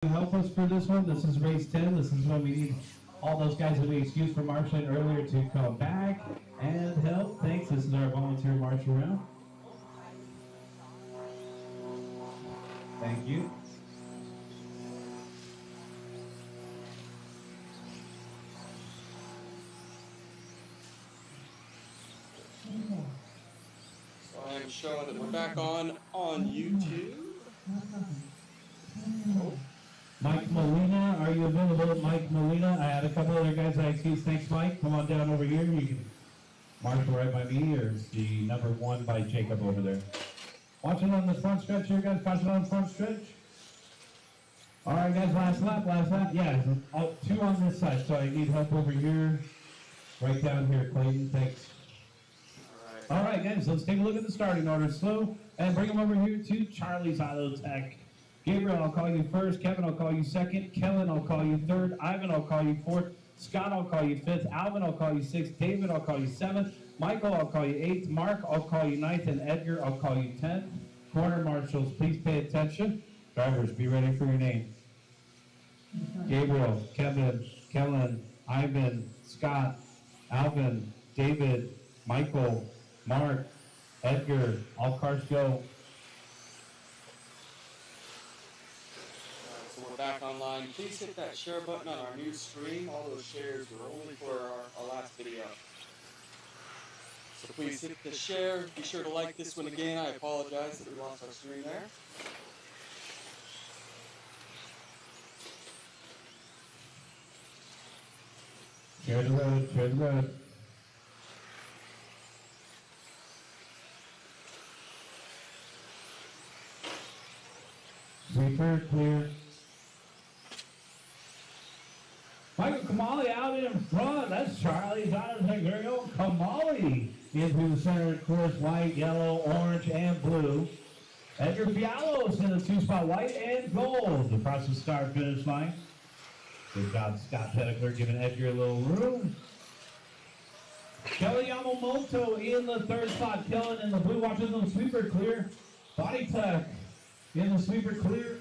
Help us for this one. This is race 10. This is when we need all those guys that we excused from marshalling earlier to come back and help. Thanks. This is our volunteer march around. Thank you. So I am showing that we're back on YouTube. Oh. Mike Molina, are you available? Mike Molina. I had a couple other guys I excused. Thanks, Mike. Come on down over here. You can marshal right by me, or the number 1 by Jacob over there. Watching on the front stretch here, guys. Watching on the front stretch. All right, guys. Last lap. Yeah, 2 on this side. So I need help over here. Right down here, Clayton. Thanks. All right, guys. Let's take a look at the starting order. Slow and bring them over here to Charlie's Auto Tech. Gabriel, I'll call you first. Kevin, I'll call you second. Kellen, I'll call you third. Ivan, I'll call you fourth. Scott, I'll call you fifth. Alvin, I'll call you sixth. David, I'll call you seventh. Michael, I'll call you eighth. Mark, I'll call you ninth. And Edgar, I'll call you 10th. Corner marshals, please pay attention. Drivers, be ready for your name. Gabriel, Kevin, Kellen, Ivan, Scott, Alvin, David, Michael, Mark, Edgar, all cars go. So we're back online. Please hit that share button on our new stream. All those shares were only for our last video. So please hit the share. Be sure to like this one again. I apologize that we lost our stream there. Share the road, share the road. Sweeper, clear. Michael Kamali out in front. That's Charlie's Auto Tech. There you go. Kamali into the center, of course, white, yellow, orange, and blue. Edgar Fialos in the 2-spot, white and gold. Across the start finish line. Good job, Scott Pettickler, giving Edgar a little room. Kelly Yamamoto in the 3rd spot. Kellen in the blue, watching the sweeper clear. Body Tech in the sweeper clear.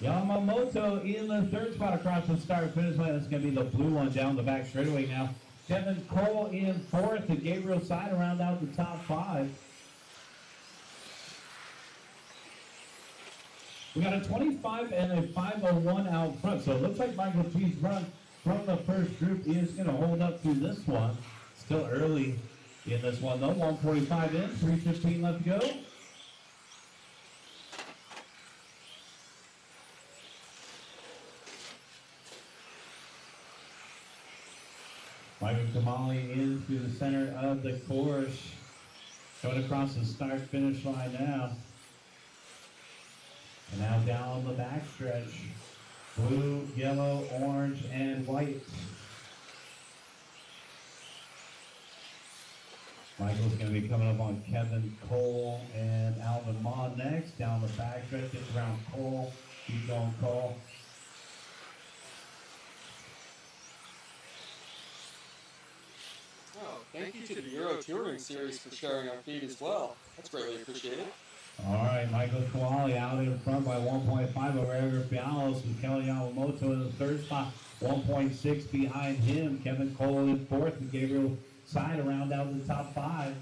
Yamamoto in the 3rd spot across the start finish line. That's going to be the blue one down the back straightaway now. Kevin Cole in 4th. The Gabriel side around out the top 5. We got a 25 and a 501 out front. So it looks like Michael G's run from the first group is going to hold up through this one. Still early in this one though. 145 in, 3:15 left to go. Michael Kamali into the center of the course. Going across the start-finish line now. And now down the backstretch. Blue, yellow, orange, and white. Michael's going to be coming up on Kevin Cole and Alvin Ma next. Down the backstretch, gets around Cole. Keep going, Cole. Oh, thank you to the Euro Touring Series for sharing our feed as well. That's greatly appreciated. All right, Michael Koali out in front by 1.5 over Edgar Fialos with Kelly Yamamoto in the 3rd spot. 1.6 behind him. Kevin Cole in 4th and Gabriel Side around out the top 5.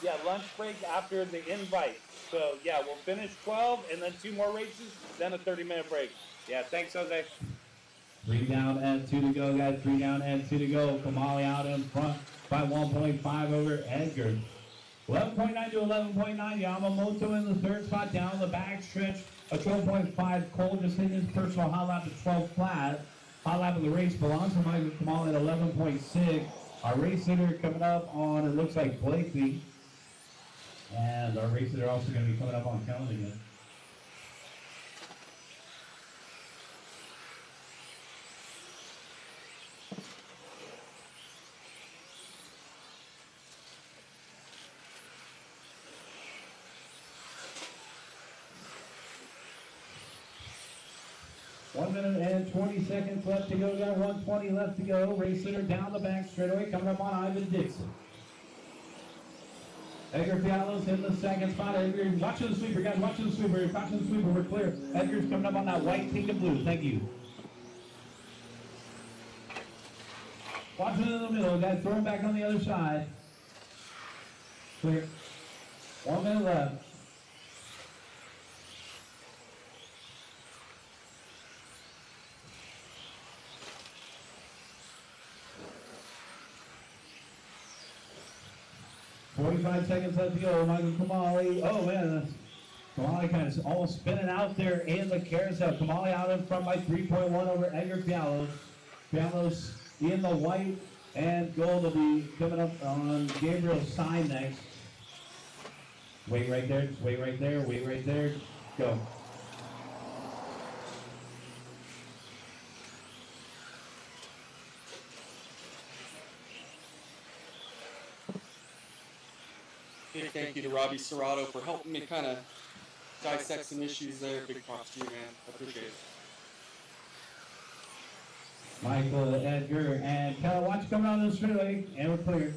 Yeah, lunch break after the invite. So, yeah, we'll finish 12 and then 2 more races, then a 30-minute break. Yeah, thanks, Jose. 3 down and 2 to go, guys. 3 down and 2 to go. Kamali out in front by 1.5 over Edgar. 11.9 to 11.9. Yamamoto in the 3rd spot down the back stretch. A 12.5. Cole just hit his personal hot lap at 12 flat. Hot lap of the race belongs to Michael Kamali at 11.6. Our race leader coming up on, it looks like Blakely. And our race leader also going to be coming up on Kellen again. One minute and 20 seconds left to go. Got 120 left to go. Race leader down the back straightaway, coming up on Ivan Dixon. Edgar Fialos in the second spot. Edgar, watching the sweeper, guys, watching the sweeper, watching the sweeper, we're clear. Edgar's coming up on that white, pink, and blue. Thank you. Watching in the middle, guys, throw him back on the other side. Clear. 1 minute left. .45 seconds left to go. Michael Kamali. Oh man, Kamali kind of almost spinning out there in the carousel. Kamali out in front by 3.1 over Edgar Fialos. Fialos in the white and gold will be coming up on Gabriel's side next. Wait right there. Wait right there. Wait right there. Go. Big thank you to Robbie Serrato for helping me kind of dissect some issues there. Big props to you, man. I appreciate it. Michael, Edgar, and Kelly, watch coming on the straightaway, and we're clear.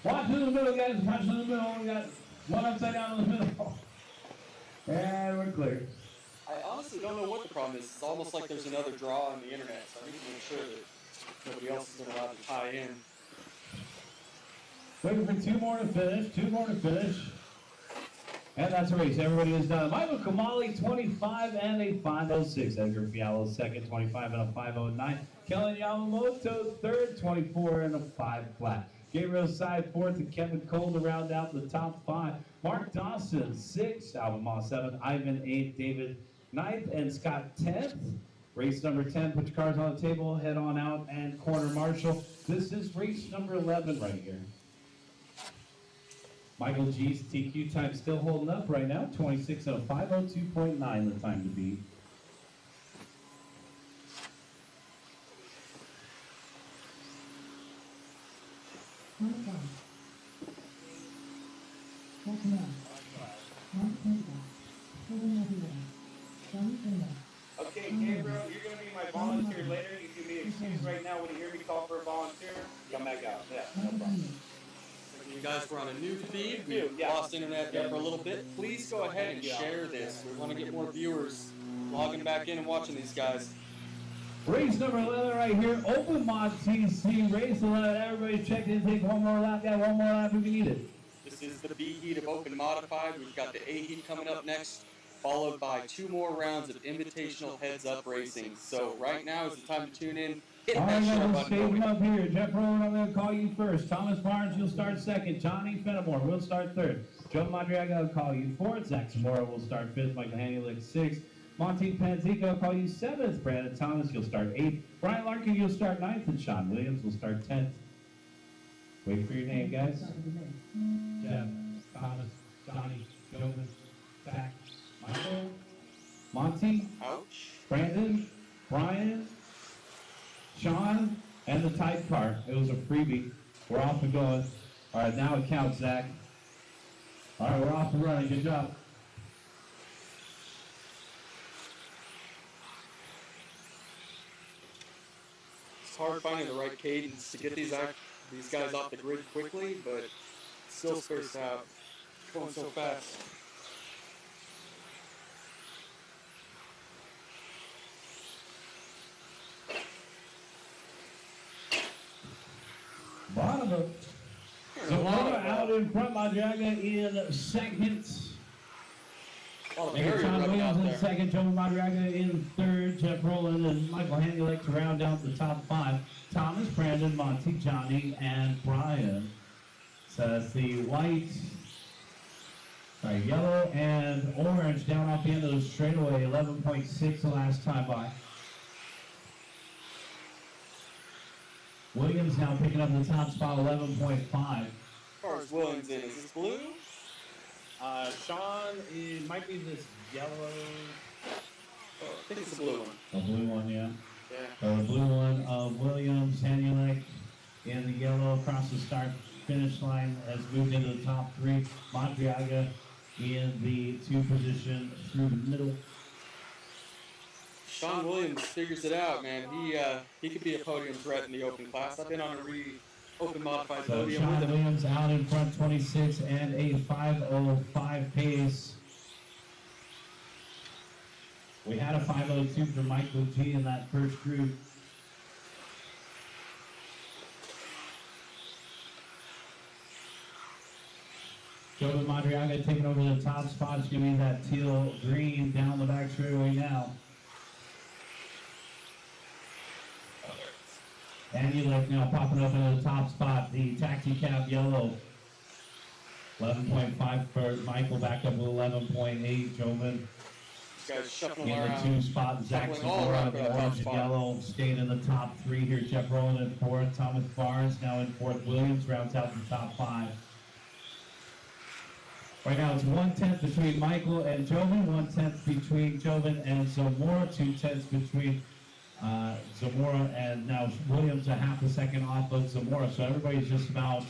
Watch in the middle, guys. Watch in the middle. We got one upside down in the middle. And we're clear. I honestly don't know what the problem is. It's almost like there's another draw on the internet, so I need to make sure that nobody else has been allowed to tie in. Waiting for two more to finish. And that's a race. Everybody is done. Michael Kamali, 25 and a 5:06. Edgar Fialo, second, 25 and a 5:09. Kellen Yamamoto, third, 24 and a 5 flat. Gabriel Side, fourth, and Kevin Cole to round out the top 5. Mark Dawson, 6th. Albemarle, 7th. Ivan, 8th. David, 9th. And Scott, 10th. Race number 10. Put your cards on the table. Head on out and corner marshal. This is race number 11 right here. Michael G's TQ time still holding up right now. 26 and a 5:02.9 the time to beat. Okay, Gabriel, you're going to be my volunteer later. You can be excused right now when you hear me call for a volunteer. Come back out. Yeah, no problem. You guys were on a new feed. We lost internet there for a little bit. Please go ahead and share this. We want to get more viewers logging back in and watching these guys. Race number 11 right here. Open mod TC. Race 11. Everybody check in. Take one more lap. Got one more lap if you need it. This is the B heat of Open Modified. We've got the A heat coming up next, followed by 2 more rounds of Invitational Heads Up Racing. So right now is the time to tune in. Hit All that right, share guys, button. stay up here. Jeff Rowan, I'm going to call you first. Thomas Barnes, you'll start second. Johnny Fenimore will start third. Joe Madriaga, I'll call you fourth. Zach Zamora will start fifth. Michael Hanulik, sixth. Monty Panzico, I'll call you seventh. Brandon Thomas, you'll start eighth. Brian Larkin, you'll start ninth. And Sean Williams will start 10th. Wait for your name, guys. Jeff, Thomas, Johnny, Jonas, Zach, Michael, Monty, Ouch. Brandon, Brian, Sean, and the type car. It was a freebie. We're off and going. All right, now it counts, Zach. All right, we're off and running. Good job. It's hard finding the right cadence to get these guys off the grid quickly, but still spaced out. Going so fast. Bottom of Zamora out in front. Madriaga in second. Sean Williams in second. Joe Madriaga in third. Jeff Rowland and Michael Hanulik to round out the top 5. Thomas, Brandon, Monty, Johnny, and Brian. So that's the white, yellow, and orange down off the end of the straightaway. 11.6 the last time by. Williams now picking up the top spot, 11.5. As far as Williams in, is this blue? Sean, it might be this yellow. Oh, I think it's the blue one. The blue one, yeah. Yeah. The blue one of Williams, Hanulik in the yellow across the start finish line has moved into the top 3. Madriaga in the 2 position through the middle. Sean Williams figures it out, man. He could be a podium threat in the open class. I've been on a open modified So podium Sean with him. Williams out in front, 26 and a 5:05 pace. We had a 5:02 for Michael G in that first group. Joven Madriaga taking over the top spot. It's going to be that teal green down the back straightaway now. And you look now popping up into the top spot. The taxi cab yellow. 11.5 for Michael, back up with 11.8. Joven This guy's shuffling in the around. 2 spot. Zach Shuffling all Zamora around in for the that top orange and spot. yellow. Staying in the top 3 here. Jeff Rowland in 4th. Thomas Barnes now in 4th. Williams rounds out the top 5. Right now it's 1/10 between Michael and Joven, 1/10 between Joven and Zamora, 2/10 between Zamora and now Williams a half a second off of Zamora. So everybody's just about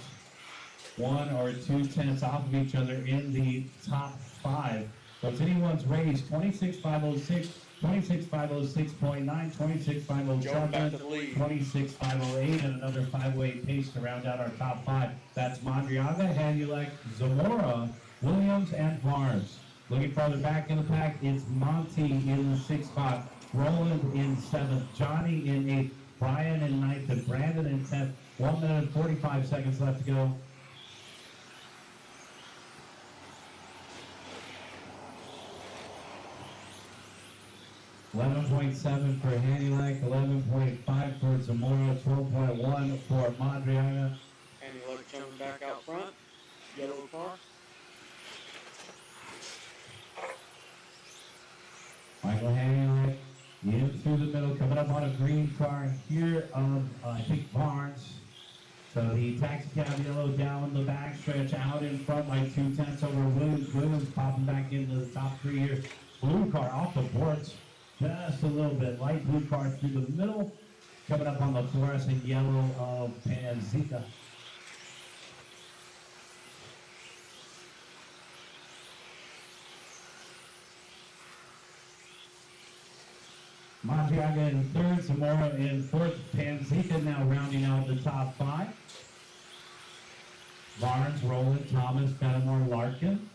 1 or 2 tenths off of each other in the top 5. So it's anyone's race. 26.506, 26.506.9, Joven back to 26.507, the lead. 26.508, and another 508 pace to round out our top 5. That's Madriaga, Hanulek, Zamora, Williams, and Barnes. Looking farther back in the pack, it's Monty in the 6th spot, Roland in 7th, Johnny in 8th, Brian in 9th, and Brandon in 10th. 1 minute and 45 seconds left to go. $11.7 for Hanulek, 11.5 for Zamora, 12.1 for Madriaga. And you look jumping back out front. Yellow car. Michael Hanulek in through the middle, coming up on a green car here of, I think, Barnes. So the taxi cab yellow down the back stretch, out in front by 2/10 over Williams. Williams popping back into the top 3 here. Blue car off the boards just a little bit. Light blue car through the middle, coming up on the fluorescent yellow of Panzica. Madriaga in 3rd, Zamora in 4th, Panzica now rounding out the top 5. Barnes, Rowland, Thomas, Fenimore, Larkin.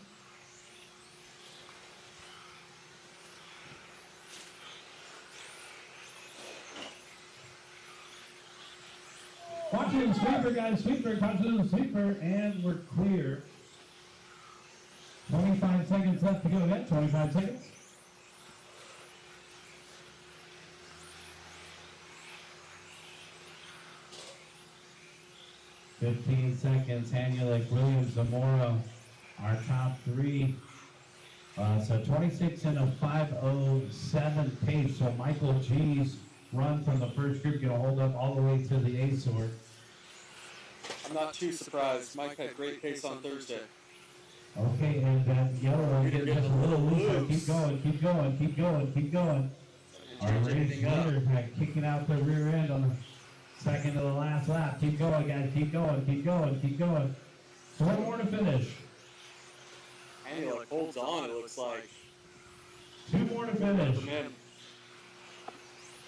Watching the sweeper, guys, sweeper, comes to the sweeper, and we're clear. 25 seconds left to go again, 25 seconds. $15 seconds, Hanulek, Williams, Zamora, our top 3. So 26 and a 5:07 pace. So Michael G's run from the first group going to hold up all the way to the Azor. I'm not too surprised. Mike had great pace on Thursday. Okay, and that yellow one You're getting getting just a little looser. loose. Keep going, keep going, keep going, keep going. Our Change race anything up. leader kicking out the rear end on the second to the last lap. Keep going, guys, keep going, keep going, keep going. 4 more to finish. And he like holds on, it looks like. 2 more to finish. From him.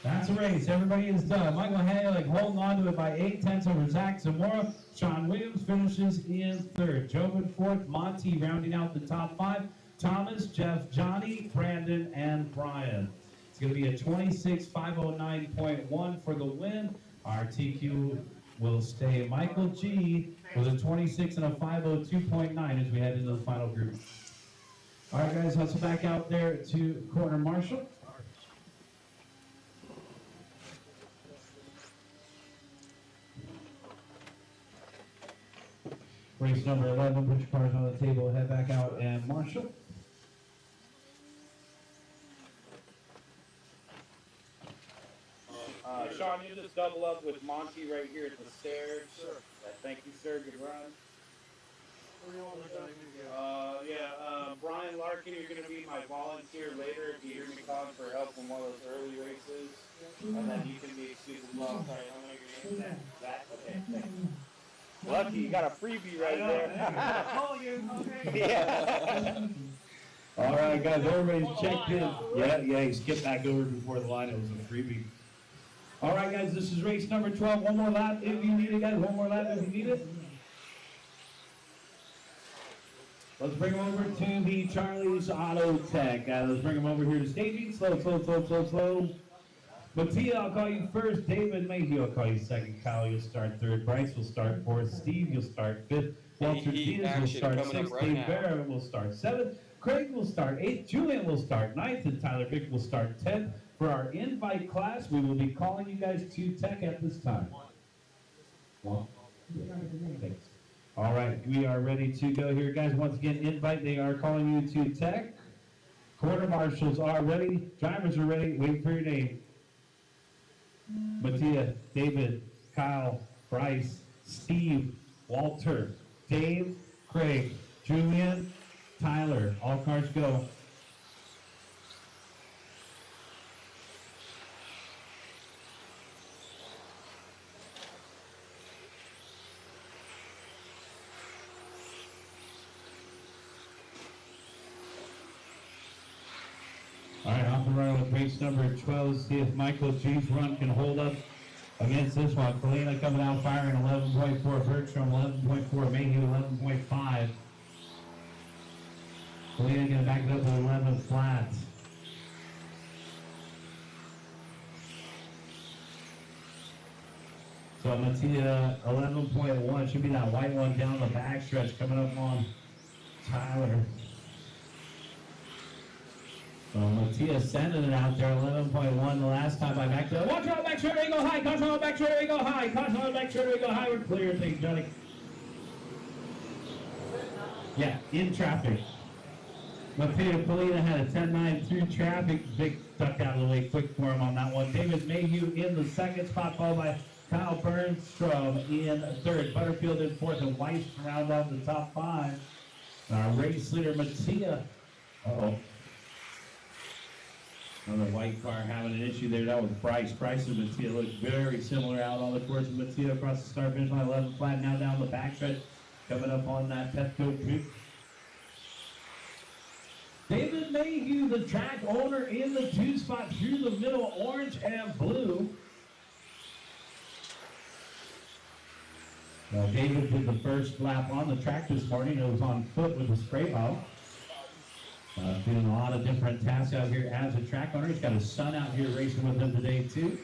That's a race. Everybody is done. Michael Hanulek holding on to it by 8/10 over Zach Zamora. Sean Williams finishes in 3rd. Joven 4th. Monty rounding out the top 5. Thomas, Jeff, Johnny, Brandon, and Brian. It's going to be a 26.509.1 for the win. Our TQ will stay Michael G with a 26 and a 5:02.9 as we head into the final group. All right, guys, hustle back out there to corner marshal. Race number 11, put your cars on the table, head back out and marshal. Sean, you just double up with Monty right here at the stairs. Sure. Thank you, sir. Good run. Brian Larkin, you're going to be my volunteer later if you hear me calling for help in one of those early races. And then you can be excused as well. Sorry, how many are your names? Zach? Okay, thanks. Lucky, you got a freebie right there. Call you, okay. Yeah. All right, guys, everybody's checked in. Yeah, he skipped back over before the line. It was a freebie. All right, guys, this is race number 12. One more lap if you need it, guys. One more lap if you need it. Let's bring them over to the Charlie's Auto Tech. Let's bring them over here to staging. Slow. Mattia, I'll call you first. David Mayhew, I'll call you second. Kyle, you'll start third. Bryce will start fourth. Steve, you'll start fifth. Walter Diaz will start sixth. Dave Barrett will start seventh. Craig will start eighth. Julian will start ninth. And Tyler Vick will start 10th. For our invite class, we will be calling you guys to tech at this time. One. Thanks. All right, we are ready to go here, guys. Once again, invite, they are calling you to tech. Quarter marshals are ready. Drivers are ready. Wait for your name. Mattia, David, Kyle, Bryce, Steve, Walter, Dave, Craig, Julian, Tyler. All cars go. All right, off and running with race number 12. See if Michael G's run can hold up against this one. Kalina coming out firing 11.4. Bergstrom 11.4. Mayhew 11.5. Kalina gonna back it up to 11 flats. So Mattia 11.1 should be that white one down the backstretch coming up on Tyler. So Mattia sending it out there, 11.1 the last time I backed up. Watch out, back straight, we go high. Caution on back straight, we go high. Caution on back straight, we go high. We're clear, thanks, Johnny. Yeah, in traffic. Mattia Polina had a 10-9 through traffic. Big duck out of the way quick for him on that one. David Mayhew in the second spot, followed by Kyle Bernstrom in third. Butterfield in fourth, and Weiss to round off the top five. Our race leader, Mattia. Another white car having an issue there. That was Bryce. Bryce and Mattia look very similar out on the course. Mattia across the start finish line, 11 flat, now down the backstretch, coming up on that Petco Creek. David Mayhew, the track owner, in the 2 spot through the middle, orange and blue. Now, David did the first lap on the track this morning. It was on foot with a spray bottle. Doing a lot of different tasks out here as a track owner. He's got his son out here racing with him today, too.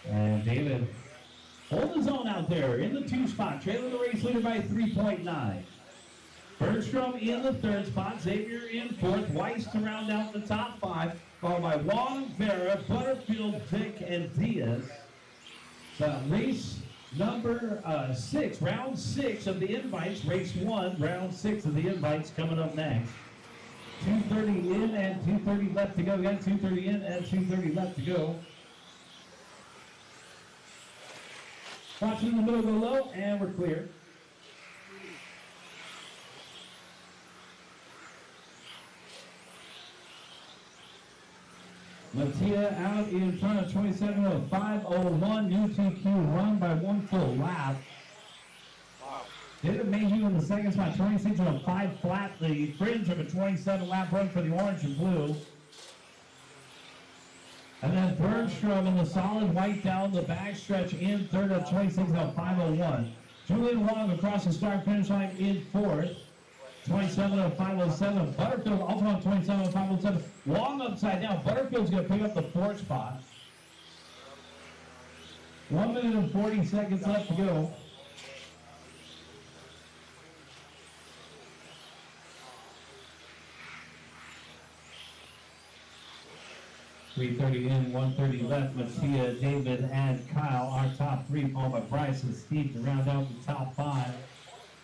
And David holding his own out there in the 2 spot, trailing the race leader by 3.9. Bergstrom in the 3rd spot, Xavier in 4th, Weiss to round out the top 5, followed by Wong, Vera, Butterfield, Vick, and Diaz. So race number 6, round 6 of the invites, race 1, round 6 of the invites coming up next. 2:30 in and 2:30 left to go. We got 2:30 in and 2:30 left to go. Watching the middle go low, and we're clear. Mattia out in front of 27 of 5:01, new TQ run by 1 full lap. Wow. David Mayhew in the second spot, 26 of 5 flat, the fringe of a 27 lap run for the orange and blue. And then Bergstrom in the solid white down the backstretch in third at 26 of 5:01. Julian Wong across the start finish line in fourth. 27 of 5:07. Butterfield also on 27 of 5:07. Long upside down. Butterfield's going to pick up the 4th spot. 1 minute and 40 seconds left to go. .330 in, 1:30 left. Mattia, David, and Kyle, our top 3, followed by Bryce and Steve to round out the top 5.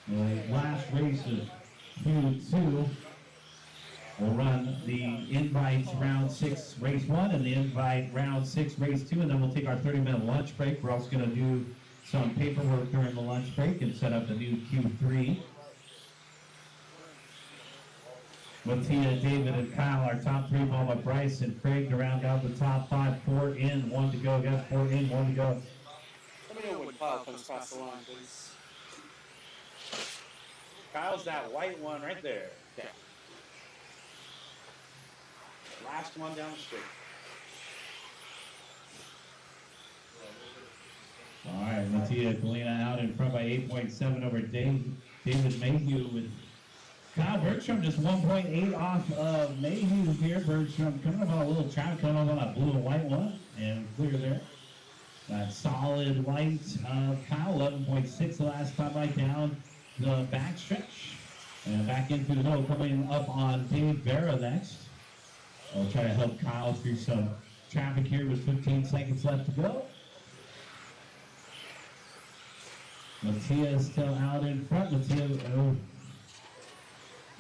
The last race of Q2 will run the invites round 6 race 1 and the invite round 6 race 2, and then we'll take our 30-minute lunch break. We're also going to do some paperwork during the lunch break and set up the new Q3. Mattia, David, and Kyle, our top 3, followed by Bryce and Craig to round out the top 5. 4 in, 1 to go. Got 4 in, 1 to go. Let me know when Kyle comes past the line, please. Kyle's that white one right there. Yeah. Last one down the straight. All right, Mattia Galena out in front by 8.7 over David Mayhew with Kyle Bergstrom just 1.8 off of Mayhew here. Bergstrom coming up on a little trap, coming up on a blue and white one, and clear there. That solid white Kyle, 11.6 the last time right down the back stretch. And back into the middle, coming up on Dave Vera next. I'll try to help Kyle through some traffic here with 15 seconds left to go. Mattia is still out in front.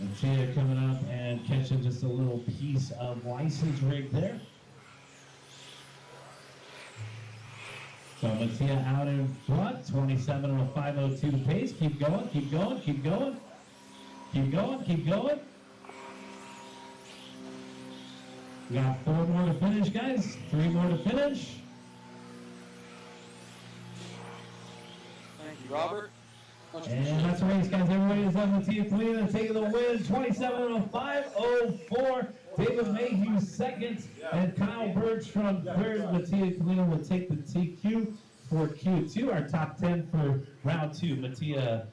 Mattia coming up and catching just a little piece of license rig there. So Mattia out in front, 27:05:02 pace. Keep going, keep going, keep going. Keep going, keep going. We got 4 more to finish, guys. 3 more to finish. Thank you, Robert. And that's the race, guys. Everybody is on Mattia Galena taking the win. 27:05:04. David Mayhew second, and Kyle Bergstrom third. Mattia Galena will take the TQ for Q2. Our top 10 for round 2. Mattia,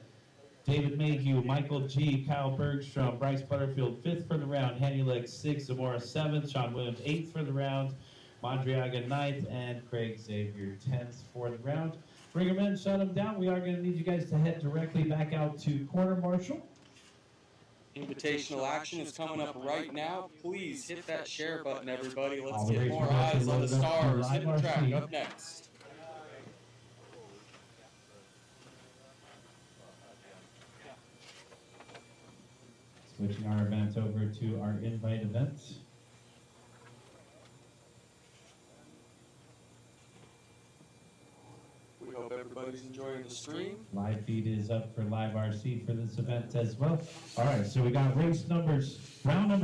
David Mayhew, Michael G, Kyle Bergstrom, Bryce Butterfield 5th for the round, Henny Leck 6th, Zamora 7th, Sean Williams 8th for the round, Mondriaga 9th, and Craig Xavier 10th for the round. Bring them in, shut them down. We are going to need you guys to head directly back out to quarter marshal. Invitational action is coming up right now. Please hit that share button, everybody. Let's All the get race more results eyes on the loaded up to stars. live Hit the track RC. up next. Switching our event over to our invite event. We hope everybody's enjoying the stream. Live feed is up for live RC for this event as well. All right, so we got round number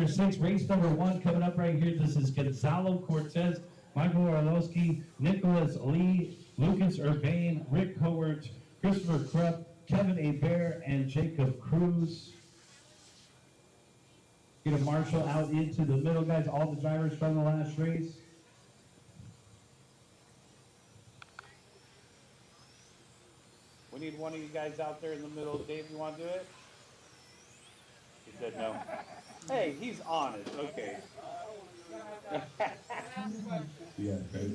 6, race number 1 coming up right here. This is Gonzalo Cortez, Michael Orlowski, Nicholas Lee, Lucas Urbane, Rick Howard, Christopher Krupp, Kevin Hebert, and Jacob Cruz. Get a marshal out into the middle, guys. All the drivers from the last race. We need one of you guys out there in the middle. Dave, you want to do it? He said no. Hey, he's honest. Okay. Yeah, great.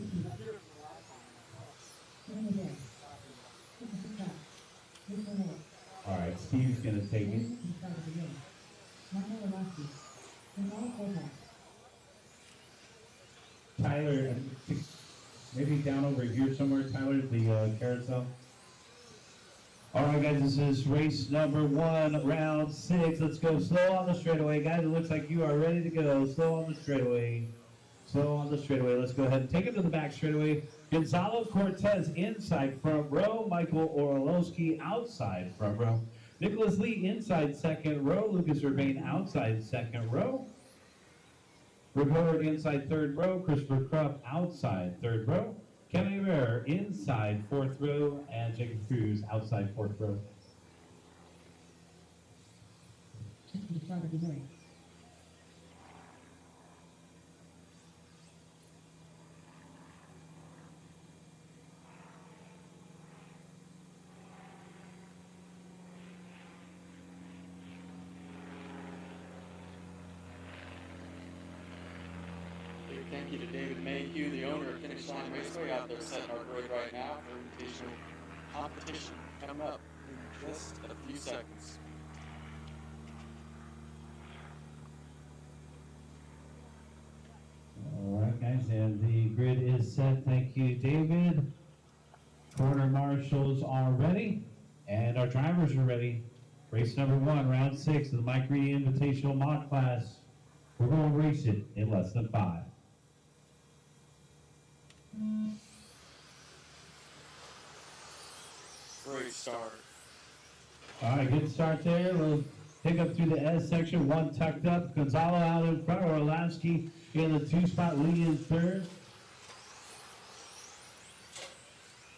All right, Steve's gonna take it. Tyler, maybe down over here somewhere, Tyler, the carousel. All right, guys, this is race number 1, round 6. Let's go slow on the straightaway, guys. It looks like you are ready to go. Slow on the straightaway. Slow on the straightaway. Let's go ahead and take it to the back straightaway. Gonzalo Cortez inside front row. Michael Orlowski outside front row. Nicholas Lee inside second row. Lucas Urbane outside second row. Rick Howard inside third row. Christopher Krupp outside third row. Kevin Hebert inside 4th row, and Jacob Cruz outside 4th row. Big thank you to David Mayhew, the owner of Finishline Raceway, out there setting our grid right now for invitational competition coming up in just a few seconds. All right, guys, and the grid is set. Thank you, David. Quarter marshals are ready, and our drivers are ready. Race number 1, round 6 of the Mike Reedy Invitational Mod Class. We're going to race it in less than 5. Great start. All right, good start there. We'll pick up through the S section, 1 tucked up. Gonzalo out in front, Orlowski in the 2 spot, Lee in 3rd.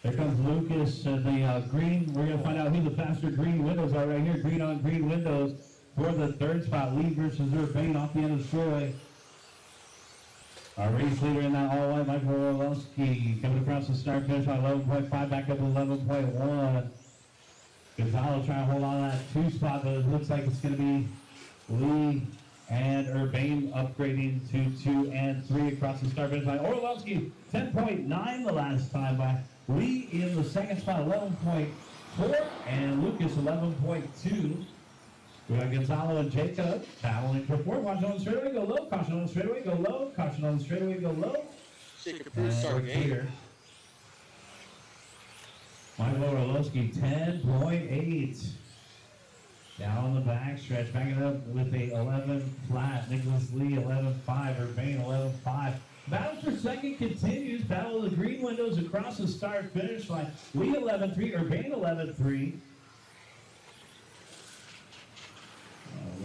There comes Lucas in the green. We're going to find out who the faster green windows are right here. Green on green windows for the 3rd spot. Lee versus Urbane off the end of the straightaway. Our race leader in that all white, Michael Orlowski, coming across the start finish on 11.5, back up to 11.1. Gonzalo trying to hold on to that 2 spot, but it looks like it's going to be Lee and Urbane upgrading to 2 and 3 across the start finish line. Orlowski 10.9 the last time by Lee in the second spot, 11.4, and Lucas 11.2. We got Gonzalo and Jacob battling for 4. Watch on the straightaway, go low. Caution on the straightaway, go low. Caution on the straightaway, go low. Jacob Cruz starting 8. Michael Orlowski 10.8. Down the back stretch, backing up with a 11 flat. Nicholas Lee 11.5, Urbane 11.5. Battle for second continues. Battle of the green windows across the start finish line. Lee 11.3, Urbane 11.3.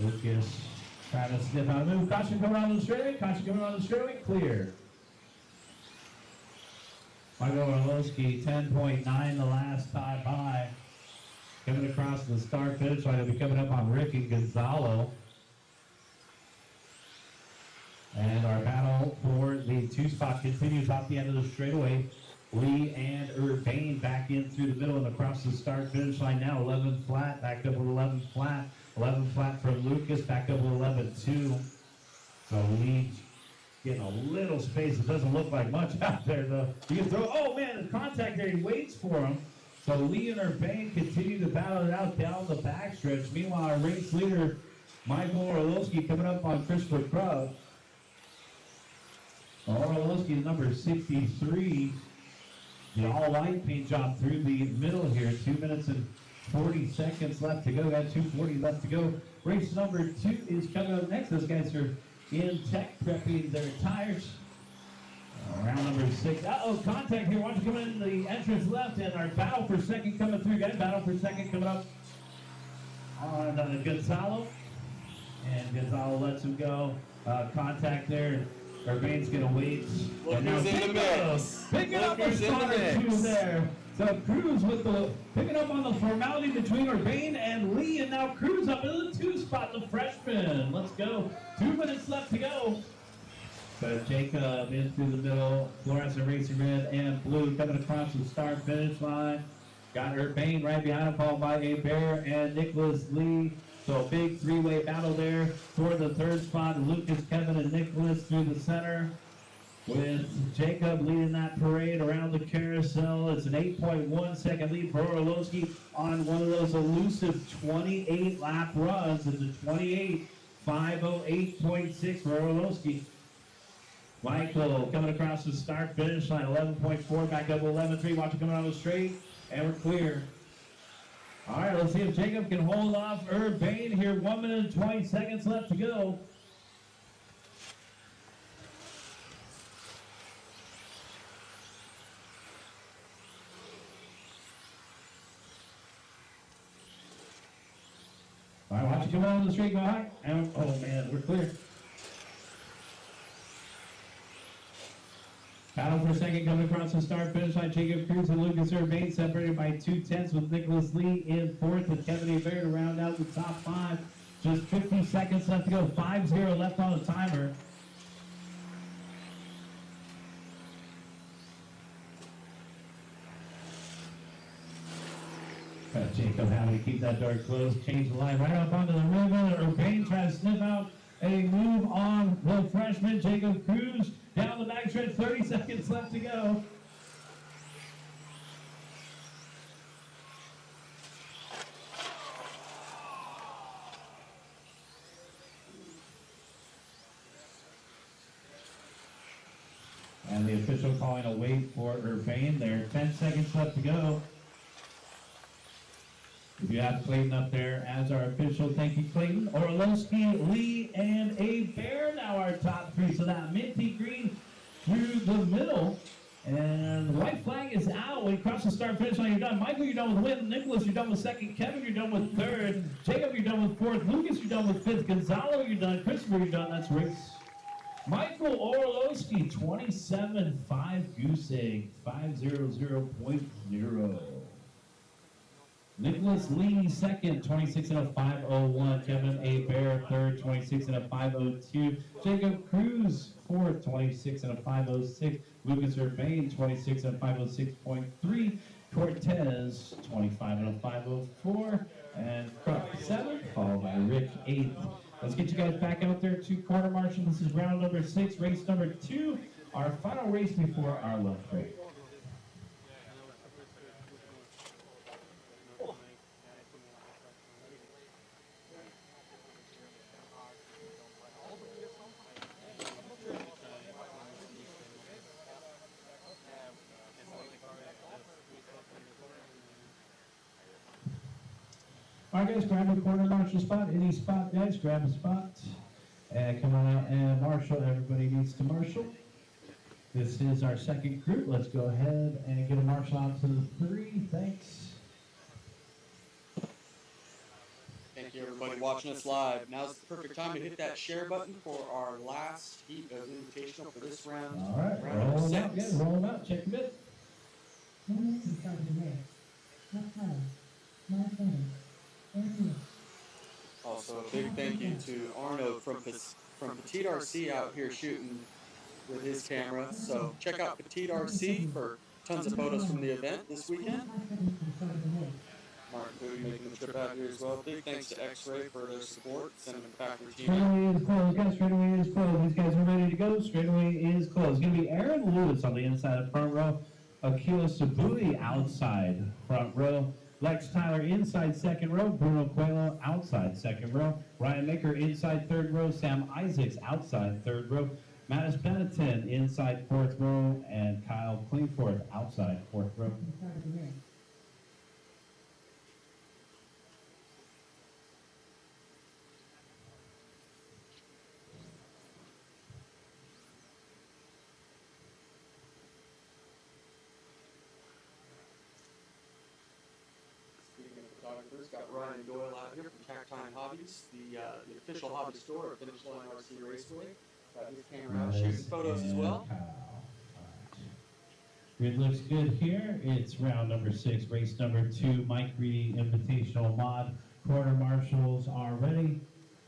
Lucas trying to sniff out a move. Caution coming on the straightaway. Caution coming on the straightaway. Clear. Michael Orlowski 10.9 the last time by. Coming across the start finish line. He'll be coming up on Rick and Gonzalo. And our battle for the 2 spot continues off the end of the straightaway. Lee and Urbane back in through the middle and across the start finish line now. 11 flat, backed up with 11 flat. 11 flat from Lucas, back up with 11.2. So Lee getting a little space. It doesn't look like much out there though. You can throw, oh man, the contact there, he waits for him. So Lee and Urbane continue to battle it out down the backstretch. Meanwhile, our race leader, Michael Orlowski, coming up on Christopher Krug. Orlowski is number 63. The all-white paint job through the middle here. 2 minutes and 40 seconds left to go. Got 2:40 left to go. Race number 2 is coming up next. Those guys are in tech prepping their tires. Round number 6. Uh-oh, contact here. Watch it come in the entrance left, and our battle for second coming through. Got battle for second coming up on Gonzalo. And Gonzalo lets him go. Contact there. Urbane's going to wait. Look who's in the mix. Picking up a spot or 2 there. So Cruz with the picking up on the formality between Urbane and Lee, and now Cruz up in the 2 spot, the freshman. Let's go. 2 minutes left to go. So Jacob in through the middle, fluorescent racing red and blue coming across the start finish line. Got Urbane right behind him, followed by Bear and Nicholas Lee. So a big 3-way battle there for the 3rd spot. Lucas, Kevin, and Nicholas through the center. With Jacob leading that parade around the carousel. It's an 8.1 second lead for Orlowski on one of those elusive 28 lap runs. It's a 28.508.6 for Orlowski. Michael coming across the start finish line, 11.4, back up 11.3. Watch it coming on the straight, and we're clear. All right, let's see if Jacob can hold off Urbane here. 1 minute and 20 seconds left to go. All right, watch it come on the straight, go high. And, oh man, we're clear. Battle for second coming across the start finish line. Jacob Cruz and Lucas Urbane separated by 2/10 with Nicholas Lee in 4th with Kevin Hebert to round out the top 5. Just 50 seconds left to go. 5-0 left on the timer. Jacob having to keep that door closed. Change the line right up onto the ribbon. Urbane tries to sniff out a move on the freshman. Jacob Cruz down the backstretch. 30 seconds left to go. And the official calling a wait for Urbane there. 10 seconds left to go. We have Clayton up there as our official. Thank you, Clayton. Orlowski, Lee, and Bear now our top 3. So that minty green through the middle. And the white flag is out. When you cross the start finish line, you're done. Michael, you're done with win. Nicholas, you're done with 2nd. Kevin, you're done with 3rd. Jacob, you're done with 4th. Lucas, you're done with 5th. Gonzalo, you're done. Christopher, you're done. That's race. Michael Orlowski, 27.5 goose egg, 500.0. Nicholas Lee second, 26 and a 5:01. Kevin A. Bear third, 26 and a 5:02. Jacob Cruz fourth, 26 and a 5:06. Lucas Urbane, 26 and a 5:06.3. Cortez, 25 and a 5:04. And Crook seventh, followed by Rick eighth. Let's get you guys back out there to quarter marshal. This is round number 6, race number 2. Our final race before our lunch break. All right, guys, grab a corner marshal spot. Any spot, guys, grab a spot. And come on out and marshal. Everybody needs to marshal. This is our second group. Let's go ahead and get a marshal out to the 3. Thanks. Thank you, everybody watching us live. Now's the perfect time to hit that share button for our last heat of invitational for this round. All right, round roll them 6. out, guys. Roll them out. Check them in. Also, a big thank you to Arno from Petite RC out here shooting with his camera. So check out Petite RC for tons of photos from the event this weekend. Martin Booty making the trip out here as well. Big thanks to X-Ray for their support, sending them back their team. Straightaway is closed, guys. Straightaway is closed. These guys are ready to go. Straightaway is closed. It's going to be Aaron Lewis on the inside of front row. Akila Sabuli outside front row. Lex Tyler inside second row. Bruno Coelho outside second row. Ryan Maker inside third row. Sam Isaacs outside third row. Mattis Benetton inside fourth row. And Kyle Klingforth outside fourth row. Got Ryan Doyle out here from Cactine Hobbies, the official hobby store of Finishline RC Raceway. Got his camera out shooting photos as well. It looks good here. It's round number 6, race number 2, Mike Reedy Invitational Mod. Quarter marshals are ready,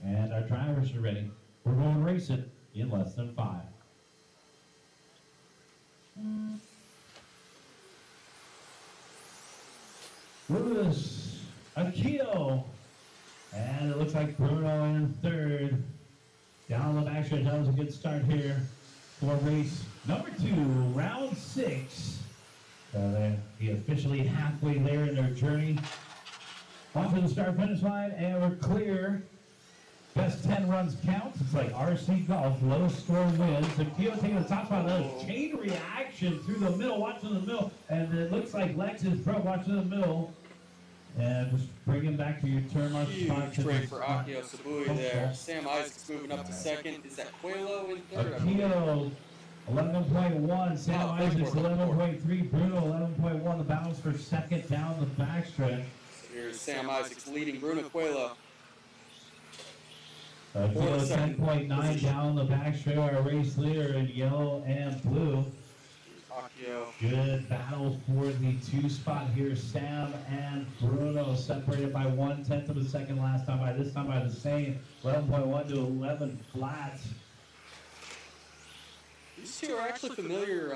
and our drivers are ready. We're going racing in less than 5. Lewis. Akio, and it looks like Bruno in third. Down the backstretch, that was a good start here for race number 2, round 6. They're officially halfway there in their journey. Onto the start-finish line, and we're clear. Best 10 runs counts. It's like RC golf, lowest score wins. Akio taking the top spot. Another chain reaction through the middle, watching the middle, and it looks like Lex is pro watching the middle. And just bring him back to your turn mark spot. Huge break for Akio Sabui there. Sam Isaacs moving up to second. Is that Coelho in third? Akio, 11.1. Sam Isaacs, 11.3. Bruno, 11.1. The balance for second down the backstretch. So here's Sam Isaacs leading Bruno Coelho. Akio, 10.9 down the backstretch. Our race leader in yellow and blue. Akio. Good battle for the 2 spot here. Sam and Bruno separated by 1/10 of a second last time. By this time by the same 11.1 to 11 flats. These two are actually familiar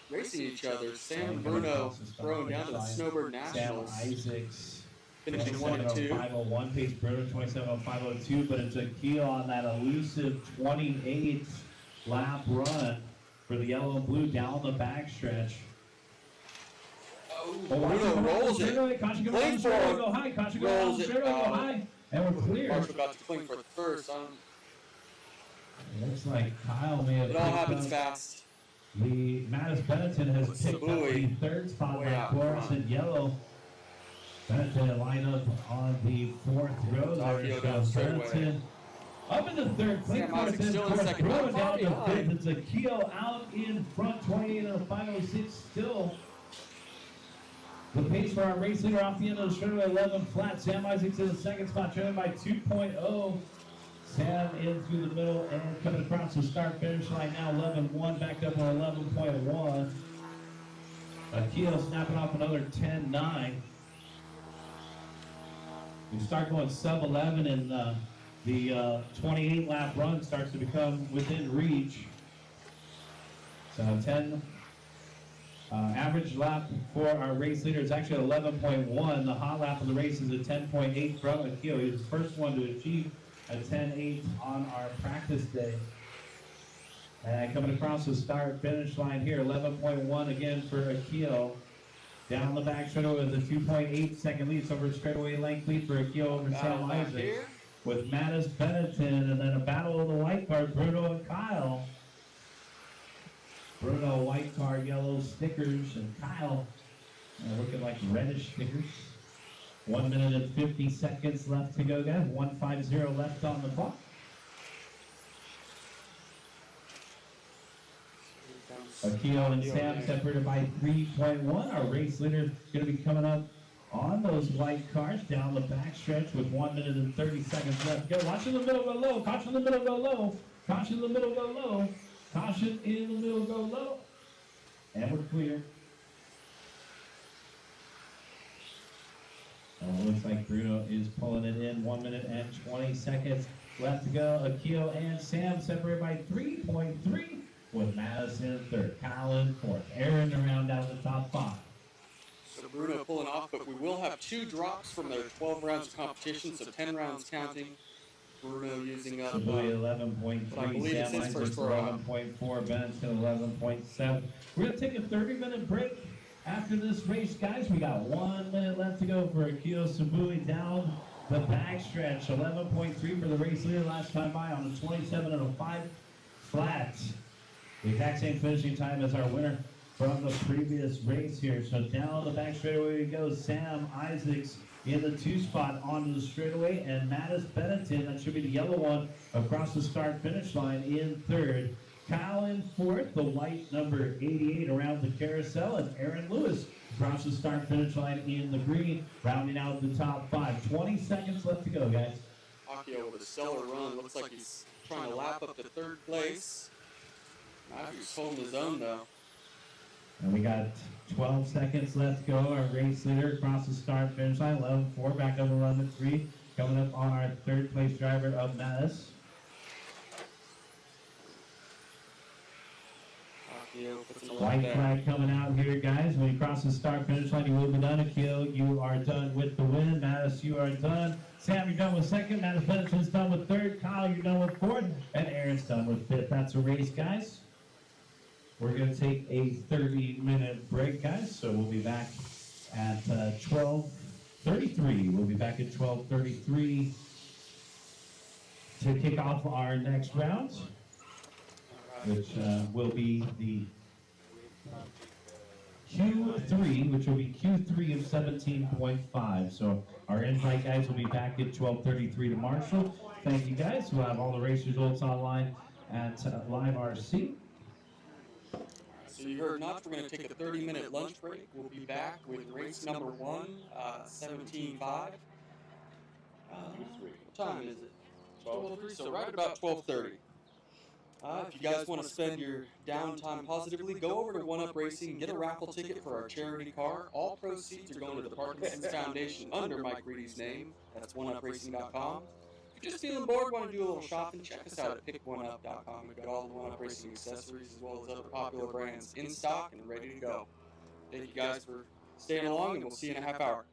racing each other. Sam and Bruno throwing down to the Snowbird Nationals. Sam Isaacs finishing 1 and 2. 5:01 pace. Bruno 27:05:02, but it's Akio on that elusive 28 lap run for the yellow and blue down the backstretch. Oh, Bruno rolls it. Caution go Cling down, for straight go high. Caution go down, rolls it straight go out. high. And we're clear. Marshall got to cling for first. Looks like Kyle may have It all picked happens up fast. The Mattis Benetton has picked up the Sabui 3rd spot way by out fluorescent yellow. Benetton line up on the 4th row. There Akio it down goes. straightaway. Benetton up in the 3rd. Sam Isaacs still in 4th. second. Bruno Not down far to behind. 5th. It's Akio out in front, 28 and a 5:06 still. The pace for our race leader off the end of the straightaway, 11 flat. Sam Isaacs in the 2nd spot, trailing by 2.0. Sam in through the middle and coming across the start-finish line now, 11.1, backed up on 11.1. Akio snapping off another 10.9. We start going sub 11 and the 28 lap run starts to become within reach. So 10 average lap for our race leader is actually 11.1. The hot lap of the race is a 10.8 from Akil. He was the first one to achieve a 10.8 on our practice day. And coming across the start finish line here, 11.1 again for Akil. Down the back straightaway with a 2.8 second lead, so over straightaway length lead for Akil over Sam Isaac. With Mattis Benetton, and then a battle of the white card, Bruno and Kyle. Bruno, white card, yellow stickers, and Kyle looking like reddish stickers. 1 minute and 50 seconds left to go, guys. 1:50 left on the clock. Akil and Sam separated by 3.1. Our race leader is going to be coming up on those white cars down the backstretch with 1 minute and 30 seconds left to go. Watch in the middle, go low. Caution in the middle, go low. Caution in the middle, go low. Caution in the middle, go low. And we're clear. It looks like Bruno is pulling it in. 1 minute and 20 seconds left to go. Akil and Sam separated by 3.3 with Madison third. Kyle in fourth. Aaron to round out the top five. So Bruno pulling off, but we will have 2 drops from their 12 rounds of competition, so 10 rounds counting. Bruno using up. Sabui 11.3, Sam Isaac's 11.4, Benson 11.7. We're going to take a 30-minute break after this race, guys. We got 1 minute left to go for Akil Sabui down the backstretch. 11.3 for the race leader last time by on a 27 and a 5 flat. The exact same finishing time as our winner from the previous race here. So down the back straightaway we go. Sam Isaacs in the 2 spot onto the straightaway, and Mattis Benetton, that should be the yellow one, across the start finish line in third. Kyle in fourth, the white number 88 around the carousel, and Aaron Lewis across the start finish line in the green, rounding out the top 5. 20 seconds left to go, guys. Akio with a stellar run. Looks like he's trying to lap up to 3rd place. He's holding his own though. And we got 12 seconds left to go. Our race leader across the start finish line, 11.4, back up 11.3. Coming up on our 3rd place driver of Mattis. White flag coming out here, guys. When you cross the start finish line, you will be done. Akil, you are done with the win. Mattis, you are done. Sam, you're done with 2nd. Mattis Benetton's done with 3rd. Kyle, you're done with 4th. And Aaron's done with 5th. That's a race, guys. We're going to take a 30-minute break, guys. So we'll be back at 12:33. We'll be back at 12:33 to kick off our next round, which will be the Q3, which will be Q3 of 17.5. So our invite guys will be back at 12:33 to Marshall. Thank you, guys. We'll have all the race results online at Live RC. So you heard Notch, we're going to take a 30-minute lunch break. We'll be back with race number 1, 17.5. What time is it? 12:03, so right about 12:30. If you guys want to spend your downtime positively, go over to 1UP Racing and get a raffle ticket for our charity car. All proceeds are going to the Parkinson's Foundation under Mike Reedy's name. That's oneupracing.com. If you're just feeling bored, want to do a little shopping, check us out at pickoneUp.com. We've got all the 1UP Racing accessories as well as other popular brands in stock and ready to go. Thank you guys for staying along, and we'll see you in a half hour.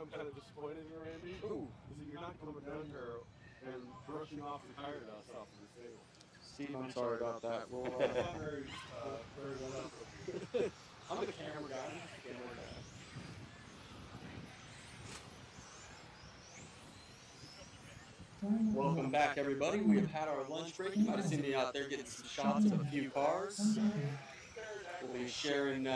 I'm kind of disappointed in Randy. Ooh. Is that you're not coming down here and brushing off the tire dust off of this table. Steve, I'm sorry about that. We'll, It's not very well done from you. I'm the camera guy. I'm just the camera guy. Welcome back, everybody. We have had our lunch break. You might have seen me out there getting some shots of a few cars. We'll be sharing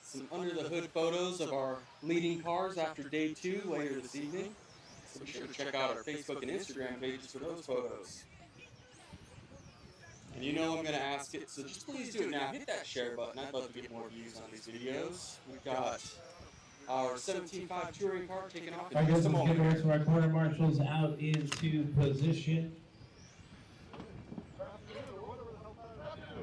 some under-the-hood photos of our leading cars after day 2 later this evening. So be sure to check out our Facebook and Instagram pages for those photos. And you know I'm going to ask it, so just please do it now. Hit that share button. I'd love to get more views on these videos. We've got our 17.5 touring car taking off in just a moment. Let's get our corner marshals out into position.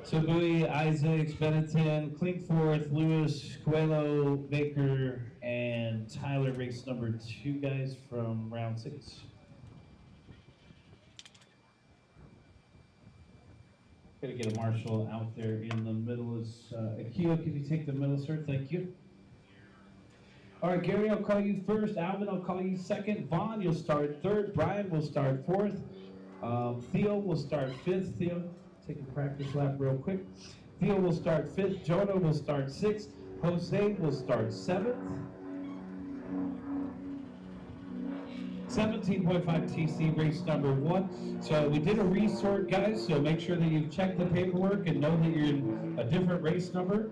Tabui, Isaac, Benetton, Clinkforth, Lewis, Coelho, Baker, and Tyler, race number 2, guys, from round 6. Gotta get a marshal out there in the middle. Akio, can you take the middle, sir? Thank you. All right, Gary, I'll call you first. Alvin, I'll call you second. Vaughn, you'll start third. Brian will start fourth. Theo will start fifth. Theo, take a practice lap real quick. Theo will start fifth. Jonah will start sixth. Jose will start seventh. 17.5 TC race number 1. So we did a resort, guys, so make sure that you check the paperwork and know that you're in a different race number.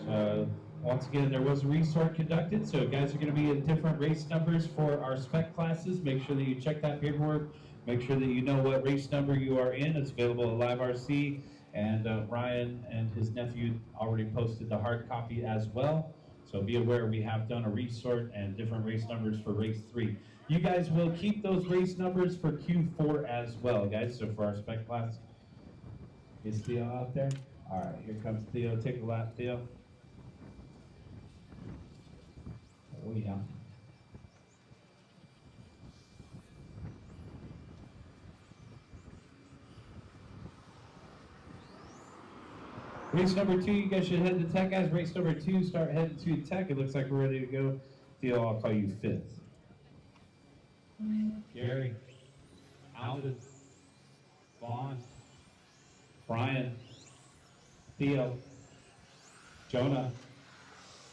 So once again, there was a resort conducted, so guys are going to be in different race numbers for our spec classes. Make sure that you check that paperwork. Make sure that you know what race number you are in. It's available at Live RC, and Ryan and his nephew already posted the hard copy as well. So be aware we have done a resort and different race numbers for race 3. You guys will keep those race numbers for Q4 as well, guys. So for our spec class, is Theo out there? All right, here comes Theo. Take a lap, Theo. Oh yeah. Race number 2, you guys should head to tech, guys. Race number 2, start heading to tech. It looks like we're ready to go. Theo, I'll call you 5th. Gary, Alvin, Vaughn, Brian, Theo, Jonah,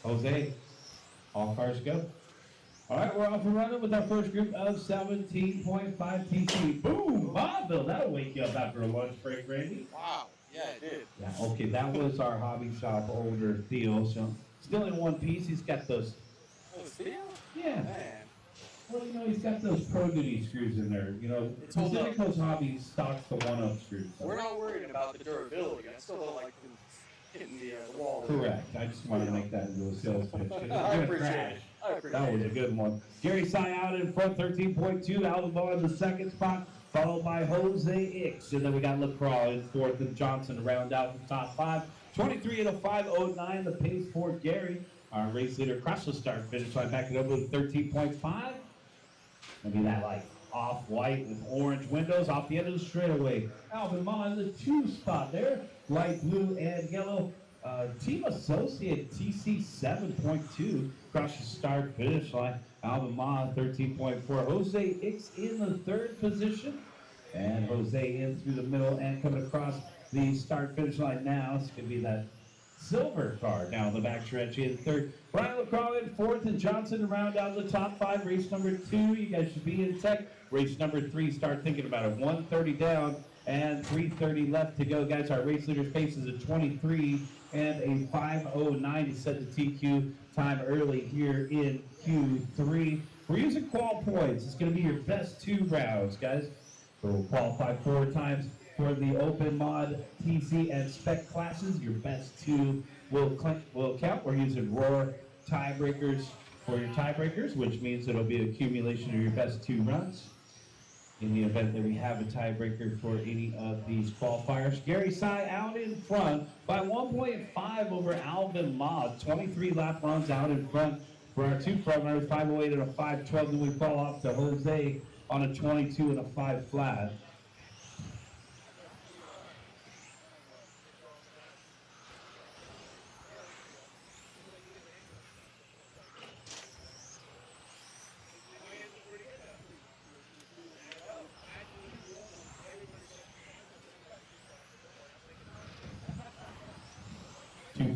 Jose. All cars go. All right, we're off and running with our first group of 17.5 TC. Boom! Vaudeville, that'll wake you up after a lunch break, Randy. Wow. Yeah, it did. Yeah, okay, that was our hobby shop older Theo. So still in one piece. He's got those. Oh, Theo? Yeah. Man. Well, you know, he's got those Pro Duty screws in there. You know, It's hold up. Pacifico's hobby stocks the 1-up screws. We're not worried about the durability. I still don't like them hitting the wall. Correct. I just wanted to make that into a sales pitch. I appreciate it. I appreciate That was a it. good one. Gary Sy out in front, 13.2. Alvin Ball in the second spot, followed by Jose Ix. And then we got LaCroix in fourth and Johnson to round out the top 5. 23 and a 5:09, the pace for Gary. Our race leader across the start finish line, back it up with 13.5. Maybe that like off-white with orange windows off the end of the straightaway. Alvin Ma in the 2 spot there, light blue and yellow. Team Associate TC 7.2 across the start finish line. Alvin Ma 13.4. Jose Ix in the 3rd position. And Jose in through the middle and coming across the start finish line now. It's going to be that silver car down the back stretch in 3rd. Brian LaCroix in 4th and Johnson to round out the top 5. Race number 2, you guys should be in tech. Race number 3, start thinking about it. 1:30 down and 3:30 left to go, guys. Our race leader's pace is a 23 and a 5:09 to set the TQ time early here in Q3. We're using qual points. It's going to be your best 2 rounds, guys. So we'll qualify 4 times for the open mod, TC, and spec classes. Your best 2 will count. We're using Roar tiebreakers for your tiebreakers, which means it'll be an accumulation of your best 2 runs. In the event that we have a tiebreaker for any of these qualifiers. Gary Sy out in front by 1.5 over Alvin Ma. 23 lap runs out in front for our 2 front runners, 5:08 and a 5:12. Then we fall off to Jose on a 22 and a 5 flat.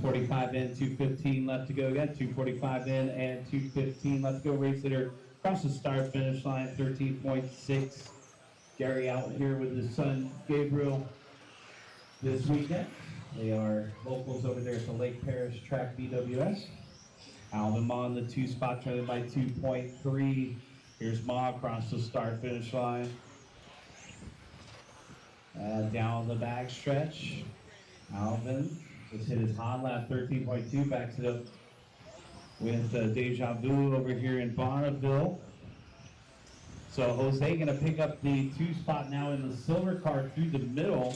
2:45 in, 2:15 left to go. We got 2:45 in and 2:15 left to go. Race leader across the start finish line, 13.6. Gary out here with his son Gabriel this weekend. They are locals over there at the Lake Parish Track BWS. Alvin Ma in the 2 spot, trailing by 2.3. Here's Ma across the start finish line. Down the back stretch. Alvin just hit his hot lap, 13.2, backs it up with Deja Vu over here in Bonneville. So Jose gonna pick up the 2 spot now in the silver car through the middle.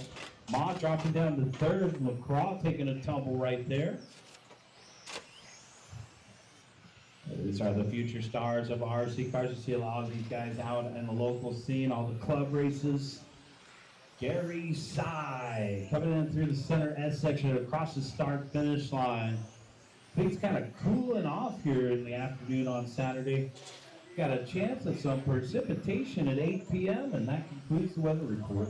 Ma dropping down to 3rd, LaCroix taking a tumble right there. These are the future stars of RC cars. You see a lot of these guys out in the local scene, all the club races. Gary Sy coming in through the center S section across the start finish line. Things kind of cooling off here in the afternoon on Saturday. Got a chance of some precipitation at 8 p.m. and that concludes the weather report.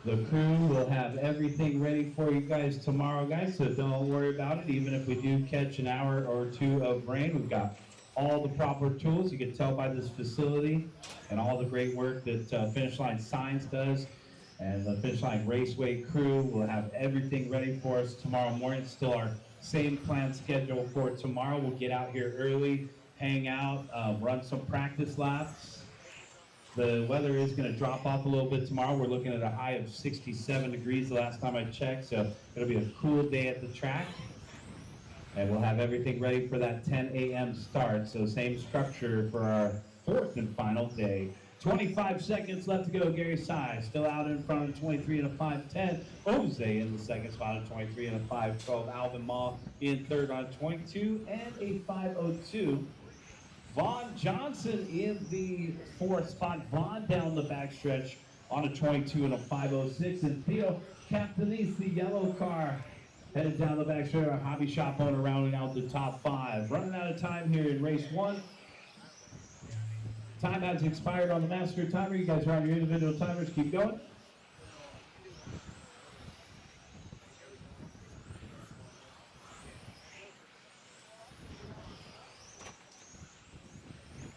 The crew will have everything ready for you guys tomorrow, guys, so don't worry about it. Even if we do catch an hour or 2 of rain, we've got all the proper tools. You can tell by this facility and all the great work that Finishline Signs does. And the Finishline Raceway crew will have everything ready for us tomorrow morning. Still our same planned schedule for tomorrow. We'll get out here early, hang out, run some practice laps. The weather is going to drop off a little bit tomorrow. We're looking at a high of 67 degrees the last time I checked, so it'll be a cool day at the track. And we'll have everything ready for that 10 a.m. start. So same structure for our 4th and final day. 25 seconds left to go. Gary Sy still out in front of 23 and a 5:10. Jose in the 2nd spot at 23 and a 5:12. Alvin Ma in 3rd on 22 and a 5:02. Vaughn Johnson in the 4th spot. Vaughn down the backstretch on a 22 and a 5:06. And Theo Captanis, the yellow car, headed down the backstretch. Our hobby shop owner rounding out the top 5. Running out of time here in race 1. Time has expired on the master timer. You guys are on your individual timers. Keep going.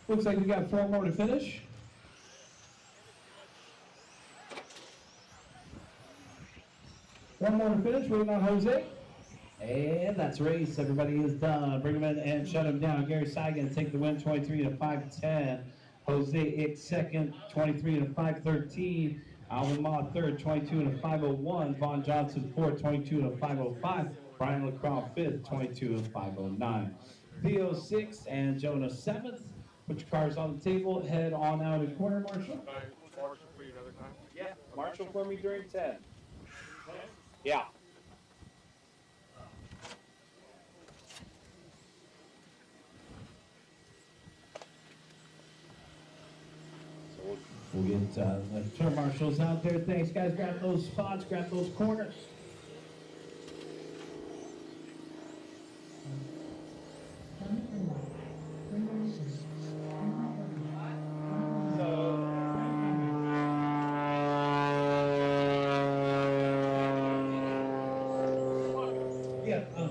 Looks like we got 4 more to finish. One more to finish, waiting on Jose. And that's race. Everybody is done. Bring them in and shut them down. Gary Sy going to take the win, 23 and a 5:10. Jose Ick 2nd, 23 and a 5:13. Alvin Ma 3rd, 22 and a 5:01. Vaughn Johnson 4th, 22 and a 5:05. Brian LaCroix 5th, 22 and a 5:09. Theo 6th and Jonah 7th. Put your cars on the table, head on out in corner, Marshall. Marshall for you another time? Yeah, Marshall for me during 10. Yeah. So we'll get the turn marshals out there. Thanks, guys. Grab those spots, grab those corners.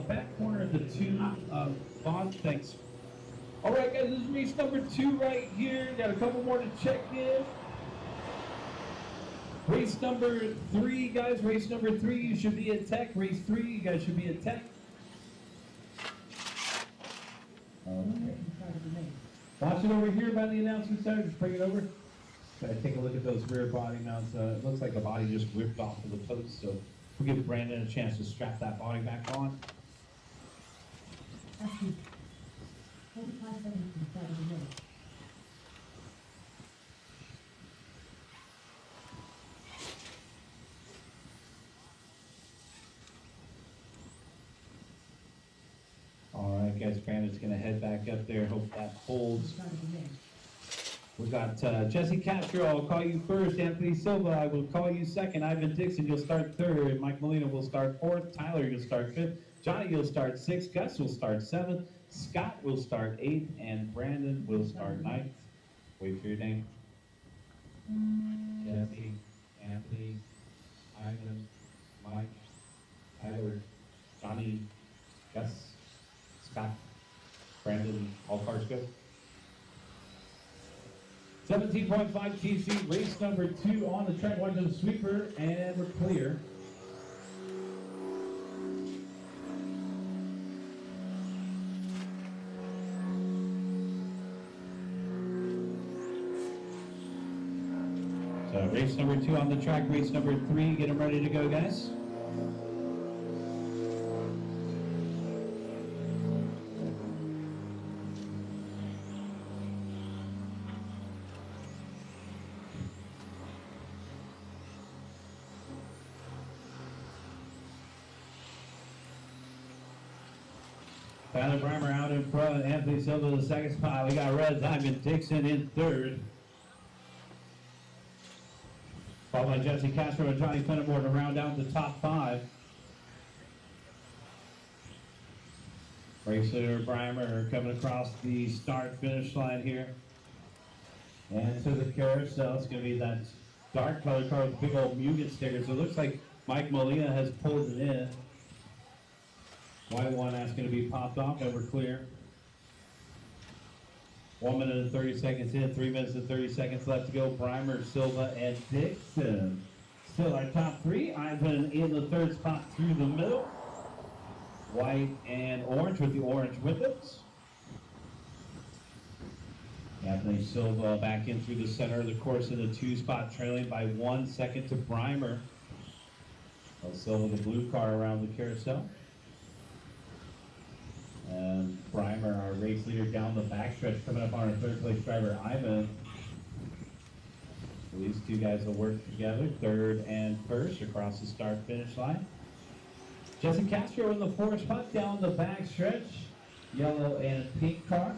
Back corner of the 2 Bond, thanks. All right, guys, this is race number 2 right here. Got a couple more to check in. Race number 3, guys. Race number 3, you should be at tech. Race 3, you guys should be at tech. Okay. Watch it over here by the announcement center. Just bring it over. Take a look at those rear body mounts. It looks like the body just ripped off of the post, so we'll give Brandon a chance to strap that body back on. All right, guys, Brandon's going to head back up there. Hope that holds. We got Jesse Castro, I'll call you first. Anthony Silva, I will call you second. Ivan Dixon, you'll start 3rd. Mike Molina will start 4th. Tyler, you'll start 5th. Johnny, you'll start 6th. Gus will start 7th. Scott will start 8th. And Brandon will start 9th. Wait for your name. Jesse, Anthony, Ivan, Mike, Tyler, Johnny, Gus, Scott, Brandon, all cars go. 17.5 TC, race number 2 on the track. Watch the sweeper, and we're clear. So race number 2 on the track, race number 3, get them ready to go, guys. Tyler Breimer out in front, Anthony Silva the second spot. We got Red Diamond Dixon in third. Followed by Jesse Castro and Johnny Fenimore to round out the top 5. Race leader Breimer coming across the start-finish line here. And to the carousel, it's going to be that dark color car with big old Mugen sticker. So it looks like Mike Molina has pulled it in. White one that's going to be popped off, and we're clear. 1 minute and 30 seconds in, 3 minutes and 30 seconds left to go. Breimer, Silva, and Dixon. Still our top 3. Ivan in the third spot through the middle. White and orange with the orange windows. Anthony Silva back in through the center of the course in the 2 spot, trailing by 1 second to Breimer. Silva, the blue car around the carousel. And Breimer, our race leader, down the backstretch, coming up on our third place driver, Ivan. So these two guys will work together, third and first, across the start-finish line. Jesse Castro in the 4th spot, down the backstretch, yellow and pink car.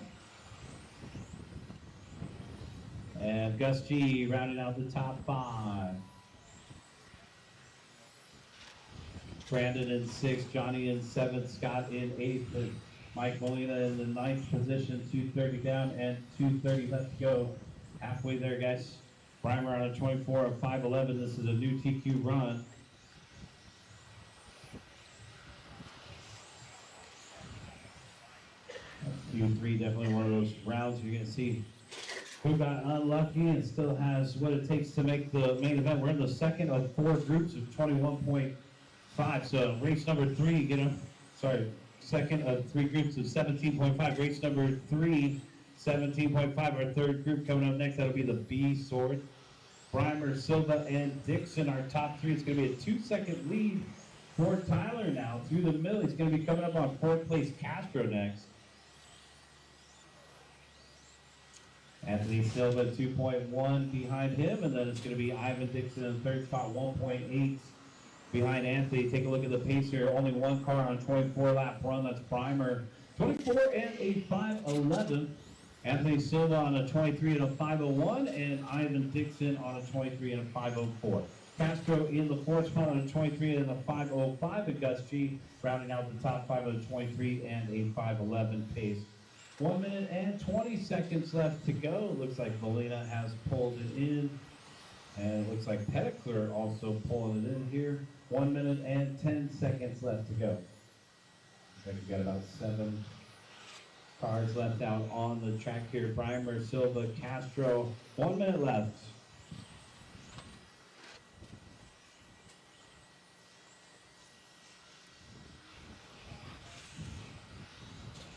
And Gus G rounding out the top 5. Brandon in 6th, Johnny in 7th, Scott in 8th, Mike Molina in the 9th position, 2:30 down and 2:30 left to go. Halfway there, guys. Breimer on a 24 of 5:11. This is a new TQ run. Q3, definitely one of those rounds you're going to see who got unlucky and still has what it takes to make the main event. We're in the second of 4 groups of 21.5. So race number 3, second of 3 groups of 17.5. Race number 3, 17.5. Our third group coming up next. That'll be the B sword. Breimer, Silva, and Dixon, our top 3. It's going to be a 2-second lead for Tyler now through the middle. He's going to be coming up on 4th place Castro next. Anthony Silva 2.1 behind him, and then it's going to be Ivan Dixon in 3rd spot, 1.8 behind Anthony. Take a look at the pace here. Only 1 car on a 24-lap run. That's Breimer, 24 and a 5:11. Anthony Silva on a 23 and a 5:01, and Ivan Dixon on a 23 and a 5:04. Castro in the 4th spot on a 23 and a 5:05, and Gus G rounding out the top 5 of a 23 and a 5:11 pace. 1 minute and 20 seconds left to go. Looks like Molina has pulled it in. And it looks like Petticoeur also pulling it in here. 1 minute and 10 seconds left to go. Looks like we've got about 7 cars left out on the track here. Breimer, Silva, Castro. 1 minute left.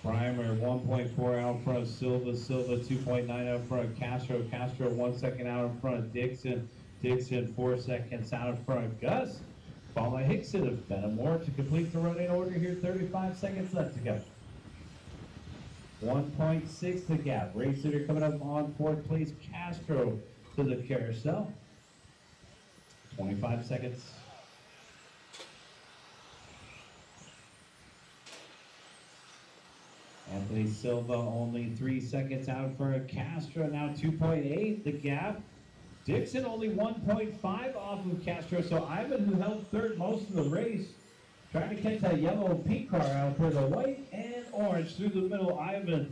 Breimer 1.4 out front, Silva 2.9 out front, Castro 1 second out in front, Dixon 4 seconds out in front, Gus, followed by Hickson of Fenimore to complete the running order here, 35 seconds left to go. 1.6 the gap, race leader coming up on 4th place, Castro to the carousel, 25 seconds. Anthony Silva only 3 seconds out for Castro, now 2.8 the gap. Dixon only 1.5 off of Castro, so Ivan, who held 3rd most of the race, trying to catch that yellow and pink car out for the white and orange through the middle. Ivan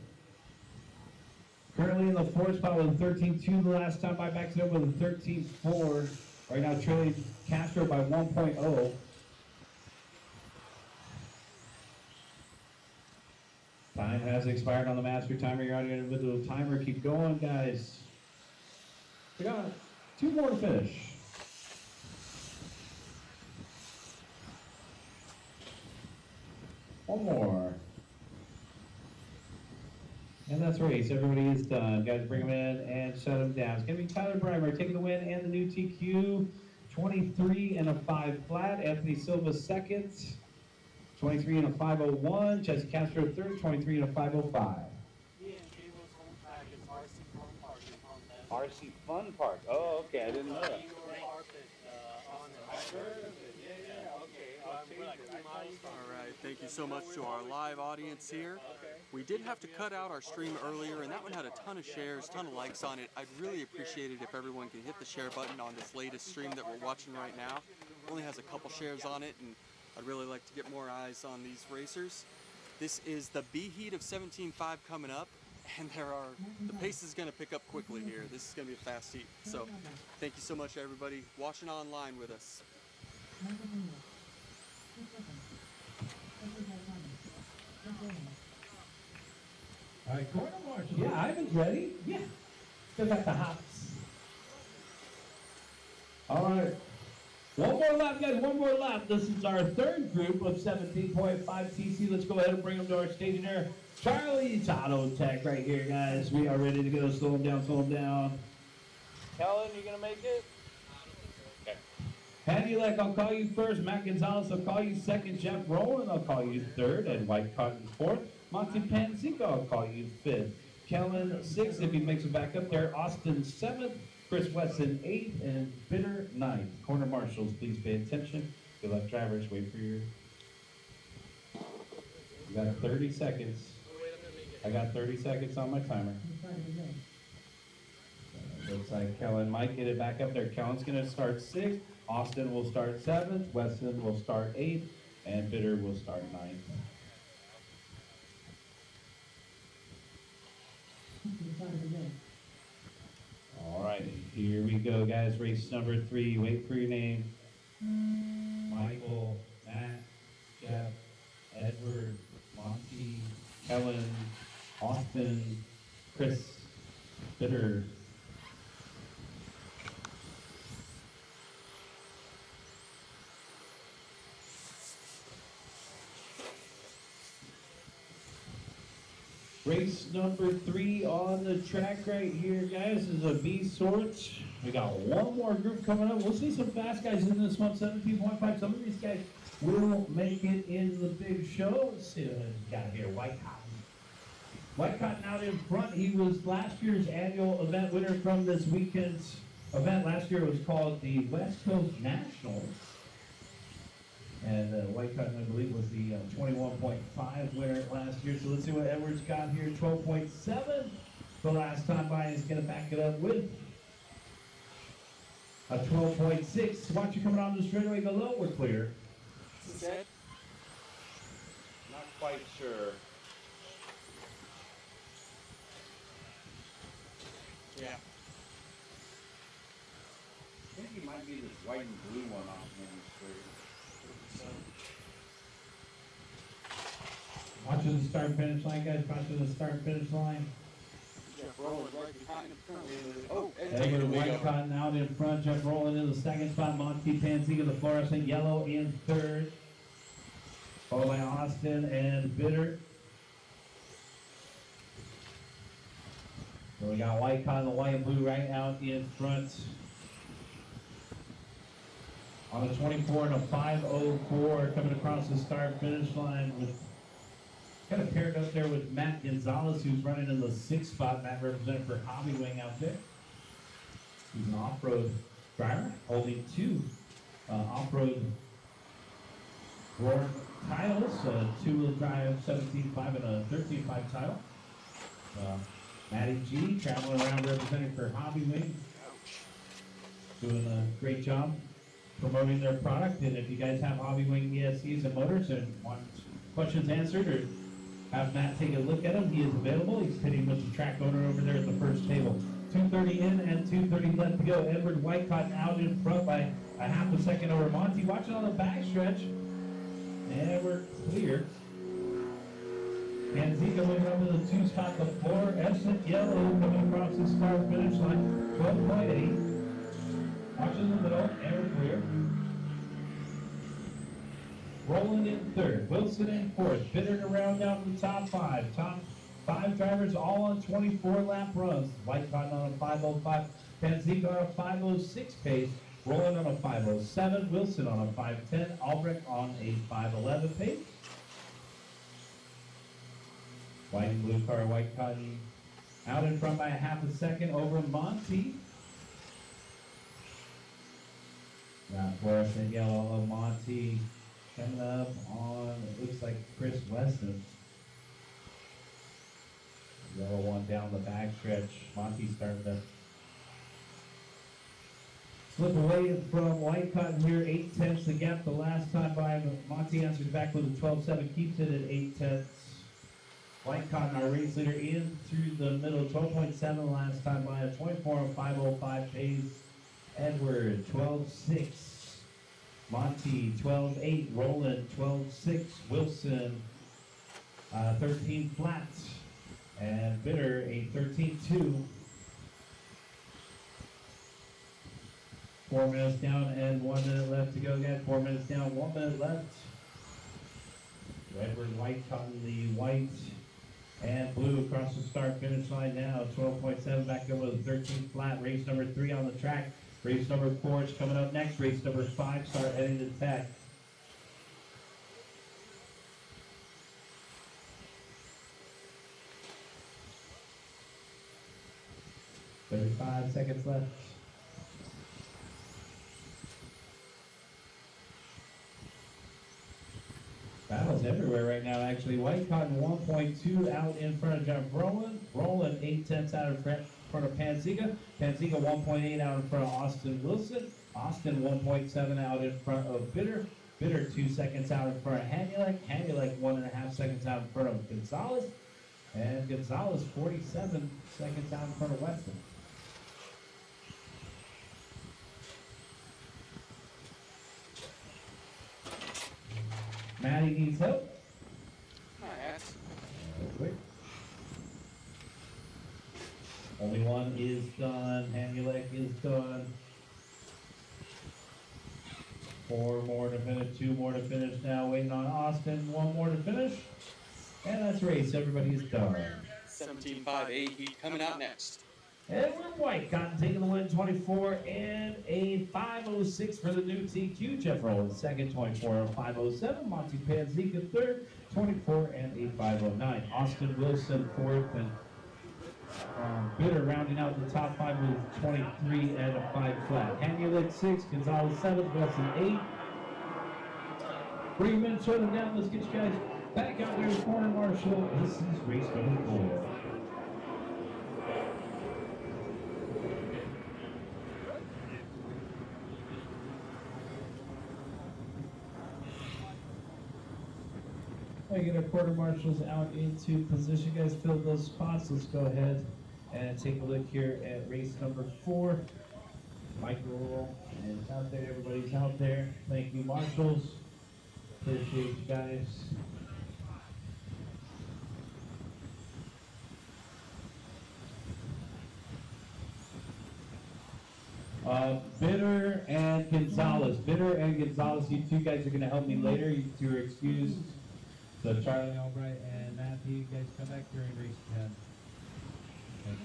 currently in the 4th spot with a 13.2 the last time. I backed it up with a 13.4. Right now trailing Castro by 1.0. Time has expired on the master timer. You're on your individual timer. Keep going, guys. We got 2 more to finish. One more. And that's race. Everybody is done. Guys, bring them in and shut them down. It's going to be Tyler Breimer taking the win and the new TQ. 23 and a 5 flat. Anthony Silva second. 23 and a 501. Jesse Castro third. 23 and a 505. RC Fun Park. Oh, okay. I didn't know that. All right, thank you so much to our live audience here. We did have to cut out our stream earlier, and that one had a ton of shares, ton of likes on it. I'd really appreciate it if everyone can hit the share button on this latest stream that we're watching right now. It only has a couple shares on it, and I'd really like to get more eyes on these racers. This is the B heat of 17.5 coming up, and the pace is going to pick up quickly here. This is going to be a fast heat. So thank you so much, everybody, watching online with us. All right, corner marshal. Yeah, Ivan's ready. Yeah. Still got the hops. All right. One more lap, guys. One more lap. This is our third group of 17.5 TC. Let's go ahead and bring them to our staging area. Charlie Auto Tech right here, guys. We are ready to go. Slow them down, slow them down. Kellen, you going to make it? Okay. Patty Leck, I'll call you first. Matt Gonzalez, I'll call you second. Jeff Rowland, I'll call you third. And White Cotton fourth. Monty Panzico, I'll call you fifth. Kellen sixth, if he makes it back up there. Austin seventh. Chris Weston eighth. And Bitter ninth. Corner marshals, please pay attention. Good luck, drivers. Wait for your... You got 30 seconds. I got 30 seconds on my timer. Looks like Kellen might get it back up there. Kellen's going to start sixth. Austin will start seventh. Weston will start eighth. And Bitter will start ninth. All right, here we go, guys. Race number 3. Wait for your name. Michael, Matt, Jeff, Edward, Monty, Kellen, Austin, Chris, Bitter. Race number 3 on the track right here, guys, is a B sort. We got one more group coming up. We'll see some fast guys in this one, 17.5. Some of these guys will make it in the big show. Let's see what we got here. White Cotton. White Cotton out in front. He was last year's annual event winner from this weekend's event. Last year it was called the West Coast National. And White Cotton, I believe, was the 21.5 winner last year. So let's see what Edwards got here. 12.7 the last time by. He's going to back it up with a 12.6. Watch you coming on the straightaway. Go low. We're clear. Set. Not quite sure. Yeah. I think he might be this white and blue one off the straight. Watching the start and finish line, guys. Watching the start and finish line. Jeff Rowland right behind him currently. Oh, and Edward taking the lead White over. Cotton out in front. Jeff Rowland in the second spot. Monty Panziga, the fluorescent yellow, in third. Followed by Austin and Bitter. So we got White Cotton, the white and blue right out in front. On the 24 and a 5:04 coming across the start finish line with kind of paired up there with Matt Gonzalez, who's running in the 6th spot. Matt represented for Hobby Wing out there. He's an off-road driver holding 2 off-road titles, 2-wheel drive 17.5 and a 13.5 title. Matty G traveling around representing for Hobby Wing, doing a great job promoting their product. And if you guys have Hobby Wing ESCs and motors and want questions answered or have Matt take a look at them, he is available. He's pitting with the track owner over there at the first table. 2:30 in and 2:30 left to go. Edward White Cotton out in front by a half a second over Monty. Watching on the back stretch. And we're clear. Panzica moving up to the 2 spot before. Eleventh yellow coming across the start finish line. 12.8. Watch in the middle, and we're clear. Rolling in third, Wilson in fourth, Bitter to round out the top 5. Top 5 drivers all on 24-lap runs. White Cotton on a 5:05, Panzica on a 5:06 pace, Rolling on a 5:07, Wilson on a 5:10, Albrecht on a 5:11 pace. White and blue car, White Cotton out in front by a half a second over Monty. Now fluorescent yellow of Monty coming up on, it looks like Chris Weston. Yellow one down the backstretch. Monty starting to slip away from White Cotton here. 8/10 the gap the last time by. Monty answers back with a 12.7, keeps it at 8/10. White Cotton, our race leader, in through the middle. 12.7 last time by. A 24:5:05 pace. Edward 12.6. Monty 12.8. Roland 12.6. Wilson 13 flat. And Bitter a 13.2. 4 minutes down and 1 minute left to go, guys. 4 minutes down, 1 minute left. Edward White Cotton, the white and blue across the start finish line now. 12.7 back up with a 13 flat. Race number 3 on the track. Race number 4 is coming up next. Race number 5 start heading to attack. $35 seconds left. Battles everywhere right now, actually. White Cotton 1.2 out in front of Jeff Roland. Roland 8/10 out in front of Panzica. Panzica 1.8 out in front of Austin Wilson. Austin 1.7 out in front of Bitter. Bitter 2 seconds out in front of Hanulek. Hanulek 1.5 seconds out in front of Gonzalez. And Gonzalez 47 seconds out in front of Weston. Maddie needs help. Alright. Quick. Only one is done. Hanulek is done. 4 more to finish. 2 more to finish now. Waiting on Austin. 1 more to finish. And that's race. Everybody's done. 17.5 heat coming out next. Edward White Cotton taking the win, 24 and a 5:06 for the new TQ. Jeff Rowland second, 24 and 5:07. Monty Panzica third, 24 and a 5:09. Austin Wilson fourth, and Bitter rounding out the top 5 with 23 and a 5 flat. Hanulek 6, Gonzalez 7, Wilson 8. 3 minutes shut them down. Let's get you guys back out there with Corner Marshall. This is race number 4. Get our quarter marshals out into position. Guys, fill those spots. Let's go ahead and take a look here at race number 4. Michael and out there, everybody's out there. Thank you, marshals. Appreciate you guys. Bitter and Gonzalez. Bitter and Gonzalez, you two guys are going to help me later. You two are excused. So Charlie Albright and Matthew, you guys come back during race 10. Thanks.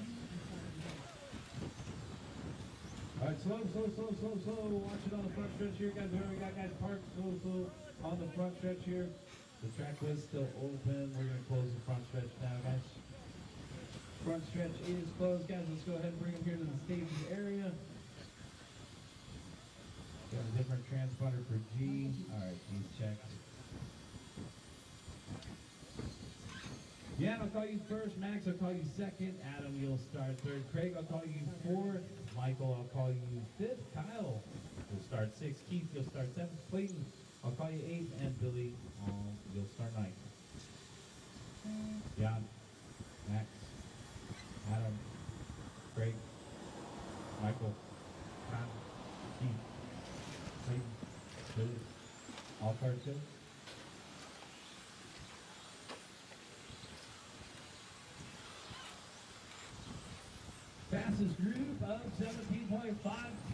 All right, slow. Watch it on the front stretch here, guys. We got guys parked slow on the front stretch here. The track is still open. We're going to close the front stretch now, guys. Front stretch is closed, guys. Let's go ahead and bring them here to the staging area. Got a different transponder for G. All right, G's checked. Yeah, I'll call you first. Max, I'll call you second. Adam, you'll start third. Craig, I'll call you fourth. Michael, I'll call you fifth. Kyle will start sixth. Keith, you'll start seventh. Clayton, I'll call you eighth. And Billy, you'll start ninth. John, Max, Adam, Craig, Michael, Kyle, Keith, Clayton, Billy, all cars good? fastest group of 17.5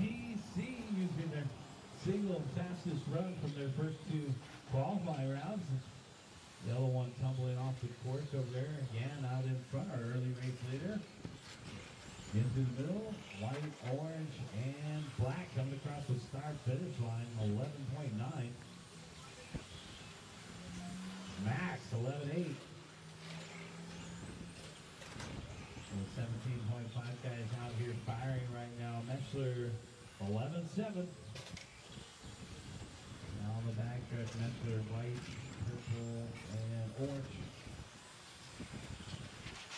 TC using their single fastest run from their first two qualifying rounds. Yellow one tumbling off the course over there. Again, out in front, our early race leader. Into the middle, white, orange, and black coming across the start finish line, 11.9. Max, 11.8. And 17.5 guys out here firing right now. Messler, 11.7. Now on the backstretch, Messler, white, purple, and orange.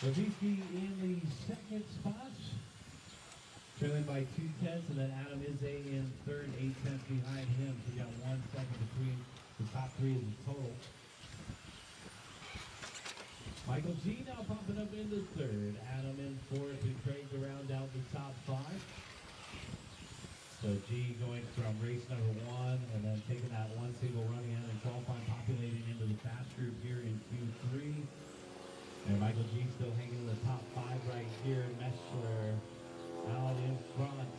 Levinsky in the second spot, trailing by 2/10, and then Adam Izay in third, 8/10 behind him. So we got 1 second between the top three of the total. Michael G now popping up into third, Adam in fourth, and Craig to round out the top five. So G going from race number one and then taking that one single running out and qualifying, populating into the fast group here in Q3. And Michael G still hanging in the top five right here. Messler out in front.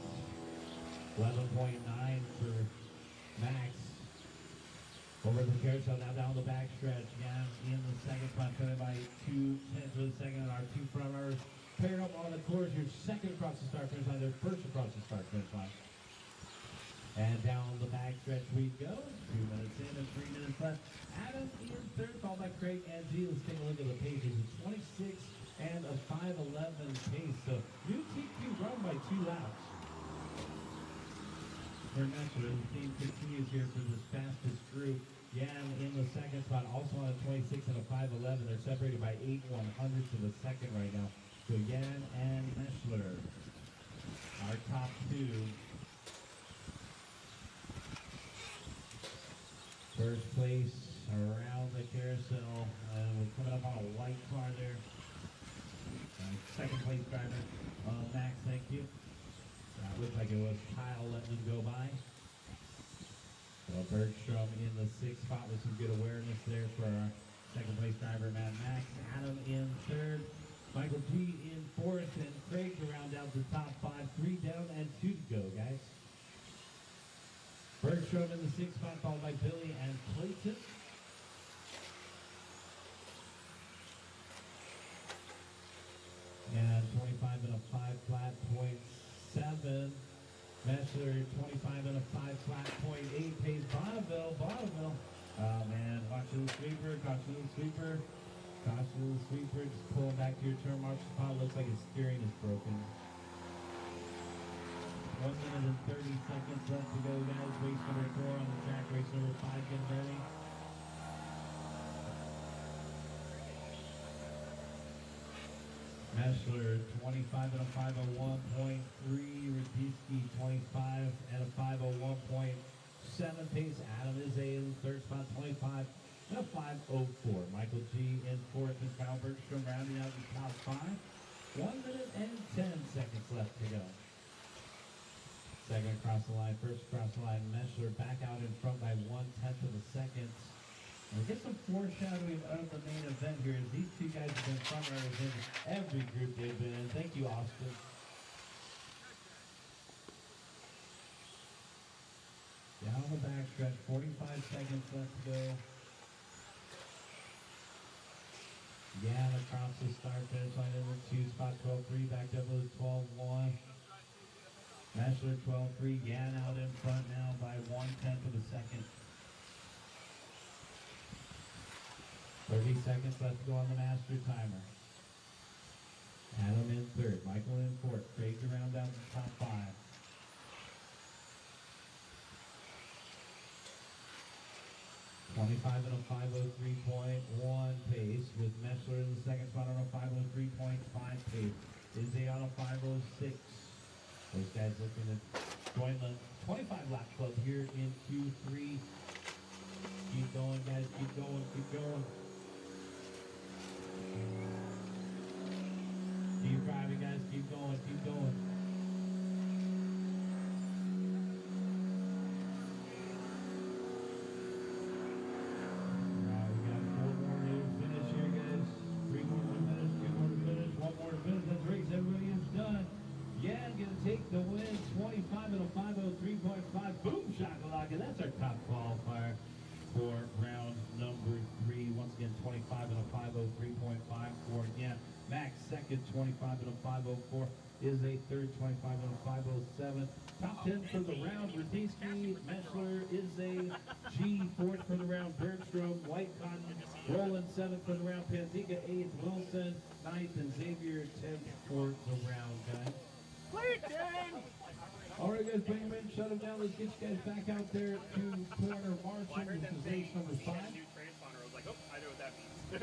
11.9 for Max. Over the carousel, now down the backstretch. Again, in the second spot, trailing by 2/10 for the second. And our two front runners paired up on the course. Your second across the start finish line, their first across the start finish line. And down the backstretch we go. 2 minutes in and 3 minutes left. Adam in third, followed by Craig and G. Let's take a look at the paces. A 26 and a 5:11 pace. So new TQ run by 2 laps. For Messler, the team continues here for this fastest group. Yan in the second spot, also on a 26 and a 5:11. They're separated by 8/100ths of a second right now. So Yan and Messler, our top two. First place around the carousel, and we're coming up on a white car there. Second place driver, Max, thank you. Looks like it was Kyle letting him go by. So Bergstrom in the sixth spot with some good awareness there for our second place driver, Matt Max. Adam in third, Michael G in fourth, and Craig to round out the top five. 3 down and 2 to go, guys. Bergstrom in the sixth spot, followed by Billy and Clayton. And 25 and a 5 flat, 0.7. Messler, 25 and a 5 flat, 0.8. Pace Bonneville. Oh man, watch a little sweeper, catch a little sweeper. Catch a little sweeper, just pulling back to your turn mark spot. Looks like his steering is broken. 1 minute and 30 seconds left to go, guys. Race number 4 on the track. Race number 5 getting ready. Messler, 25 and a 5:01.3. Radisky, 25 and a 5:01.7 pace. Adam is in third spot, 25 and a 5:04. Michael G in fourth, and Kyle Bergstrom rounding out the top 5. 1 minute and 10 seconds left to go. Second across the line, first across the line. Messler back out in front by 1/10 of a second. And we get some foreshadowing of the main event here as these two guys have been front runners in every group they've been in. Thank you, Austin. Down the backstretch, 45 seconds left to go. Yan across the start finish line in the 2 spot, 12-3, backed up with 12-1. Messler 12-3, Yan out in front now by 1/10 of a second. 30 seconds left to go on the master timer. Adam in third, Michael in fourth, Craig to round out the top 5. $25 and a 5:03.1 pace with Messler in the second spot on a 5:03.5 pace. Izzy on a 5:06. Those guys looking to join the 25 lap club here in Q3. Keep going, guys. Keep going. Keep going. Keep driving, guys. Keep going. Keep going. All right, we got 4 more to finish here, guys. 3 more to finish. 2 more to finish. 1 more to finish. Let's race. Everybody is done. in a 5:04 is a third, 25 in a 5:07. Top 10 for the round, Radzinski, Metzler is a G, fourth for the round, Bergstrom, White Cotton, Roland, seventh for the round, Panzica, eighth, Wilson, ninth, and Xavier, 10th for the round, guys. All right, guys, bring them in, shut them down. Let's get you guys back out there to corner marshal. This is race number 5. I was like, oh, I know what that means. Is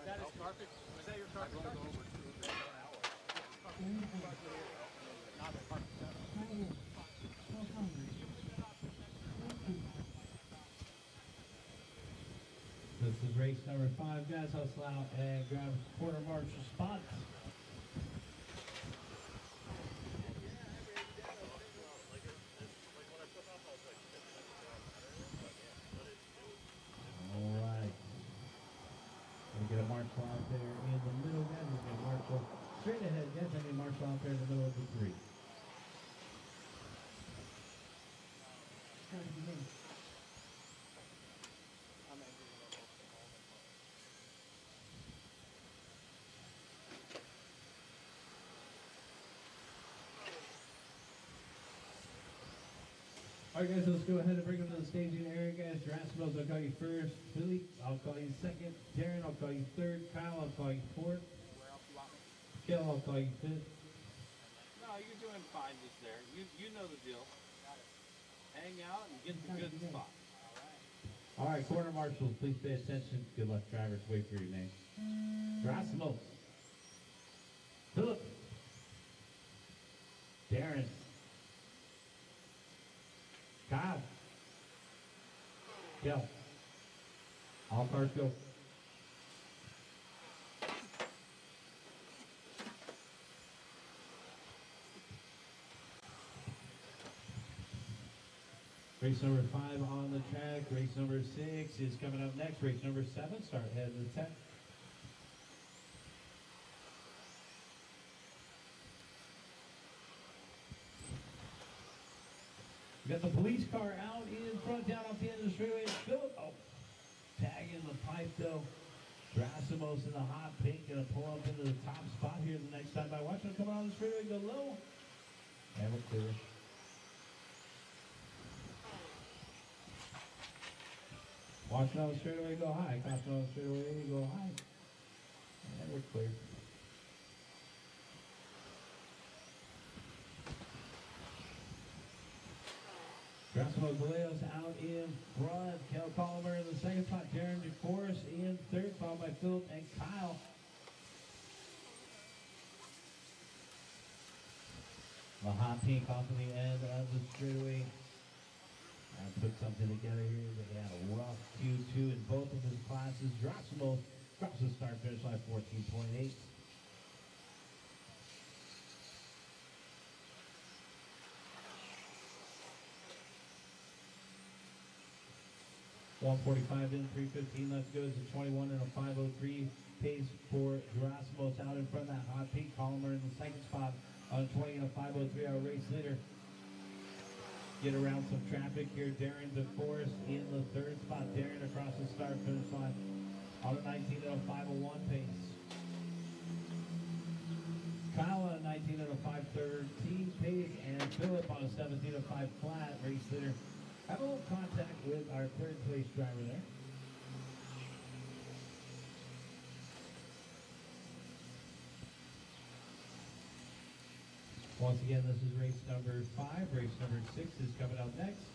that his carpet? Was that your carpet? Not the carpet. This is race number 5, guys. Hustle out and grab quarter marshal spots. All right. We'll get a marshal out there in the middle, guys. We'll get a marshal straight ahead, guys. I need a marshal out there in the middle of the 3. All right, guys, let's go ahead and bring them to the staging area, guys. Gerasimov's, I'll call you first. Philly, I'll call you second. Darren, I'll call you third. Kyle, I'll call you fourth. Where else you want me? Kel, I'll call you fifth. No, you're doing fine just there. You know the deal. Hang out and get the good spot. All right, corner marshals, please pay attention. Good luck, drivers. Wait for your name. Gerasimov. Philip. Darren. Kyle. Kel. All cars go. Race number 5 on the track. Race number 6 is coming up next. Race number 7, start ahead of the 10. We got the police car out in front, down off the end of the straightaway. Philip, tagging the pipe though. Gerasimov's in the hot pink, gonna pull up into the top spot here the next time by. Watch him come out on the straightaway, go low. And we're clear. Watching on the straightaway, go high. Caution on the straightaway, go high. And we're clear. Gerasimov's Valeos out in front. Kel Collimer in the second spot. Darren DeForest in third, followed by Philip and Kyle. The hot pink off of the end of the straightaway. And put something together here. They had a rough Q2 in both of his classes. Gerasimov drops the start finish line 14.8. .145 in, 3:15 left goes to 21 and a 5:03 pace for Gerasimov's out in front of that hot pink. Collimer in the second spot on 20 and a 5:03. Our race leader. Get around some traffic here. Darren DeForest in the third spot. Darren across the start finish line on a 19 and a 5:01 pace. Kyle on a 19 and a 5:13 pace, and Philip on a 17 and a 5 flat. Race leader. Have a little contact with our third place driver there. Once again, this is race number 5. Race number 6 is coming up next.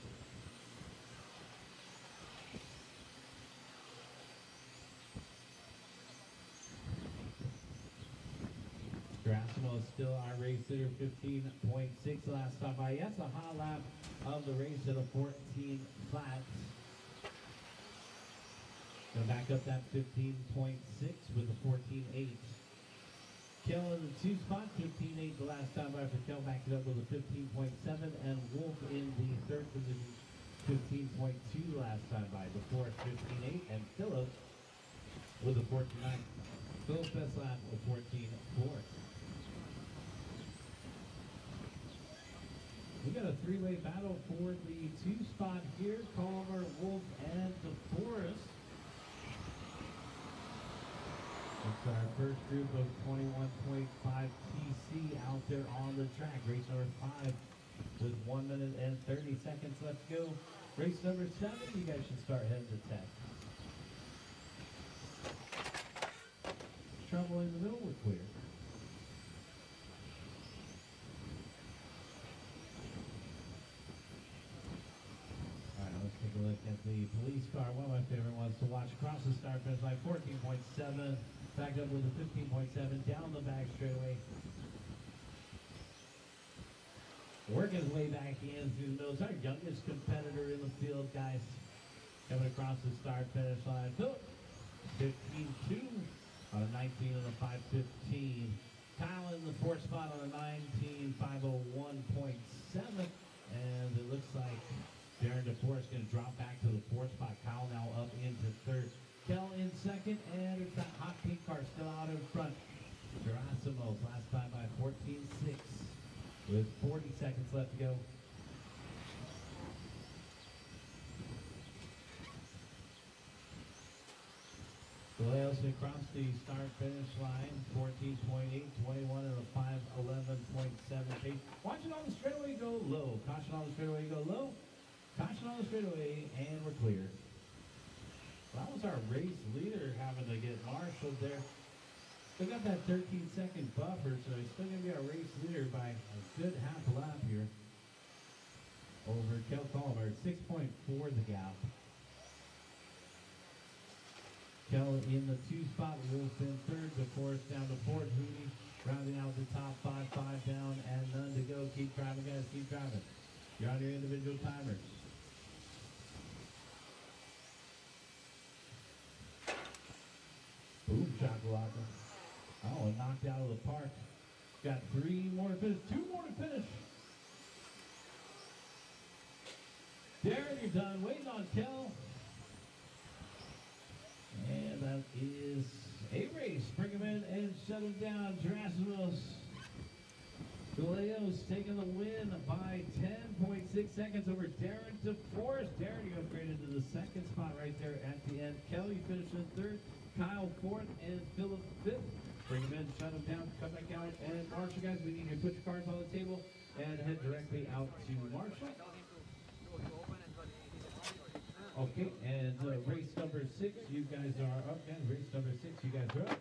Gerasimov is still our race leader, 15.6 last time by. That's a hot lap of the race at a 14 flat. Gonna back up that 15.6 with a 14.8. Kel in the 2 spot, 15.8 the last time by for Kel, backed it up with a 15.7, and Wolf in the 3rd position, 15.2 last time by. Before 15.8, and Philip with a 14.9. Philip's best lap of 14.4. We got a 3-way battle for the 2 spot here. Collimer, Wolf, and DeForest. So our first group of 21.5 TC out there on the track. Race number 5 with 1 minute and 30 seconds left to go. Race number 7, you guys should start heading to tech. Trouble in the middle, we're clear. All right, let's take a look at the police car. One of my favorite ones to watch across the start finish line. 14.7, backed up with a 15.7 down the back straightaway. Working his way back in through the middle. It's our youngest competitor in the field, guys. Coming across the start finish line. Philip, 15.2 on a 19 and a 5.15. Kyle in the 4th spot on a 19, 501.7. And it looks like Darren DeForest going to drop back to the 4th spot. Kyle now up into 3rd. Kel in 2nd, and it's that hot pink car still out in front. Gerasimo's last time by 14.6 with 40 seconds left to go. Vallejo's across the start finish line, 14.8, 21 and a 5:11.7 pace. Watch it on the straightaway, go low. Caution on the straightaway, go low. Caution on the straightaway, and we're clear. That was our race leader having to get marshaled there. Still got that 13-second buffer, so he's still going to be our race leader by a good half lap here over Kel Colliver. 6.4 the gap. Kel in the 2 spot, Wolf in 3rd, DeForest down to 4th, Hoodie rounding out the top 5, 5 down, and none to go. Keep driving, guys, keep driving. You're on your individual timers. Boom, shakalaka. Oh, and knocked out of the park. Got 3 more to finish, 2 more to finish. Darren, you're done. Waiting on Kel. And that is a race. Bring him in and shut him down. Gerasimus Vallejo's taking the win by 10.6 seconds over Darren DeForest. Darren, you upgraded to the 2nd spot right there at the end. Kel, you finished in 3rd. Kyle 4th and Philip 5th. Bring him in, shut him down, come back out, and Marshall, guys, we need you to put your cards on the table and head directly out to Marshall. Okay, and race number 6, you guys are up. And race number 6, you guys are up.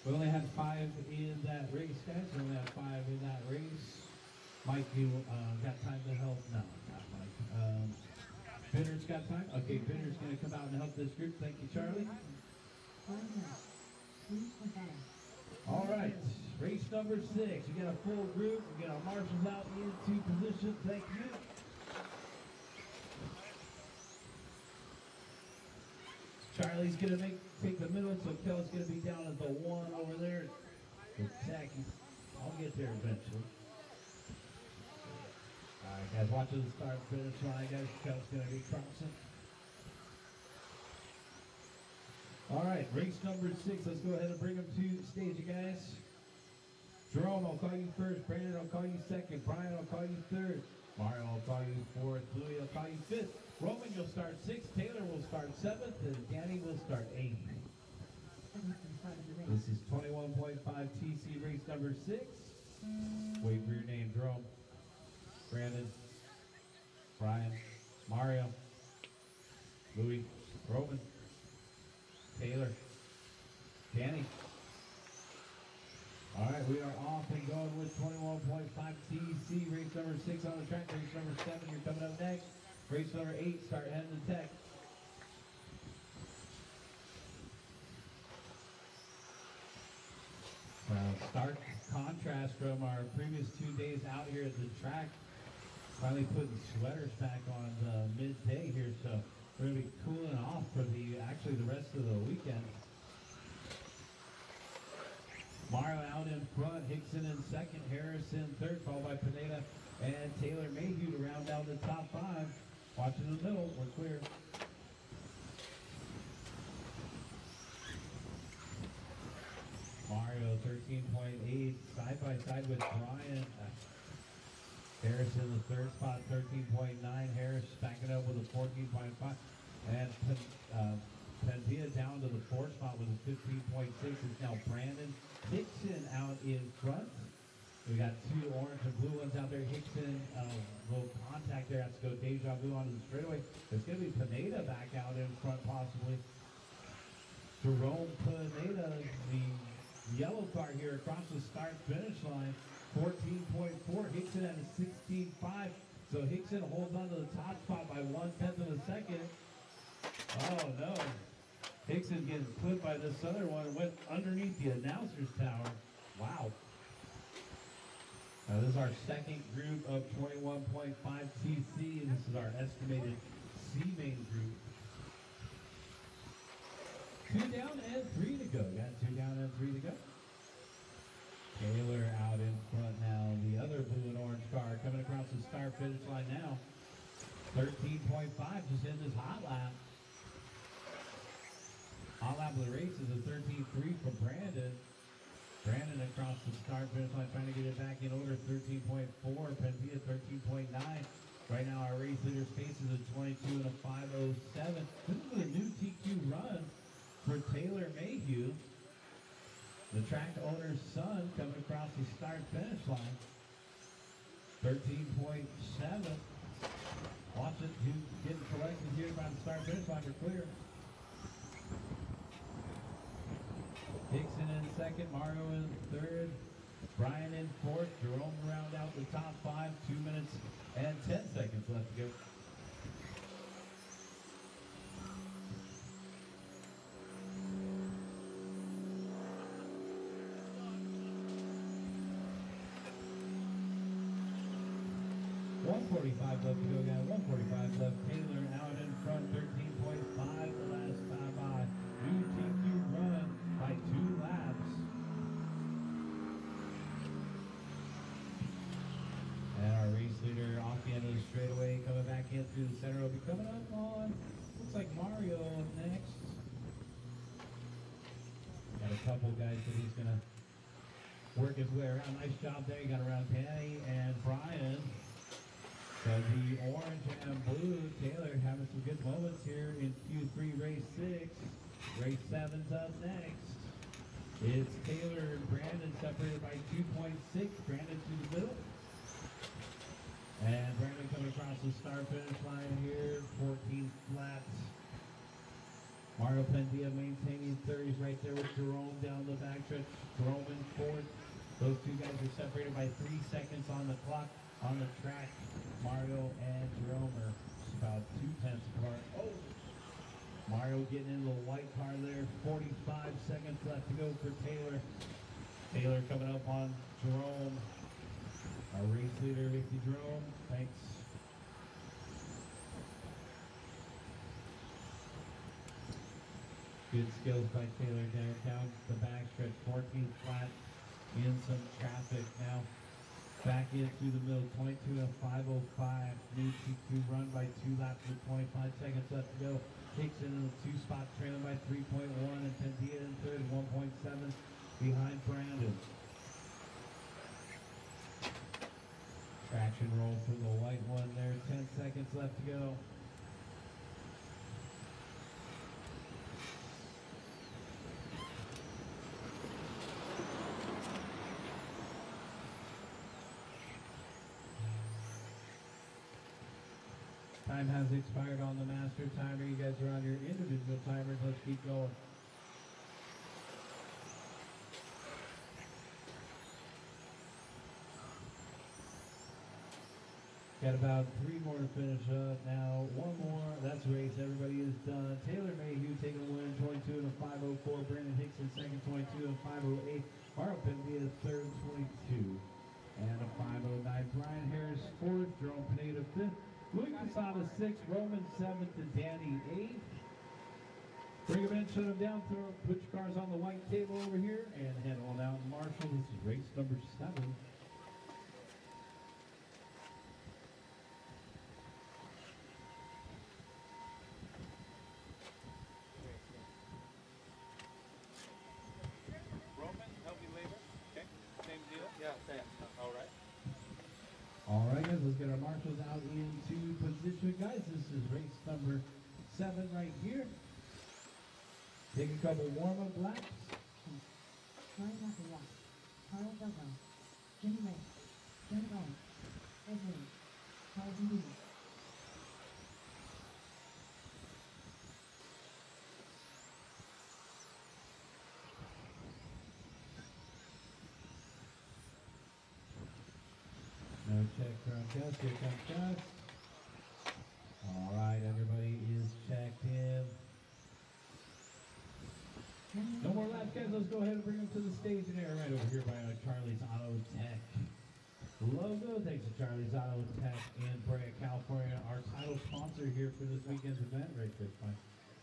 We only had 5 in that race, guys. We only had 5 in that race. Mike, you got time to help? No, not Mike. Binner's got time? Okay, Binner's going to come out and help this group. Thank you, Charlie. All right, race number 6. You got a full group. We got our marshals out into position. Thank you. Charlie's going to take the middle, so Kel's going to be down at the 1 over there. Exactly. I'll get there eventually. All right, guys, watching the start finish line, guys. Kel's going to be crossing. All right, race number 6. Let's go ahead and bring them to the stage, you guys. Jerome, I'll call you 1st. Brandon, I'll call you 2nd. Brian, I'll call you 3rd. Mario, I'll call you 4th. Louis, I'll call you 5th. Roman, you'll start 6th. Taylor will start 7th. And Danny will start 8th. This is 21.5 TC race number 6. Wait for your name, Jerome. Brandon. Brian. Mario. Louis. Roman. Taylor. Danny. All right, we are off and going with 21.5 TC, race number 6 on the track. Race number 7, you're coming up next. Race number 8, start heading to tech. Stark contrast from our previous 2 days out here at the track. Finally putting sweaters back on midday here, so we're going to be cooling off for actually the rest of the weekend. Mario out in front, Hickson in 2nd, Harris in 3rd, followed by Pineda and Taylor Mayhew to round out the top 5. Watching in the middle, we're clear. Mario 13.8, side by side with Brian. Harris in the third spot, 13.9. Harris backing up with a 14.5. And Pandia down to the fourth spot with a 15.6. It's now Brandon Hickson out in front. We got two orange and blue ones out there. Hickson, little contact there. Has to go deja vu onto the straightaway. It's going to be Pineda back out in front possibly. Jerome Pineda, the yellow car here across the start finish line. 14.4. Hickson at a 16.5. So Hickson holds on to the top spot by 1/10 of a second. Oh no. Hickson getting clipped by this other one and went underneath the announcer's tower. Wow. Now this is our second group of 21.5 TC. This is our estimated C-main group. 2 down and 3 to go. Got 2 down and 3 to go. Taylor out in front now. The other blue and orange car coming across the start finish line now. 13.5 just in this hot lap. Hot lap of the race is a 13.3 from Brandon. Brandon across the start finish line trying to get it back in order. 13.4. Pentia 13.9. Right now our race leader's pace is a 22 and a 5:07. This is a new TQ run for Taylor Mayhew. The track owner's son coming across the start finish line. 13.7. Watch it, who's getting selected here by the start finish line for clear. Dixon in second, Mario in third, Brian in fourth, Jerome round out the top 5, 2 minutes and 10 seconds left to go. .145 left to go, guys. 145 left. Taylor out in front, 13.5 the last time by. New TQ run by 2 laps. And our race leader off the end of the straightaway coming back in through the center. Will be coming up on, looks like Mario next. Got a couple guys that he's going to work his way around. Nice job there. You got around Danny and Brian. So the orange and blue, Taylor having some good moments here in Q3 race 6. Race 7's up next. It's Taylor and Brandon separated by 2.6. Brandon to the middle. And Brandon coming across the start finish line here, 14 laps. Mario Pendia maintaining 30s right there with Jerome down the backstretch. Jerome in fourth. Those two guys are separated by 3 seconds on the clock. On the track, Mario and Jerome are about 2/10 apart. Oh! Mario getting into the white car there. 45 seconds left to go for Taylor. Taylor coming up on Jerome. Our race leader, Ricky Jerome. Thanks. Good skills by Taylor down the backstretch. 14 flat in some traffic now. Back in through the middle, 22 and a 5:05. New TQ run by 2 laps with 25 seconds left to go. Hickson in the 2 spot, trailing by 3.1, and Pendia in third, 1.7 behind Brandon. Traction roll for the white one there, 10 seconds left to go. Time has expired on the master timer. You guys are on your individual timers. Let's keep going. Got about 3 more to finish up. Now, 1 more. That's race. Everybody is done. Taylor Mayhew taking the win, 22 and a 5:04. Brandon Hickson second, 22 and 5:08. Mario Pendia third, 22 and a 5:09. Brian Harris fourth. Jerome Pineda fifth. Louis Casada 6th, Roman 7th, and Danny 8th. Bring them in, shut them down, put your cars on the white table over here, and head on out. Marshall, this is race number 7. Roman, help me labor. Okay, same deal. Yeah, thanks. All right. All right, guys, let's get our marshals out into position, guys. This is race number 7 right here. Take a couple warm-up laps. Charlie Lafayette, Carl Bogo, Jimmy Ray, Jim Bowen, Ed Lee, Charles Moody. No check from Gus. Here comes Gus. All right, everybody is checked in. No more laps, guys. Let's go ahead and bring them to the stage and air right over here by Charlie's Auto Tech logo. Thanks to Charlie's Auto Tech in Brea, California, our title sponsor here for this weekend's event. Right there, fine.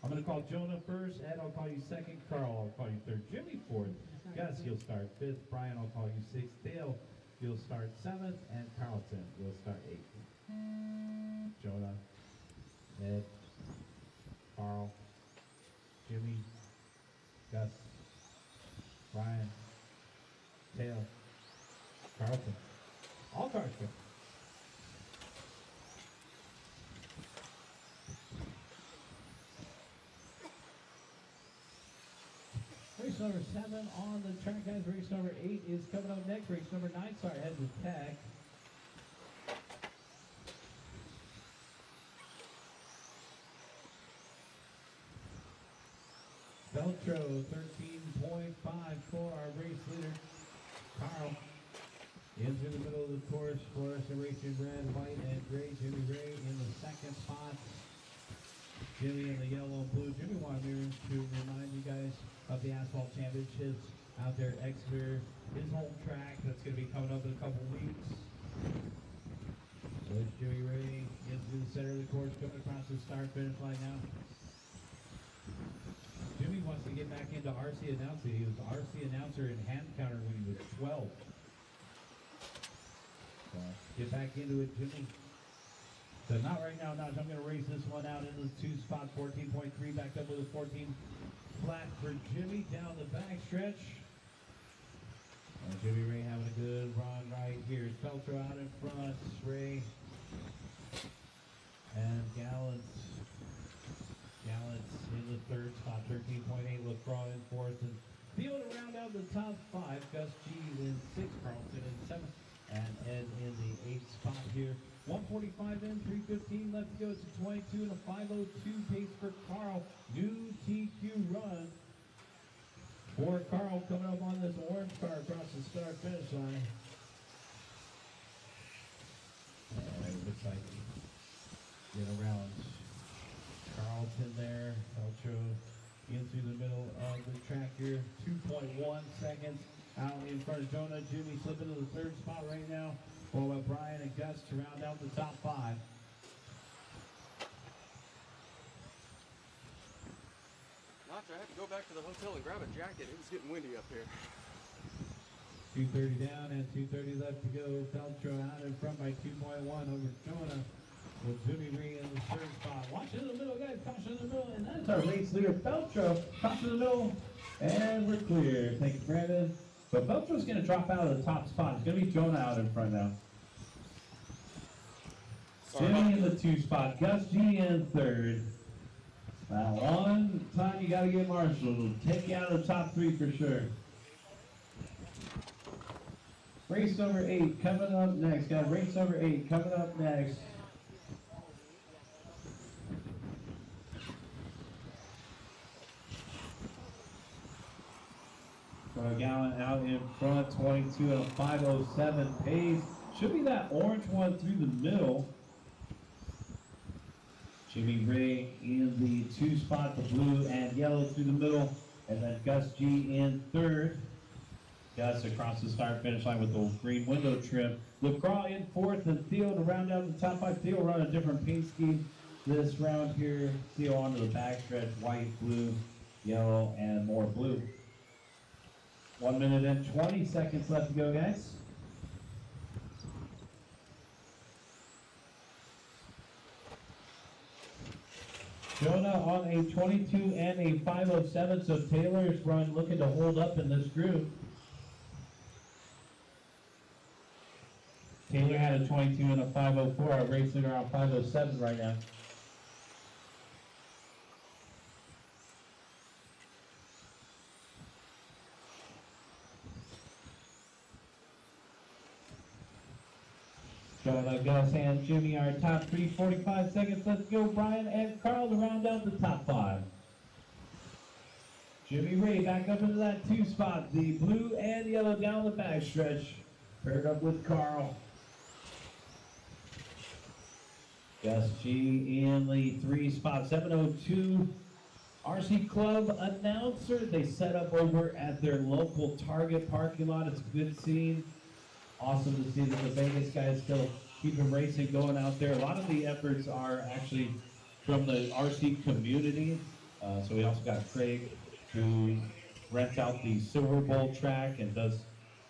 I'm going to call Jonah first. Ed, I'll call you second. Carl, I'll call you third. Jimmy fourth. Gus, you'll start fifth. Brian, I'll call you sixth. Dale, you'll start seventh. And Carlton, you'll start eighth. Jonah, Ed, Carl, Jimmy, Gus, Brian, Dale, Carlton. All cars go. Race number 7 on the track, guys. Race number 8 is coming up next. Race number 9, sorry, heads with Tech. Beltro, 13.5 for our race leader, Carl. In through the middle of the course, fluorescent racing red, white, and gray. Jimmy Ray in the second spot. Jimmy in the yellow and blue. Jimmy wanted me to remind you guys of the Asphalt Championships out there at Exeter, his home track. That's going to be coming up in a couple weeks. There's Jimmy Ray in through the center of the course, coming across the start finish line now. Jimmy wants to get back into RC announcing. He was the RC announcer in hand counter when he was 12. So get back into it, Jimmy. So not right now, Notch. I'm going to race this one out into the 2 spot, 14.3, backed up with a 14 flat for Jimmy down the back stretch. Jimmy Ray having a good run right here. It's Peltro out in front, Ray and Gallants in the 3rd spot, 13.8, LaCroix in 4th, and Field around out the top 5, Gus G in 6th, Carlton in 7th, and Ed in the 8th spot here. 145 in, 315 left to go. It's a 22 and a 502 pace for Carl. New TQ run for Carl coming up on this orange car across the start finish line. And it looks like get around Carlton there. Peltro in through the middle of the track here. 2.1 seconds out in front of Jonah. Jimmy slipping to the 3rd spot right now. Followed by Brian and Gus to round out the top 5. Notch, I had to go back to the hotel and grab a jacket. It was getting windy up here. 2:30 down and 2:30 left to go. Peltro out in front by 2.1 over Jonah. With Jimmy Ray in the 3rd spot. Watch in the middle, guys. Caution in the middle. And that's our race leader, Peltro. Caution in the middle. And we're clear. Thank you, Brandon. But Peltro's going to drop out of the top spot. It's going to be Jonah out in front now. Jimmy in the 2 spot. Gus G in 3rd. Now, one time you got to get Marshall. It'll take you out of the top 3 for sure. Race number 8 coming up next. Got race number 8 coming up next. Gallon out in front, 22 and a 507 pace. Should be that orange one through the middle. Jimmy Ray in the 2 spot, the blue and yellow through the middle. And then Gus G in 3rd. Gus across the start finish line with the green window trim. LaCroix in 4th and Theo to round out the top 5. Theo run a different paint scheme this round here. Theo onto the backstretch, white, blue, yellow, and more blue. 1 minute and 20 seconds left to go, guys. Jonah on a 22 and a 507, so Taylor's run looking to hold up in this group. Taylor had a 22 and a 504. Our racing around 507 right now. Showing Gus and Jimmy, our top three, 45 seconds. Let's go, Brian and Carl, to round out the top five. Jimmy Ray back up into that 2 spot. The blue and yellow down the back stretch. Paired up with Carl. Gus G in the 3 spot, 702. RC Club announcer. They set up over at their local Target parking lot. It's a good scene. Awesome to see that the Vegas guys still keeping racing going out there. A lot of the efforts are actually from the RC community. So we also got Craig, who rents out the Silver Bowl track and does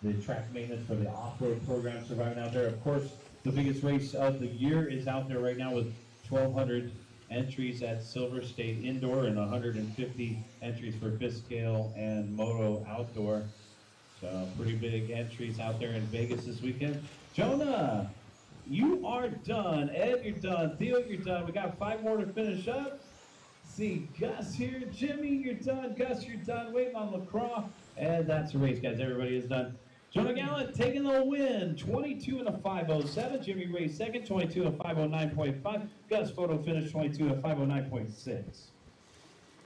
the track maintenance for the off-road program surviving out there. Of course, the biggest race of the year is out there right now with 1,200 entries at Silver State Indoor and 150 entries for fifth scale and moto outdoor. So pretty big entries out there in Vegas this weekend. Jonah, you are done. Ed, you're done. Theo, you're done. We got 5 more to finish up. See Gus here. Jimmy, you're done. Gus, you're done. Waiting on LaCroix. And that's the race, guys. Everybody is done. Jonah Gallant taking the win. 22 and a 507. Jimmy Ray second. 22 and a 509.5. Gus photo finish 22 and a 509.6.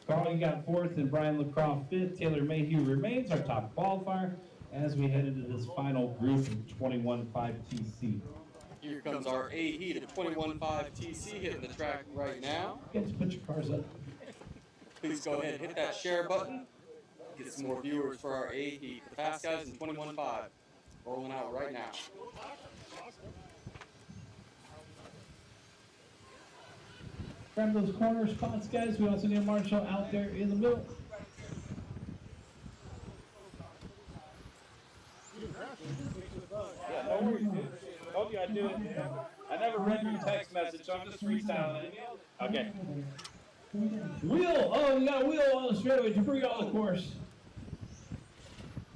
Carl, you got 4th, and Brian LaCroix 5th. Taylor Mayhew remains our top qualifier as we head into this final group of 21.5 TC. Here comes our A heat of 21.5 TC hitting the track right now. Guys, put your cars up. Please go ahead and hit that share button. Get some more viewers for our A heat. The fast guys in 21.5 rolling out right now. Grab those corner spots, guys. We also need Marshall out there in the middle. Yeah, no worries, dude. Told you I'd do it. I never read your text message, so I'm just freestyling it. Okay. Wheel! Oh, we got a wheel on the straightaway. Debris on the course.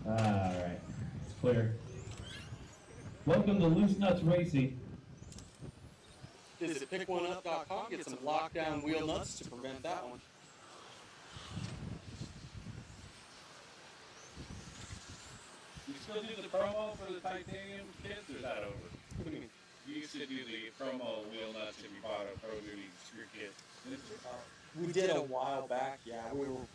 All right. It's clear. Welcome to Loose Nuts Racing. Visit pickoneup.com, get some lockdown wheel nuts to prevent that one. You still do the promo for the titanium kits, or is that over? What do you mean? You used to do the promo wheel nuts if you bought a Pro Duty screw kit. We did a while back, yeah.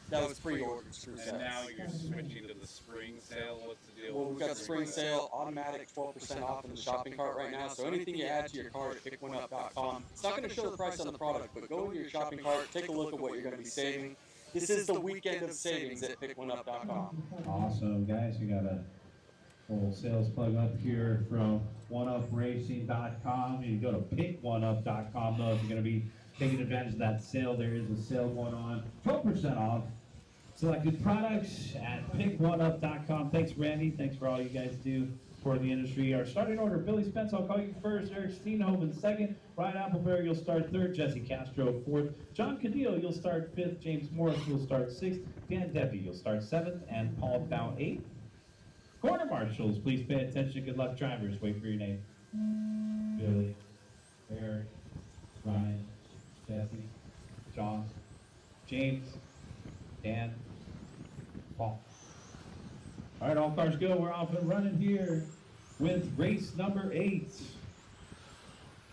That was pre-ordered screw sets. And now you're switching to the spring sale. What's the deal? Well, we've got spring sale, automatic 12% off in the shopping cart right now. So anything you add to your cart at pickoneup.com, it's not going to show the price on the product, but go into your shopping cart, take a look at what you're going to be saving. This is the weekend of savings at pickoneup.com. Awesome, guys. We got a full sales plug up here from oneupracing.com. You can go to pickoneup.com though if you're going to be taking advantage of that sale. There is a sale going on, 12% off selected products at pickoneup.com. Thanks, Randy. Thanks for all you guys do for the industry. Our starting order: Billy Spence, I'll call you first. Eric Steenhoven second. Ryan Appleberry, you'll start third. Jesse Castro fourth. John Cadillo, you'll start fifth. James Morris, you'll start sixth. Dan Debbie, you'll start seventh. And Paul Dow eighth. Corner marshals, please pay attention. Good luck, drivers. Wait for your name. Billy, Eric, Ryan, Jesse, John, James, Dan, Paul. All right, all cars go. We're off and running here with race number 8.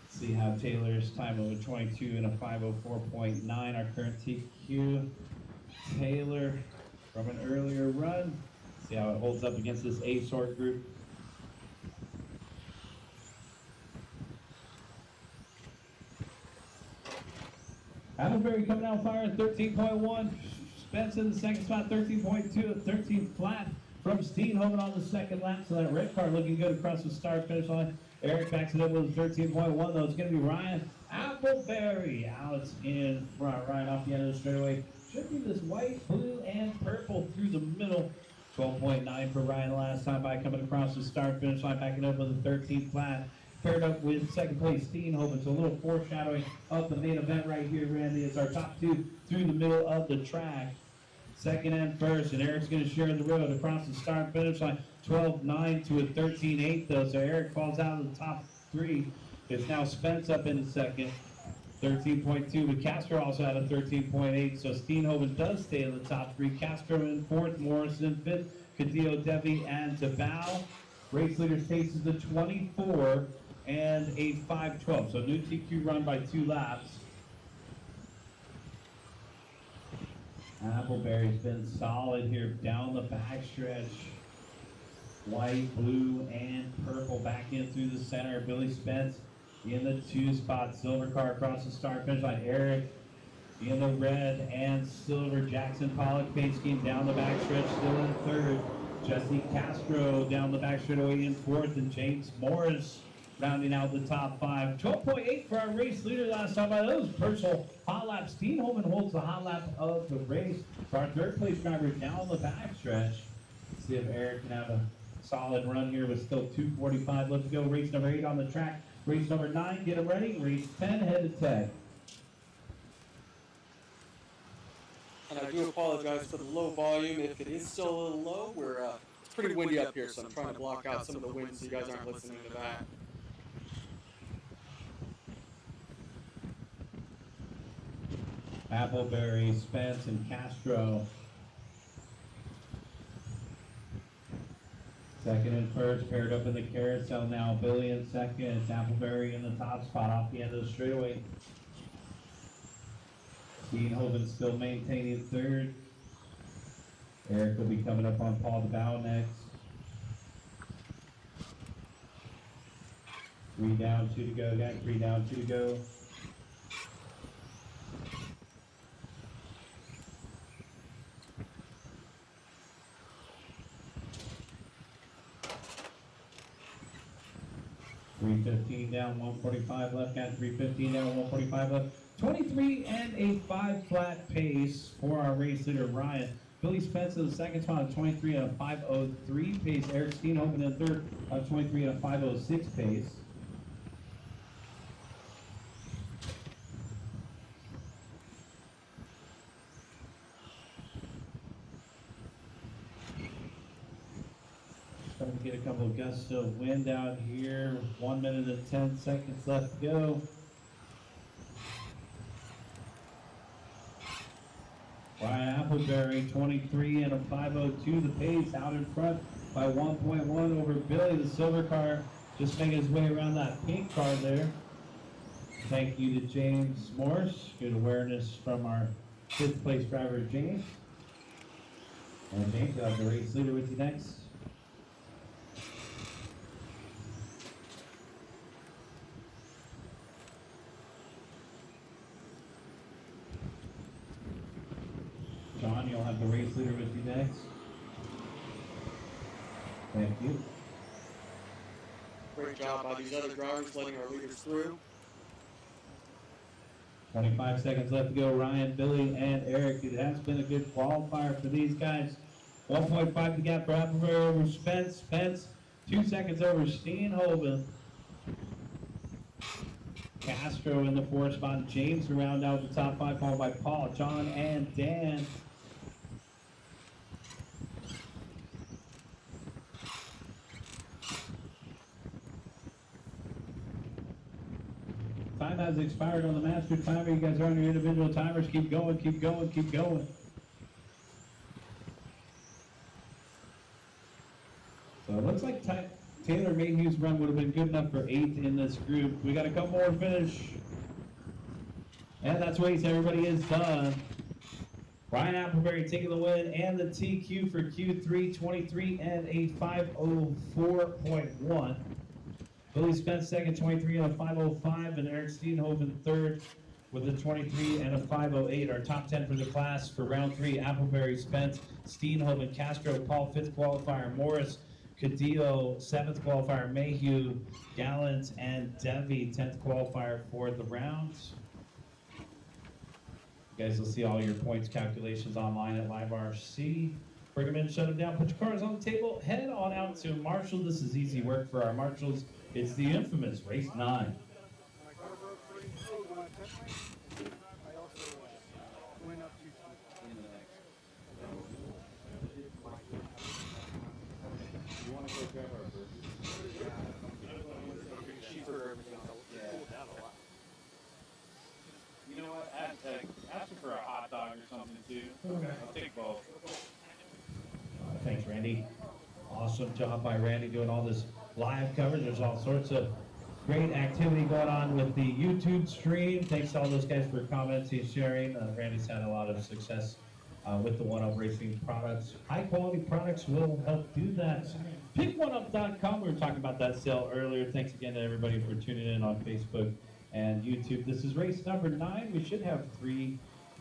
See how Taylor's time of 22 and a 504.9. Our current TQ. Taylor from an earlier run. See how it holds up against this A-sort group. Appleberry coming out firing 13.1. Spence in the second spot, 13.2 at 13 flat from Steenhoven on the second lap. So that red car looking good across the start finish line. Eric backs it up with 13.1 though. It's going to be Ryan Appleberry out in front. Ryan off the end of the straightaway. Should be this white, blue, and purple through the middle. 12.9 for Ryan last time by, coming across the start finish line, backing up with a 13 flat. Paired up with second place Steenhoven. So a little foreshadowing of the main event right here, Randy. It's our top two through the middle of the track. Second and first, and Eric's going to share the road across the start finish line. 12-9 to a 13-8 though, so Eric falls out of the top three. It's now Spence up in the second, 13.2, but Castro also had a 13.8, so Steenhoven does stay in the top three. Castro in fourth, Morrison fifth, Cadillo, Devi, and DeBow. Race leaders faces the 24 and a 5:12, so new TQ run by 2 laps. Appleberry's been solid here down the backstretch. White, blue, and purple back in through the center. Billy Spence in the 2 spot. Silver car across the start finish line. Eric in the red and silver. Jackson Pollock paint scheme down the backstretch, still in third. Jesse Castro down the backstretch away in fourth, and James Morris rounding out the top 5. 12.8 for our race leader last time by those personal hot lap. Steenhoven holds the hot lap of the race. For our third place driver down the backstretch. See if Eric can have a solid run here with still 2:45 left to go. Race number 8 on the track. Race number 9, get them ready. Race 10, head to tag. And I do apologize for the low volume. If it is still a little low, it's pretty windy up here, so I'm trying to block out some of the wind so you guys aren't listening to that. Appleberry, Spence, and Castro. Second and first, paired up in the carousel now. Billy in second. It's Appleberry in the top spot off the end of the straightaway. Steenhoven still maintaining third. Eric will be coming up on Paul DeBow next. 3 down, 2 to go. Got 3 down, 2 to go. .315 down, 145 left. Got 315 down, 145 left. 23 and a 5 flat pace for our race leader Ryan. Billy Spence in the second spot at 23 and a 5:03 pace. Eric Steenhoven in third at 23 and a 5:06 pace. Starting to get a couple of gusts of wind out here. 1 minute and 10 seconds left to go. Ryan Appleberry, 23 and a 5:02, the pace out in front by 1.1 over Billy. The silver car just making his way around that pink car there. Thank you to James Morse. Good awareness from our 5th place driver, James. And James, you'll have the race leader with you next. John, you'll have the race leader with you next. Thank you. Great job by these other drivers letting our leaders through. 25 seconds left to go. Ryan, Billy, and Eric. It has been a good qualifier for these guys. 1.5 the gap for Appleberry over Spence. Spence, 2 seconds over Steenhoven. Castro in the 4th spot. James to round out the top 5, followed by Paul, John, and Dan. Time has expired on the master timer. You guys are on your individual timers. Keep going, keep going, keep going. So it looks like Taylor Mayhew's run would have been good enough for 8th in this group. We got a couple more to finish. And that's race. Everybody is done. Ryan Appleberry taking the win and the TQ for Q3, 23 and a 5:04.1. Billy Spence second, 23 and a 5:05, and Eric Steenhoven third with a 23 and a 5:08. Our top 10 for the class for round 3: Appleberry, Spence, Steenhoven, Castro, Paul, 5th qualifier, Morris, Cadillo, 7th qualifier, Mayhew, Gallant, and Devi, 10th qualifier for the rounds. You guys will see all your points calculations online at Live RC. Bring them in, shut them down, put your cars on the table, head on out to Marshall. This is easy work for our Marshalls. It's the infamous Race 9. She's heard everything. Cool down a lot. You know what? Ask her for a hot dog or something too. I'll take both. Thanks, Randy. Awesome job by Randy doing all this live coverage. There's all sorts of great activity going on with the YouTube stream. Thanks to all those guys for commenting, sharing. Randy's had a lot of success with the One Up Racing products. High quality products will help do that. Pick1up.com. We were talking about that sale earlier. Thanks again to everybody for tuning in on Facebook and YouTube. This is race number 9. We should have 3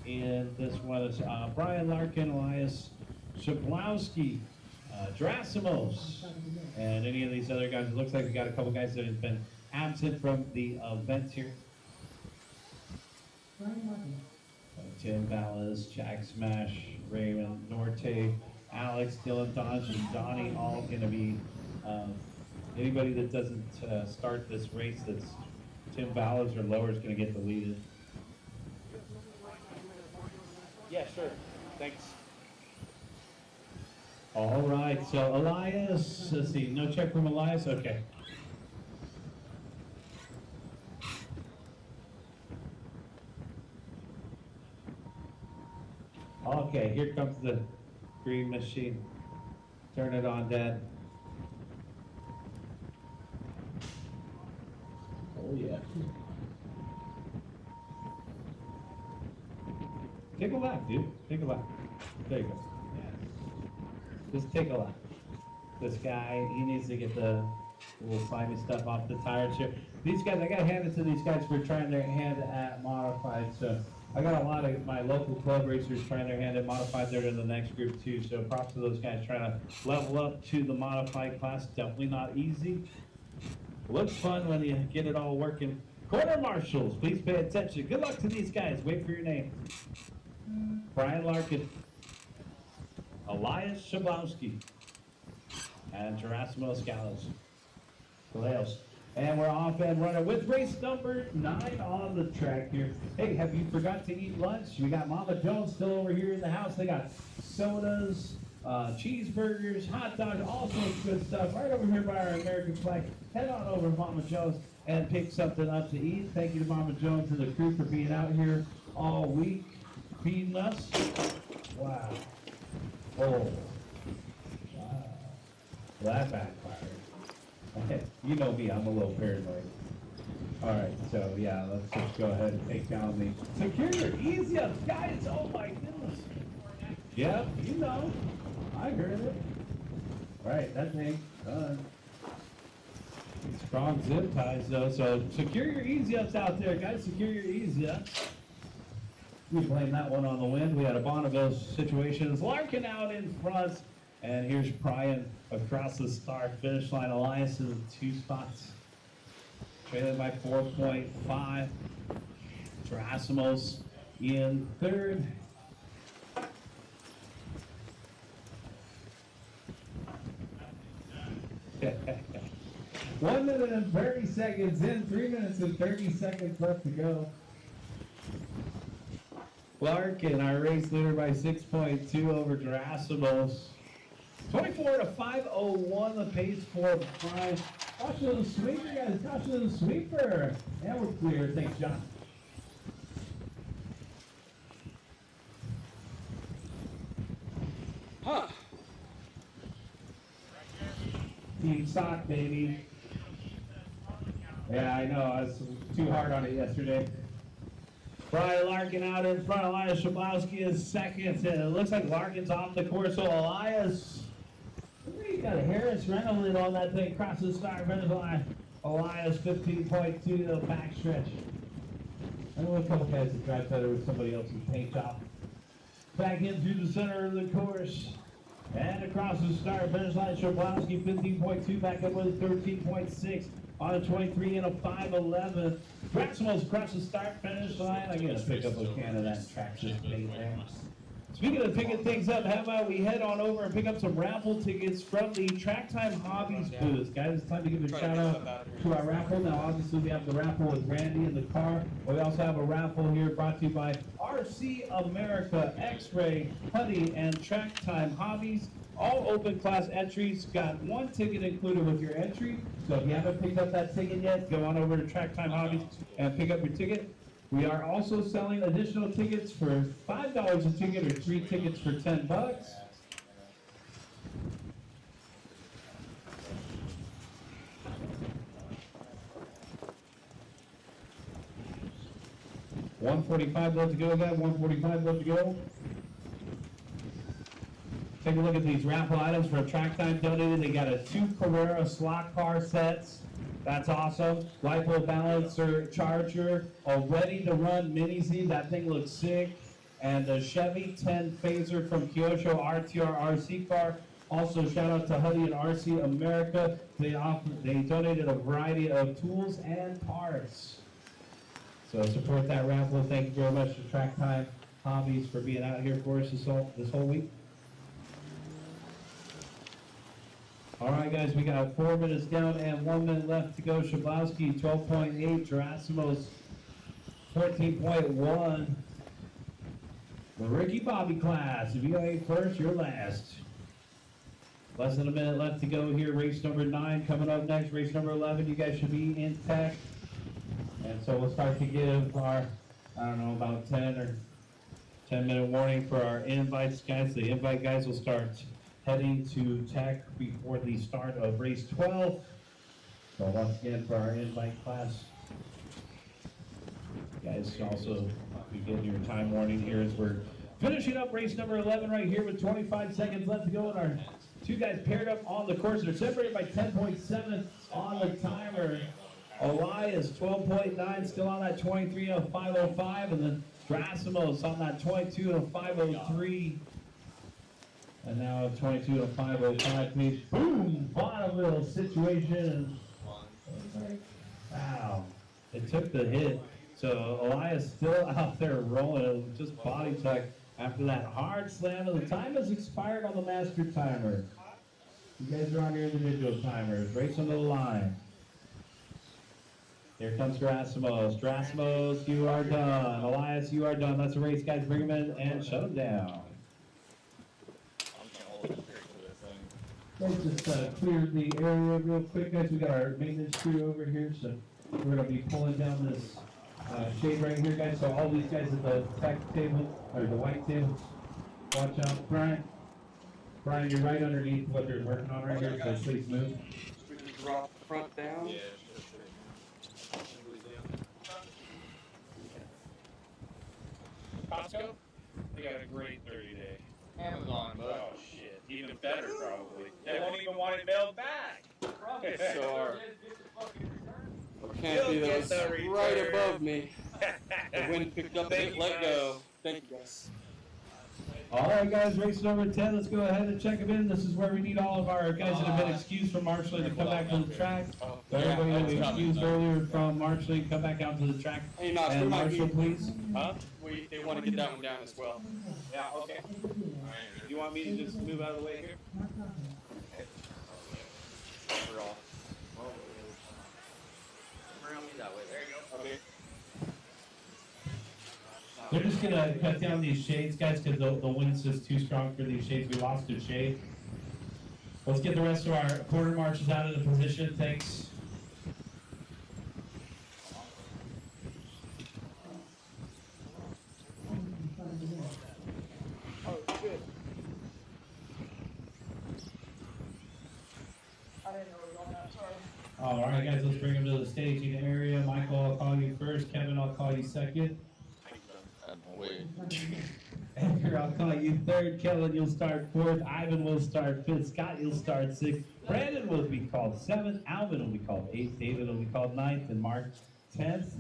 in this one. It's Brian Larkin, Elias Shablowski, Drasimos, and any of these other guys. It looks like we got a couple guys that have been absent from the events here. Tim Ballas, Jack Smash, Raymond Norte, Alex, Dylan Dodge, and Donnie, all going to be anybody that doesn't start this race that's Tim Ballas or lower is going to get the lead in. Yeah, sure. Thanks. All right, so Elias, let's see, no check from Elias, okay. Okay, here comes the green machine. Turn it on, Dad. Oh, yeah. Take a lap, dude. Take a lap. There you go. Just take a lap. This guy, he needs to get the little slimy stuff off the tires here. These guys, I gotta hand it to these guys for trying their hand at modified. So I got a lot of my local club racers trying their hand at modified. They're in the next group too. So props to those guys trying to level up to the modified class. Definitely not easy. Looks fun when you get it all working. Quarter marshals, please pay attention. Good luck to these guys. Wait for your name. Brian Larkin, Elias Shablowski, and Gerasimos Galeos. And we're off and running with race number 9 on the track here. Hey, have you forgot to eat lunch? We got Mama Jones still over here in the house. They got sodas, cheeseburgers, hot dogs, all sorts of good stuff right over here by our American flag. Head on over to Mama Jones and pick something up to eat. Thank you to Mama Jones and the crew for being out here all week feeding us. Wow. Oh. Wow. That backfired. Okay. You know me, I'm a little paranoid. All right, so yeah, let's just go ahead and take down the secure easy ups, guys. Oh my goodness. Yep, you know. I heard it. All right, that thing done. Strong zip ties though, so secure your easy ups out there, guys. Secure your easy ups. We blamed that one on the wind. We had a Bonneville situation. Larkin out in front, and here's Brian across the start finish line. Elias in 2 spots, trailing by 4.5. Gerasimos in 3rd. One minute and 30 seconds in, 3 minutes and 30 seconds left to go. Larkin, our race leader by 6.2 over Gerasimos. 24 to 5:01 the pace for Brian. Caution to the sweeper, guys. Caution to the sweeper. And we're clear. Thanks, John. Huh. Team sock, baby. Yeah, I know. I was too hard on it yesterday. Brian Larkin out in front. Elias Shablowski is 2nd. And it looks like Larkin's off the course. So Elias, he's got a Harris Reynolds on that thing. Crosses the start finish line. Elias 15.2 to the backstretch. I know a couple guys that drive better with somebody else's paint job. Back in through the center of the course. And across the start finish line. Shablowski 15.2 back up with 13.6. On a 23 and a 5:11. Drasimos across the start finish line. I'm going to pick up a can of that traction thing there. Speaking of picking things up, how about we head on over and pick up some raffle tickets from the Track Time Hobbies booth. Guys, it's time to give a shout out to our raffle. Now, obviously, we have the raffle with Randy in the car. We also have a raffle here brought to you by RC America, X-Ray, Putty, and Track Time Hobbies. All open class entries got one ticket included with your entry. So if you haven't picked up that ticket yet, go on over to Track Time Hobbies and pick up your ticket. We are also selling additional tickets for $5 a ticket or 3 tickets for $10. $145 left to go, guys. $145 left to go. Take a look at these raffle items for Track Time donated. They got a 2 Carrera slot car sets. That's awesome. LiPo balancer charger. A ready to run mini Z. That thing looks sick. And the Chevy 10 Phaser from Kyosho RTR RC car. Also shout out to Huddy and RC America. They donated a variety of tools and parts. So support that raffle. Thank you very much to Track Time Hobbies for being out here for us this whole week. All right, guys, we got 4 minutes down and 1 minute left to go. Shablowski, 12.8. Gerasimos, 14.1. The Ricky Bobby class. If you ain't first, you're last. Less than a minute left to go here. Race number 9 coming up next. Race number 11. You guys should be in tech. And so we'll start to give our, I don't know, about 10-minute warning for our invites, guys. The invite guys will start heading to tech before the start of race 12. So once again, for our invite class, you guys also be getting your time warning here as we're finishing up race number 11 right here with 25 seconds left to go. And our 2 guys paired up on the course. They're separated by 10.7 on the timer. Elias, 12.9, still on that 23 of 505, and then Drasimos on that 22 of 503. And now 22 of 505, please. Boom! Bottom little situation. Wow. It took the hit. So Elias still out there rolling. It was just body check after that hard slam. And the time has expired on the master timer. You guys are on your individual timers. Race on the line. Here comes Gerasimos. Gerasimos, you are done. Elias, you are done. Let's race, guys. Bring them in and shut them down. Let's just clear the area real quick, guys. We got our maintenance crew over here, so we're going to be pulling down this shade right here, guys. So all these guys at the tech table, or the white table, watch out. Brian, you're right underneath what they're working on right here, so please move. We can drop the front down. Yeah. Costco? They got a great 30-day. Amazon, oh shit, even better probably. They won't even want it mailed back. So our canopy that was right above me. The wind picked up and it let go. Thank you, guys. All right, guys, race number 10. Let's go ahead and check them in. This is where we need all of our guys that have been excused from marshalling to come back to the track. So everybody that was excused earlier from marshalling, come back out to the track. Hey, Knox, And marshal, please. Huh? They want to get that one down as well. Yeah, okay. You want me to just move out of the way here? We're all. Around me that way. There you go. Okay. They're just going to cut down these shades, guys, because the wind's just too strong for these shades. We lost a shade. Let's get the rest of our quarter marshals out of the position. Thanks. Oh, shit. I didn't know we were going that far. All right, guys, let's bring them to the staging area. Michael, I'll call you first. Kevin, I'll call you second. Edgar, I'll call you third. Kellen, you'll start fourth. Ivan will start fifth. Scott, you'll start sixth. Brandon will be called seventh. Alvin will be called eighth. David will be called ninth. And Mark 10th.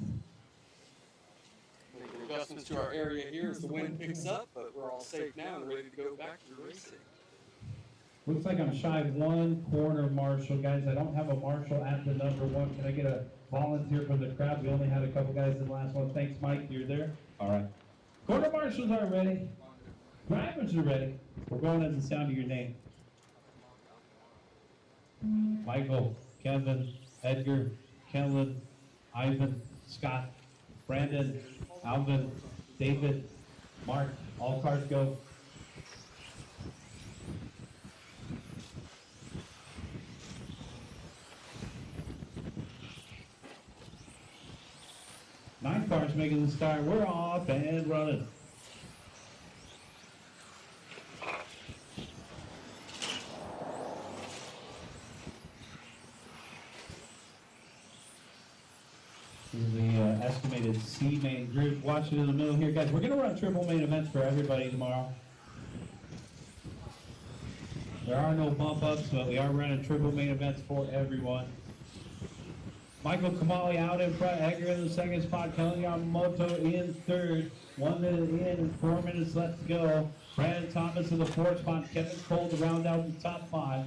Making adjustments to our area here as the wind picks up, but we're all safe now and ready to go back to the racing. Looks like I'm shy of one corner marshal, guys. I don't have a marshal at the number 1. Can I get a volunteer from the crowd? We only had a couple guys in the last one. Thanks, Mike. You're there? All right. Quarter marshals are ready. Drivers are ready. We're going at the sound of your name. Michael, Kevin, Edgar, Kellen, Ivan, Scott, Brandon, Alvin, David, Mark. All cars go. 9 cars making the start. We're off and running. Here's the estimated C main group. Watch it in the middle here, guys. We're going to run triple main events for everybody tomorrow. There are no bump ups, but we are running triple main events for everyone. Michael Kamali out in front, Edgar in the second spot, Kelly Yamamoto in third. 1 minute in and 4 minutes left to go. Brandon Thomas in the fourth spot, Kevin Cole to round out the top 5.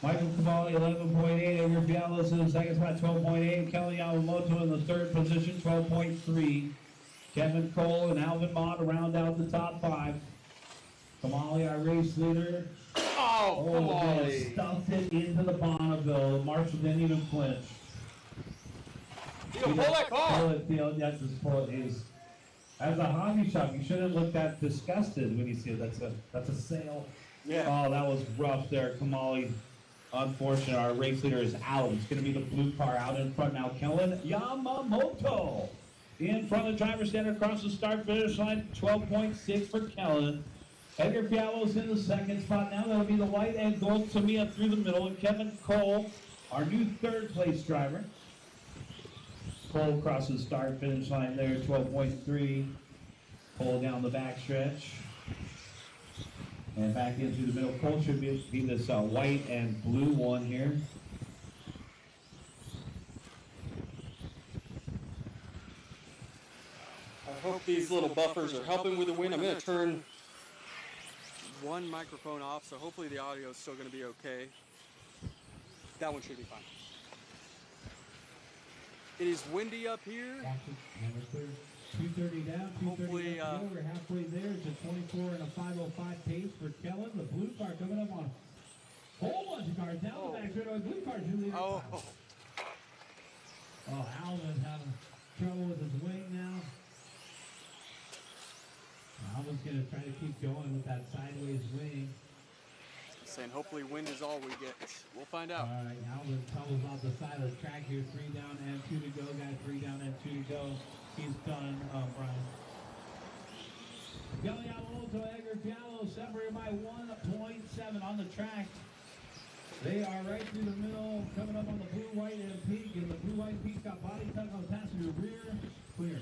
Michael Cavalli, 11.8. Edgar Fialos in the second spot, 12.8. Kelly Yamamoto in the third position, 12.3. Kevin Cole and Alvin Mott to round out the top 5. Kamali, our race leader. Oh, Man, stuffed it into the Bonneville. Marshall didn't even flinch. You pull that car. Pull it, Theo. That's just pull it. As a hobby shop, you shouldn't look that disgusted when you see it. That's a sale. Yeah. Oh, that was rough there, Kamali. Unfortunate, our race leader is out. It's going to be the blue car out in front now. Kellen Yamamoto in front of the driver's stand across the start finish line. 12.6 for Kellen. Edgar Fialos in the second spot. Now that'll be the white and gold Tamiya through the middle. And Kevin Cole, our new third place driver. Cole crosses the start finish line there, 12.3. Cole down the backstretch. And back into the middle. Cole should be this white and blue one here. I hope these little buffers are helping with the win. I'm going to turn one microphone off, so hopefully the audio is still going to be okay. That one should be fine. It is windy up here. 230 down, 230 Hopefully, left to go. We're halfway there. It's a 24 and a 505 pace for Kellen. The blue car coming up on a whole bunch of cars down the back straight. Blue car, Julie. Oh, Alvin's having trouble with his wing now. Alvin's going to try to keep going with that sideways wing. saying hopefully wind is all we get. We'll find out. All right, Alvin tumbles off the side of the track here. 3 down and 2 to go. Got 3 down and 2 to go. He's done, Brian. Kelly Yamamoto, Edgar Fialo separated by 1.7 on the track. They are right through the middle, coming up on the blue, white, and pink. And the blue, white, pink got body tuck on the passenger rear. Clear.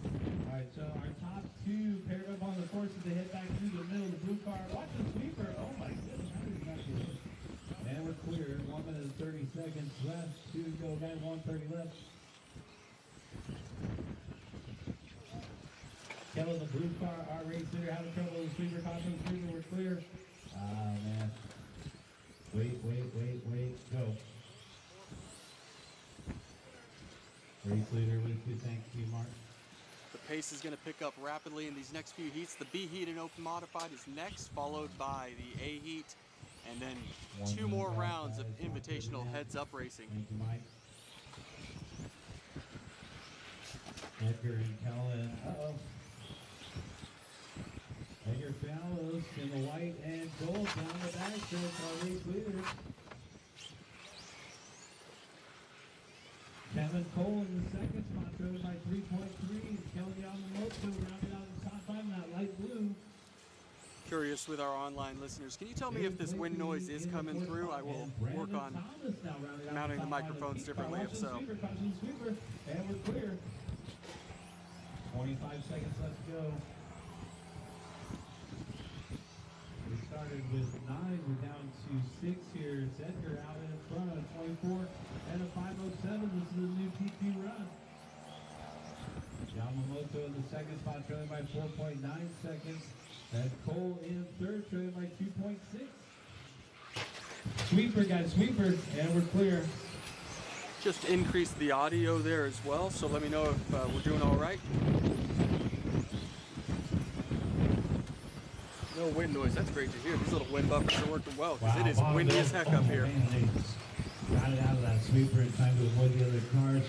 All right, so our top 2 paired up on the course as they head back through the middle. The blue car, watch the sweeper. Oh my goodness, how did he not get hit? And we're clear. 1 minute and 30 seconds left. 2 to go, guys. 1:30 left. Kellen, the blue car, our race leader, having trouble with the sweeper. Caution, the sweeper, we're clear. Ah, man. Wait. Go. Race leader, with you. Thank you, Mark. The pace is going to pick up rapidly in these next few heats. The B heat in open modified is next, followed by the A heat, and then 2 more rounds of invitational heads-up racing. Thank you, Mike. Edgar and Kellen. Uh-oh. Edgar Fallows in the white and gold down the back stretch, our race leader. Kevin Cole in the second spot, driven by 3.3. Kelly Yamamoto rounded out the top 5 in that light blue. Curious with our online listeners, can you tell me if this wind noise is coming through? I will work on mounting the microphones differently if so. And we're clear. 25 seconds left to go. We started with 9, we're down to 6 here. It's Edgar out in front of 24 and a 5:07. This is the new PQ run. Yamamoto in the second spot, trailing by 4.9 seconds. And Cole in third, trailing by 2.6. Sweeper, guys, sweeper, and we're clear. Just increase the audio there as well, so let me know if we're doing all right. No wind noise, that's great to hear. These little wind buffers are working well, because it is windy as heck up here. Man, they got it out of that sweeper in time to avoid the other cars.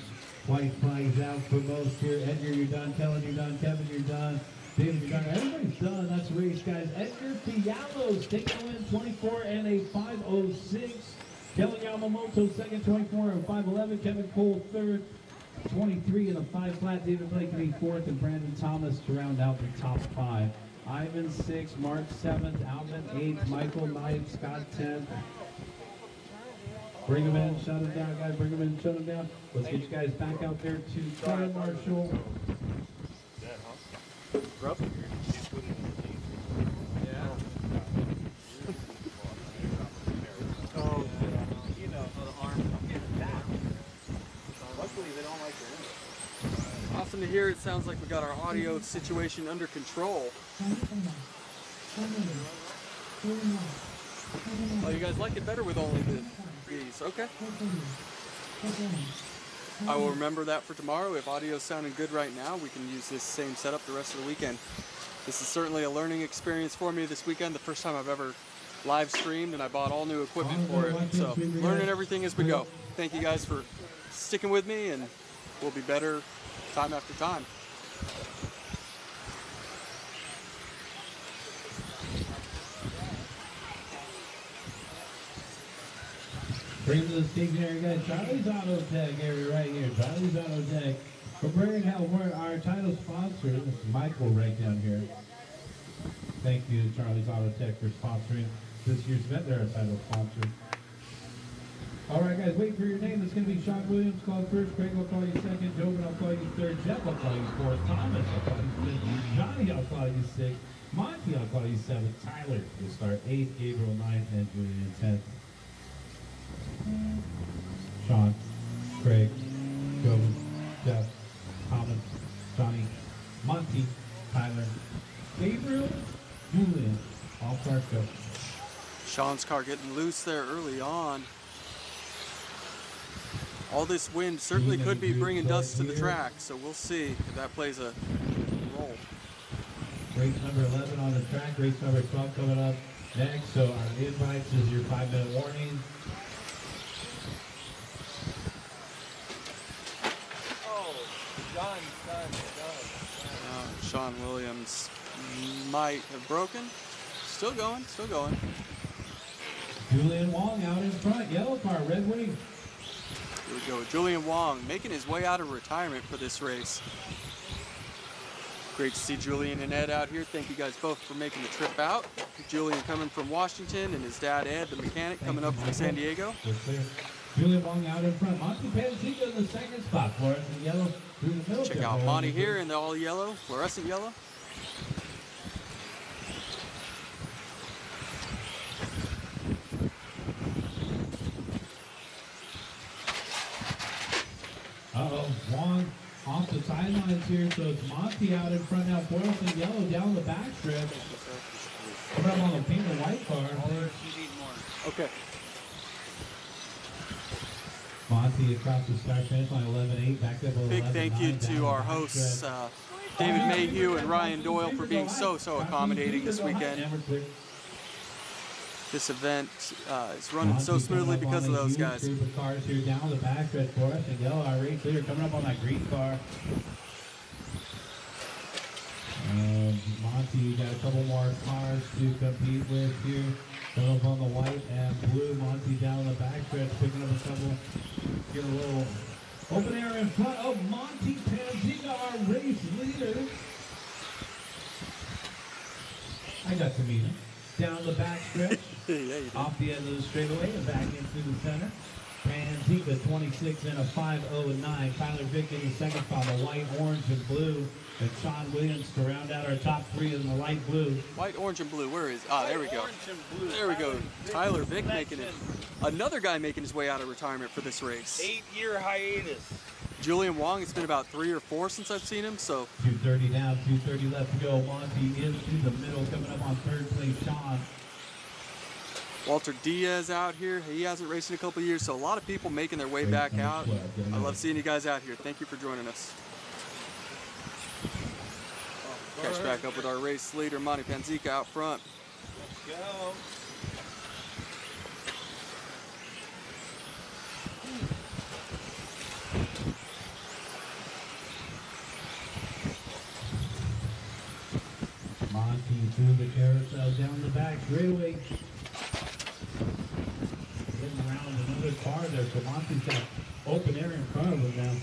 White flags out for most here. Edgar, you're done. Kellen, you're done. Kevin, you're done. David, you're done. Everybody's done. That's the race, guys. Edgar Fiallos taking the win, 24 and a 5:06. Kellen Yamamoto second, 24 and 5:11. Kevin Cole third, 23 and a 5 flat. David Blakely fourth, and Brandon Thomas to round out the top 5. Ivan 6th, Mark 7th, Alvin 8th, Michael 9th, Scott 10th. Bring him in, shut him down, guys. Bring him in, shut him down. Let's get you guys back out there to Fire Marshal. Awesome to hear. It sounds like we got our audio situation under control. Oh, you guys like it better with only these? Okay. I will remember that for tomorrow. If audio's sounding good right now, we can use this same setup the rest of the weekend. This is certainly a learning experience for me this weekend. The first time I've ever live streamed, and I bought all new equipment for it. So learning everything as we go. Thank you guys for sticking with me, and we'll be better time after time. Bring to the staging area, guys. Charlie's Auto Tech area right here. Charlie's Auto Tech. We're bringing out our title sponsor. This is Michael right down here. Thank you to Charlie's Auto Tech for sponsoring this year's event. They're our title sponsor. All right, guys, wait for your name. It's going to be Sean Williams called first. Craig will call you second. Jobin, I'll call you third. Jeff, I'll call you fourth. Thomas, I'll call you fifth. Johnny, I'll call you sixth. Monty, I'll call you seventh. Tyler will start eighth. Gabriel ninth, and Julian 10th. Sean, Craig, Jobin, Jeff, Thomas, Johnny, Monty, Tyler, Gabriel, Julian, all start go. Sean's car getting loose there early on. All this wind certainly could be bringing dust to the track, so we'll see if that plays a role. Race number 11 on the track, race number 12 coming up next. So our invites is your 5-minute warning. Sean Williams might have broken. Still going, still going. Julian Wong out in front, yellow car, red wing. Here we go, Julian Wong making his way out of retirement for this race. Great to see Julian and Ed out here. Thank you guys both for making the trip out. Julian coming from Washington and his dad Ed, the mechanic, coming up from San Diego. Julian Wong out in front. Monty Panzica in the second spot for us in yellow through the middle. Check out Monty here in the all yellow, fluorescent yellow. Uh-oh, Wong off the sidelines here, so it's Monty out in front now, fluorescent yellow down the back strip. Coming up on the pink and white car. Okay. Monty across the start finish line, 11-8, back up 11-9. Big thank you to our hosts, David Mayhew and Ryan Doyle, for being so accommodating this weekend. This event is running so smoothly because of those guys. Group of cars here down the back stretch for us, and yellow, our race leader coming up on that green car. Monty, you got a couple more cars to compete with here. Coming up on the white and blue. Monty down the back stretch, picking up a couple. Get a little open air in front of Monty Panzica, our race leader. I got to meet him. Down the back stretch, off the end of the straightaway and back into the center. Panzica 26 and a 5:09. Tyler Vick in the second spot, the white, orange, and blue. And Sean Williams to round out our top three in the light blue. White, orange, and blue. Where is? Ah, there we go. There we go. Tyler Vick making it. Another guy making his way out of retirement for this race. 8-year hiatus. Julian Wong, it's been about 3 or 4 since I've seen him, so. 2:30 down, 2:30 left to go. Monty is in the middle, coming up on third place, Sean. Walter Diaz out here. He hasn't raced in a couple years, so a lot of people making their way back out. I love seeing you guys out here. Thank you for joining us. Catch back up with our race leader, Monty Panzica, out front. Let's go. Monty through the carousel down the back straightaway. Getting around another car there, so Monty's got open air in front of him now.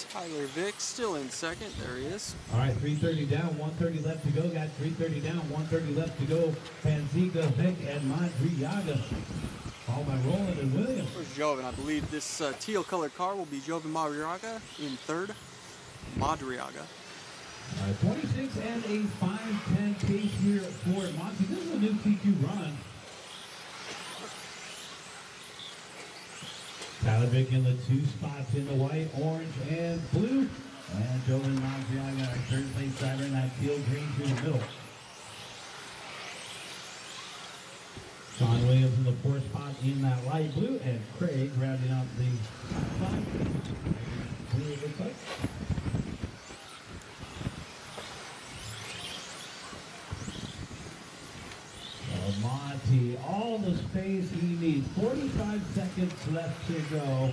Tyler Vick still in second. There he is. All right, 3:30 down, 1:30 left to go. Got 3:30 down, 1:30 left to go. Panzica, Vick, and Madriaga. All by Roland and Williams. Where's Joven? I believe this teal colored car will be Joven Madriaga in third. Madriaga. 26 and a 5:10 pace here for Monty. This is a new T2 run. Tyler Vick in the 2 spots in the white, orange, and blue. And Joven Madriaga, our third place driver in that teal green through the middle. Sean Williams in the 4th spot in that light blue, and Craig rounding out the top 5. Blue it looks like. Monty, all the space he needs. 45 seconds left to go.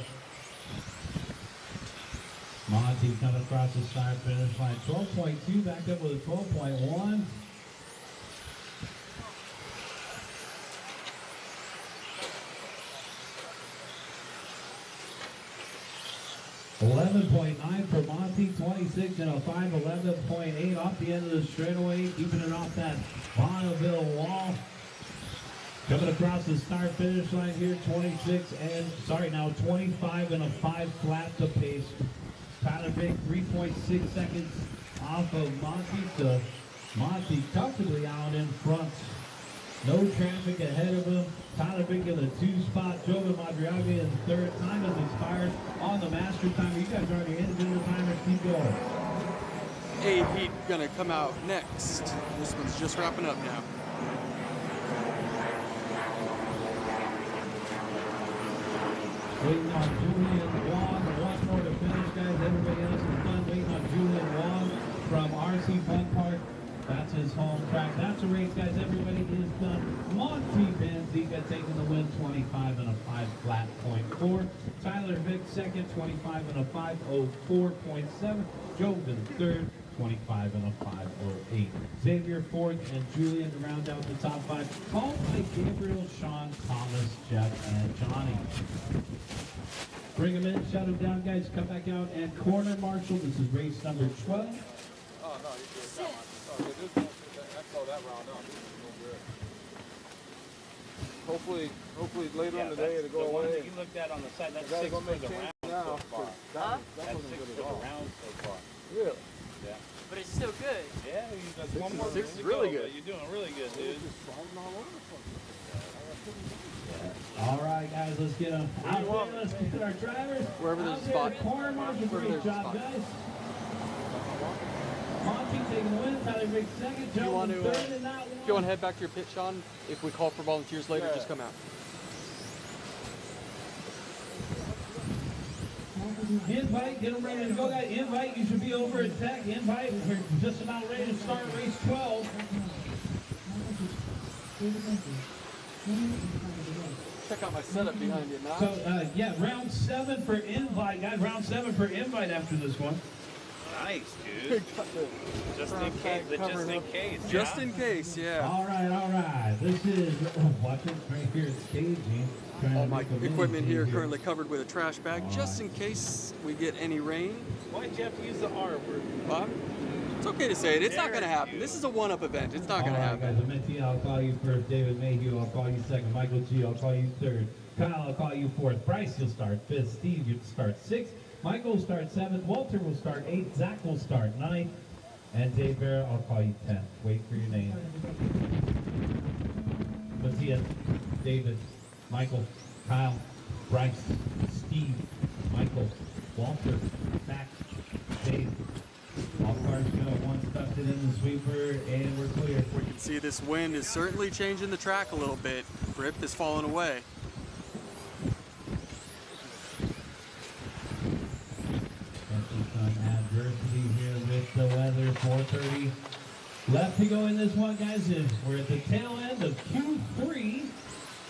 Monty coming across the start finish line. 12.2 back up with a 12.1. .9 for Monty, 26 and a 5, 11.8 off the end of the straightaway, keeping it off that Bonneville wall. Coming across the start finish line here, 25 and a 5 flat to pace. Tyler Vick, 3.6 seconds off of Monty, to Monty comfortably out in front. No traffic ahead of him. Tyler Vick in the 2 spot. Joven Madriaga in third. Time has expired on the master timer. You guys already in the timer. Keep going. A heat gonna come out next. This one's just wrapping up now. Waiting on Julian Wong. Once more to finish, guys. Everybody else is done. Waiting on Julian Wong from RC Fun Park. That's his home track. That's the race, guys. Everybody is done. Monty Panzica taking the win, 25 and a 5 flat .4. Tyler Vick second, 25 and a 5.04.7. Joven third, 25 and a 5.08. Xavier fourth, and Julian to round out the top 5. Followed by Gabriel, Sean, Thomas, Jeff, and Johnny. Bring them in, shut them down, guys. Come back out and corner marshal. This is race number 12. Oh, no, you're good. I saw that round up. Hopefully later in the day it'll go the one away. that you looked at on the side, that's Gotta 6 go for make the change round now, so far. 'cause that That's wasn't 6 good for at all. the round so far. Really? Yeah. But it's still good. Yeah, that's one more. Six round to really go, good. but You're doing really good, dude. Just sliding all over the place. All right, guys, let's get them out there. Let's get our drivers. Wherever there's out a there. spot. Corner marshal, Wherever great there's a job, spot. guys. Monty taking the win. Tyler Vick second. You want Joven to, third in that one. if you want to head back to your pit, Sean, if we call for volunteers later, just come out. Invite, get them ready to go, guys. Invite, you should be over at Tech. Invite, we're just about ready to start race 12. Check out my setup behind you now. So, yeah, round 7 for invite, guys. Round 7 for invite after this one. Nice, dude. Just in case. Just in case. Just in case, yeah. All right. This is, watch it right here at staging. All my equipment here currently covered with a trash bag, just in case we get any rain. Why'd you have to use the R word? But it's okay to say it. It's not going to happen. This is a one-up event. It's not going to All right, happen. guys, Amenti, I'll call you first. David Mayhew, I'll call you second. Michael G, I'll call you third. Kyle, I'll call you fourth. Bryce, you'll start fifth. Steve, you'll start sixth. Michael will start seventh. Walter will start eighth. Zach will start ninth. And Dave Bear, I'll call you 10th. Wait for your name. Matthias, David, Michael, Kyle, Bryce, Steve, Michael, Walter, Max, Dave. All cars go. One stuffed it in the sweeper, and we're clear. We can see this wind is certainly changing the track a little bit. Grip is falling away. Some adversity here with the weather. 4:30 left to go in this one, guys. And we're at the tail end of Q3,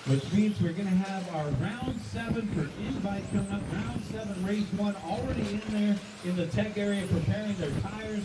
which means we're going to have our round 7 for invite coming up. Round 7, race 1 already in there in the tech area preparing their tires.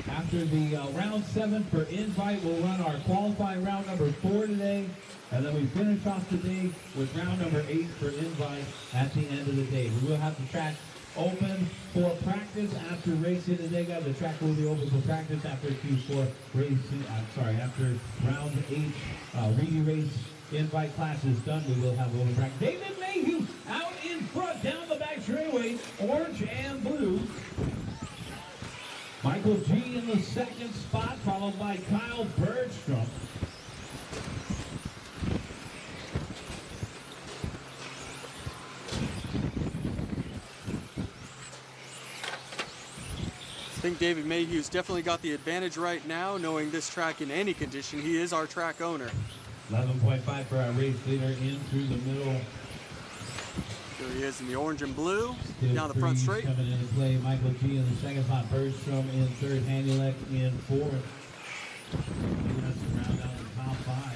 After After the round 7 for invite, we'll run our qualifying round number 4 today. And then we finish off the day with round number 8 for invite at the end of the day. We will have the track open for practice after racing today, guys. The track will be open for practice after Q4 racing. After round 8 Reedy race invite class is done, we will have open practice. David Mayhew out in front, down the back straightaway, orange and blue. Michael G in the second spot, followed by Kyle Bergstrom. I think David Mayhew's definitely got the advantage right now, knowing this track in any condition. He is our track owner. 11.5 for our race leader in through the middle. Here he is in the orange and blue, Still down the front straight. Coming into play, Michael G in the second spot, Bergstrom in third, Hanulek in fourth. That's to round out the top 5.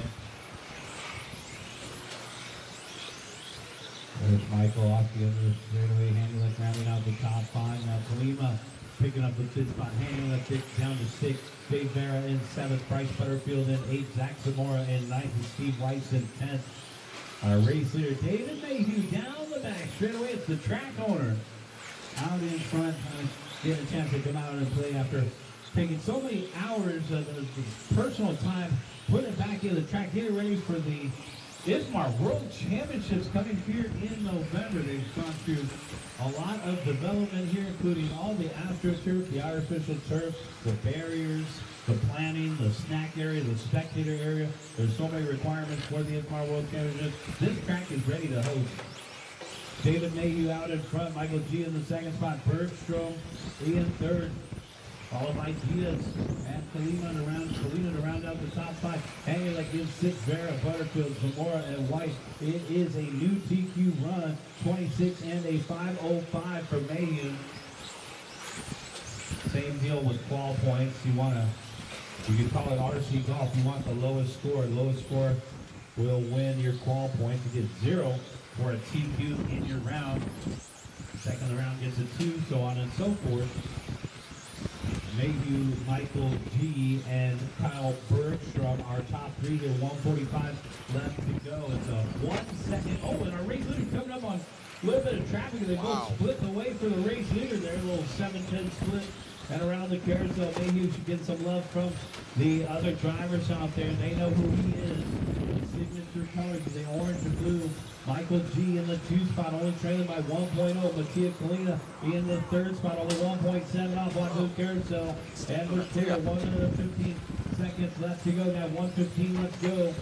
There's Michael off the end of the straightaway, Hanulek rounding out the top 5. Now Kalima picking up the 5th spot, Hanulek down to 6th. Dave Vera in 7th, Bryce Butterfield in 8th, Zach Zamora in 9th, and Steve Weiss in 10th. Our race leader, David Mayhew, down the back straightaway. It's the track owner out in front, getting a chance to come out and play after taking so many hours of personal time, putting it back in the track, getting ready for the ISMAR World Championships coming here in November. They've gone through a lot of development here, including all the AstroTurf, the artificial turf, the barriers, the planning, the snack area, the spectator area. There's so many requirements for the ISMAR World Championships. This track is ready to host. David Mayhew out in front, Michael G in the second spot, Bergstrom in third, followed by Diaz and Kalina to round out the top 5. Hanulek in 6th, Vera, Butterfield, Zamora, and White. It is a new TQ run, 26 and a 5:05 for Mayhew. Same deal with qual points. You can call it RC golf. You want the lowest score. Lowest score will win your qual points. You get 0 for a TQ in your round. Second round gets a 2, so on and so forth. Mayhew, Michael G, and Kyle Bergstrom, our top 3 here. 1:45 left to go. It's a 1 second. Oh, and our race leader coming up on a little bit of traffic. They both split the way for the race leader there. A little 7-10 split. And around the carousel, Mayhew should get some love from the other drivers out there. They know who he is. The signature colors, the orange and blue. Michael G in the 2 spot, only trailing by 1.0. Mattia Kalina in the 3rd spot, only 1.7 off Waco carousel. And we're clear, 1 minute and 15 seconds left to go. Now 1:15 left to go.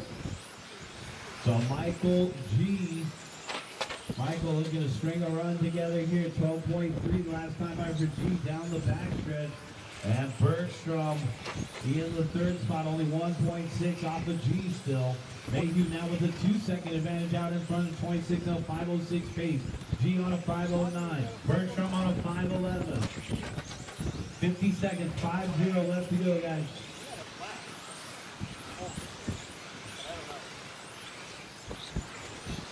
So Michael G. Michael looking to string a run together here. 12.3 the last time I for G down the backstretch. And Bergstrom in the 3rd spot, only 1.6 off of G still. Mayhew now with a 2-second advantage out in front of 26 0, 5:06 pace. G on a 5:09. Bergstrom on a 5:11. 50 seconds, 5-0 left to go, guys.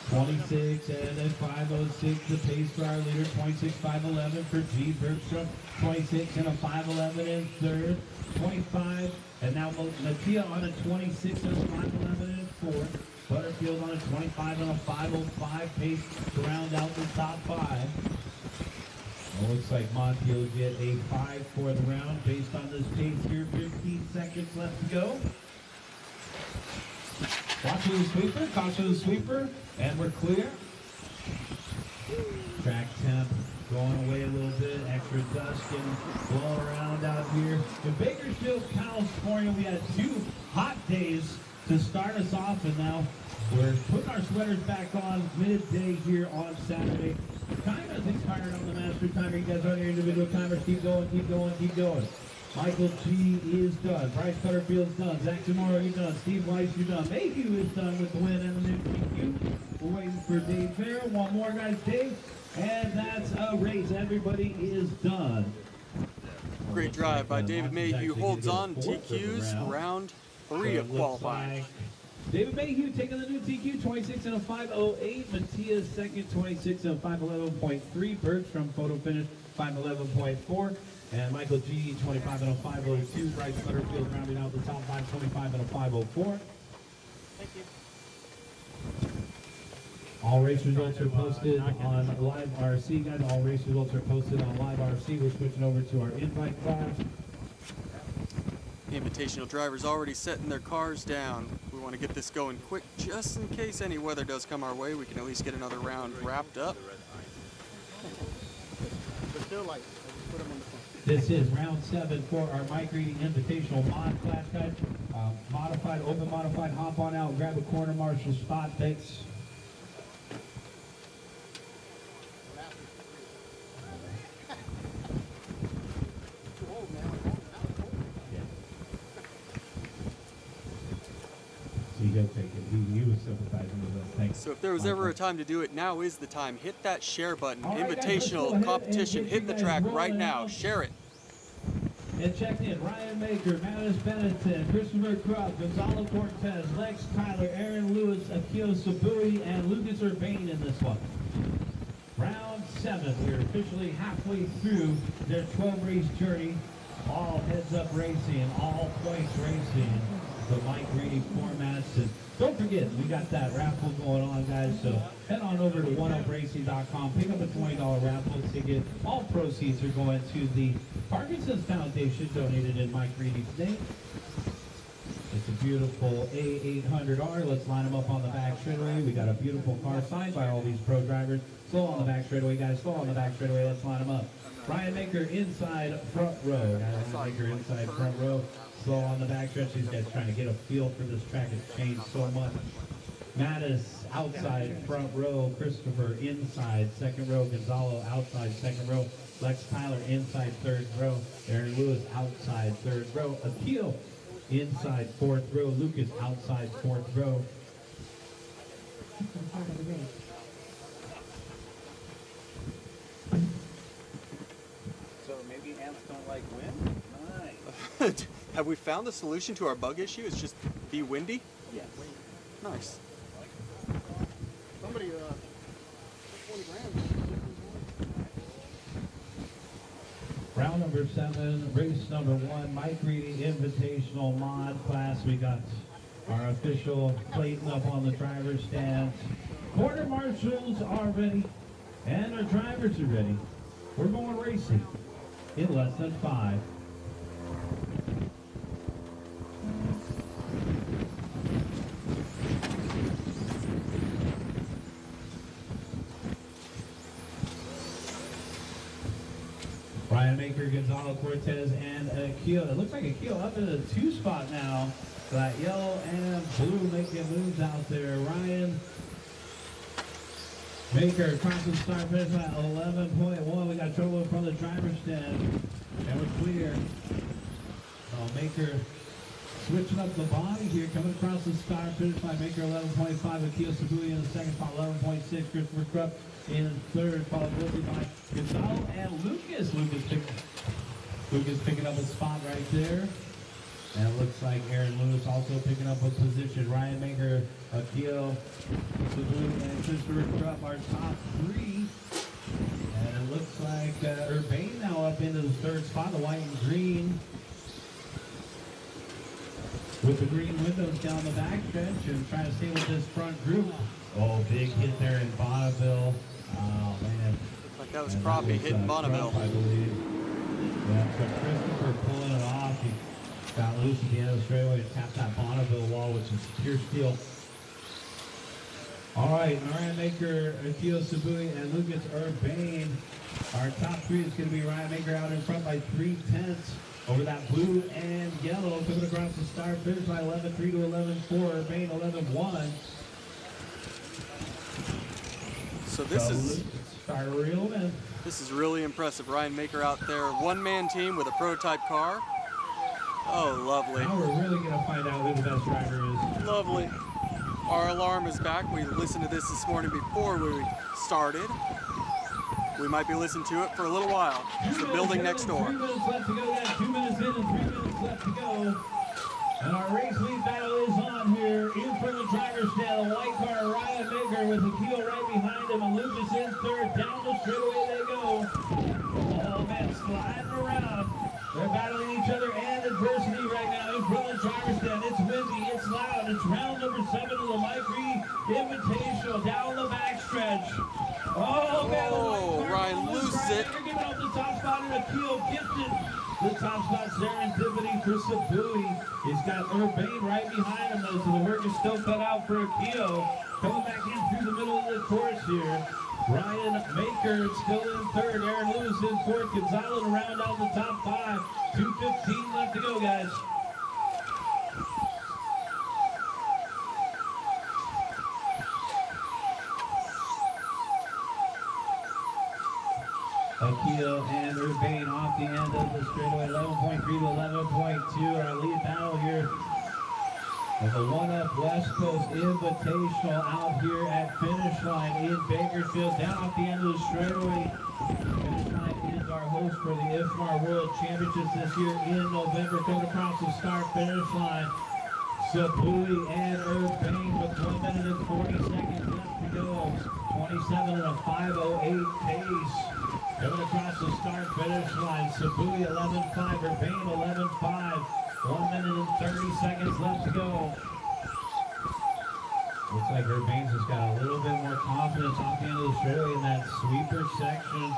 .26 and a 5:06 the pace for our leader. 26.511 for G. Bergstrom 26 and a 5:11 in 3rd. 25 and now Mattia on a 26 and a 5:11 in 4th. Butterfield on a 25 and a 5:05 pace to round out the top 5. Well, looks like Monty will get a 5 for the round based on this pace here. 15 seconds left to go. Caution the sweeper, and we're clear. Track temp going away a little bit, extra dust getting blown around out here. In Bakersfield, California, we had 2 hot days to start us off, and now we're putting our sweaters back on midday here on Saturday. Kind of expired on the master timer. You guys on your individual timers. Keep going. Michael G is done. Bryce Butterfield's done. Zach Zamora, you're done. Steve Weiss, you're done. Mayhew is done with the win and the new TQ. We're waiting for Dave Fair. One more, guys. Dave. And that's a race. Everybody is done. Great drive by David Mayhew. Holds on. TQ's round 3 of qualifying. David Mayhew taking the new TQ, 26 and a 5:08. Mattia's second, 26 and a 5:11.3. Bergstrom photo finish, 5:11.4. And Michael G, 25 and a 502. Bryce Butterfield rounding out the top 5, 25 and a 504. Thank you. All race results are posted on Live RC, guys. All race results are posted on Live RC. We're switching over to our invite class. Invitational drivers already setting their cars down. We want to get this going quick just in case any weather does come our way. We can at least get another round wrapped up. This is round 7 for our Mike Reedy Invitational mod class, guys. Modified, open modified, hop on out, grab a corner marshal spot. Thanks. He'll take it. He was sympathizing with us. Thanks. So if there was ever a time to do it, now is the time. Hit that share button. All right, guys, Invitational let's go competition. ahead and Hit the get you track guys right rolling now. out. Share it. And checked in Ryan Maker, Mattis Benetton, Christopher Krupp, Gonzalo Cortez, Lex Tyler, Aaron Lewis, Akio Sabui, and Lucas Urbane in this one. Round 7. We're officially halfway through their 12-race journey. All heads-up racing, all points racing. The Mike Reedy formats. And don't forget, we got that raffle going on, guys. So head on over to oneupracing.com. Pick up a $20 raffle ticket. All proceeds are going to the Parkinson's Foundation, donated in Mike Reedy's name. It's a beautiful A800R. Let's line them up on the back straightaway. We got a beautiful car signed by all these pro drivers. Slow on the back straightaway, guys. Slow on the back straightaway. Let's line them up. Ryan Maker inside front row. Ryan Maker inside front row. Slow on the back stretch. These guys trying to get a feel for this track. It's changed so much. Mattis outside front row. Christopher inside second row. Gonzalo outside second row. Lex Tyler inside third row. Aaron Lewis outside third row. Akio inside fourth row. Lucas outside fourth row. Part of the race. So maybe ants don't like wind? Nice. Have we found the solution to our bug issue? It's just be windy? Yes. Nice. Somebody, 20 grand. Round number 7, race number 1, Mike Reedy Invitational Mod class. We got our official plating up on the driver's stand. Quarter marshals are ready, and our drivers are ready. We're going racing in less than 5. Ryan Maker, Gonzalo Cortez, and Akio. It looks like Akio up in the 2 spot now. Got yellow and blue making moves out there. Ryan Maker across the start finish at 11.1. We got trouble in front of the driver's stand. And we're clear. Maker switching up the body here, coming across the start finish by Maker 11.5. Akio Sabui in the second spot, 11.6. Christopher Krupp in third, followed closely by Gonzalo and Lucas. Lucas picking up a spot right there. And it looks like Aaron Lewis also picking up a position. Ryan Maker, Akio Sabui, and Christopher Krupp are top 3. And it looks like Urbane now up into the 3rd spot, the white and green. With the green windows down the back stretch and trying to stay with this front group. Oh, big hit there in Bonneville. Oh, man. Looks like that was Crappie hitting Bonneville. Krupp, I believe. Yeah, so Christopher pulling it off. He got loose at the end of the straightaway and tapped that Bonneville wall, which is pure steel. All right, Ryan Maker, Akio Sabui, and Lucas Urbane. Our top 3 is going to be Ryan Maker out in front by 3/10 over that blue and yellow. Coming across the start finish by 11.3 to 11.4. Urbane 11.1. So this is really impressive. Ryan Maker out there, one-man team with a prototype car. Oh, lovely. Now we're really going to find out who the best driver is. Lovely. Our alarm is back. We listened to this morning before we started. We might be listening to it for a little while. It's the building next door. 3 minutes left to go. We got 2 minutes in and 3 minutes left to go. And our race lead battle is on here. In front of the driver's stand, a white car, Ryan Maker with Akio right behind him, and Lucas in third. Down the straightaway they go. Oh man, sliding around. out. It's round number 7 of the Mike Reed Invitational down the backstretch. Oh, man, the white car Ryan gonna lose. loses it. They're giving up the top spot, and Akil gifted the top spot. Serendipity for Sabui. He's got Urbane right behind him, though, so the work is still cut out for Akil. Coming back in through the middle of the course here. Ryan Maker still in third. Aaron Lewis in fourth. Gonzalo to round out the top 5. 2:15 left to go, guys. Akil and Urbane off the end of the straightaway. 11.3 to 11.2. Our lead battle here of the one-up West Coast Invitational out here at Finishline in Bakersfield. Down off the end of the straightaway. Finishline is our host for the IFMAR World Championships this year in November. Coming across the start-finish line. Sabui and Urbane with 1 minute and 40 seconds left to go. 27 and a 5:08 pace. Coming across the start-finish line. Sabui 11.5, Urbane 11.5. 1 minute and 30 seconds left to go. Looks like Urbane's has got a little bit more confidence off the end of the straightaway in that sweeper section.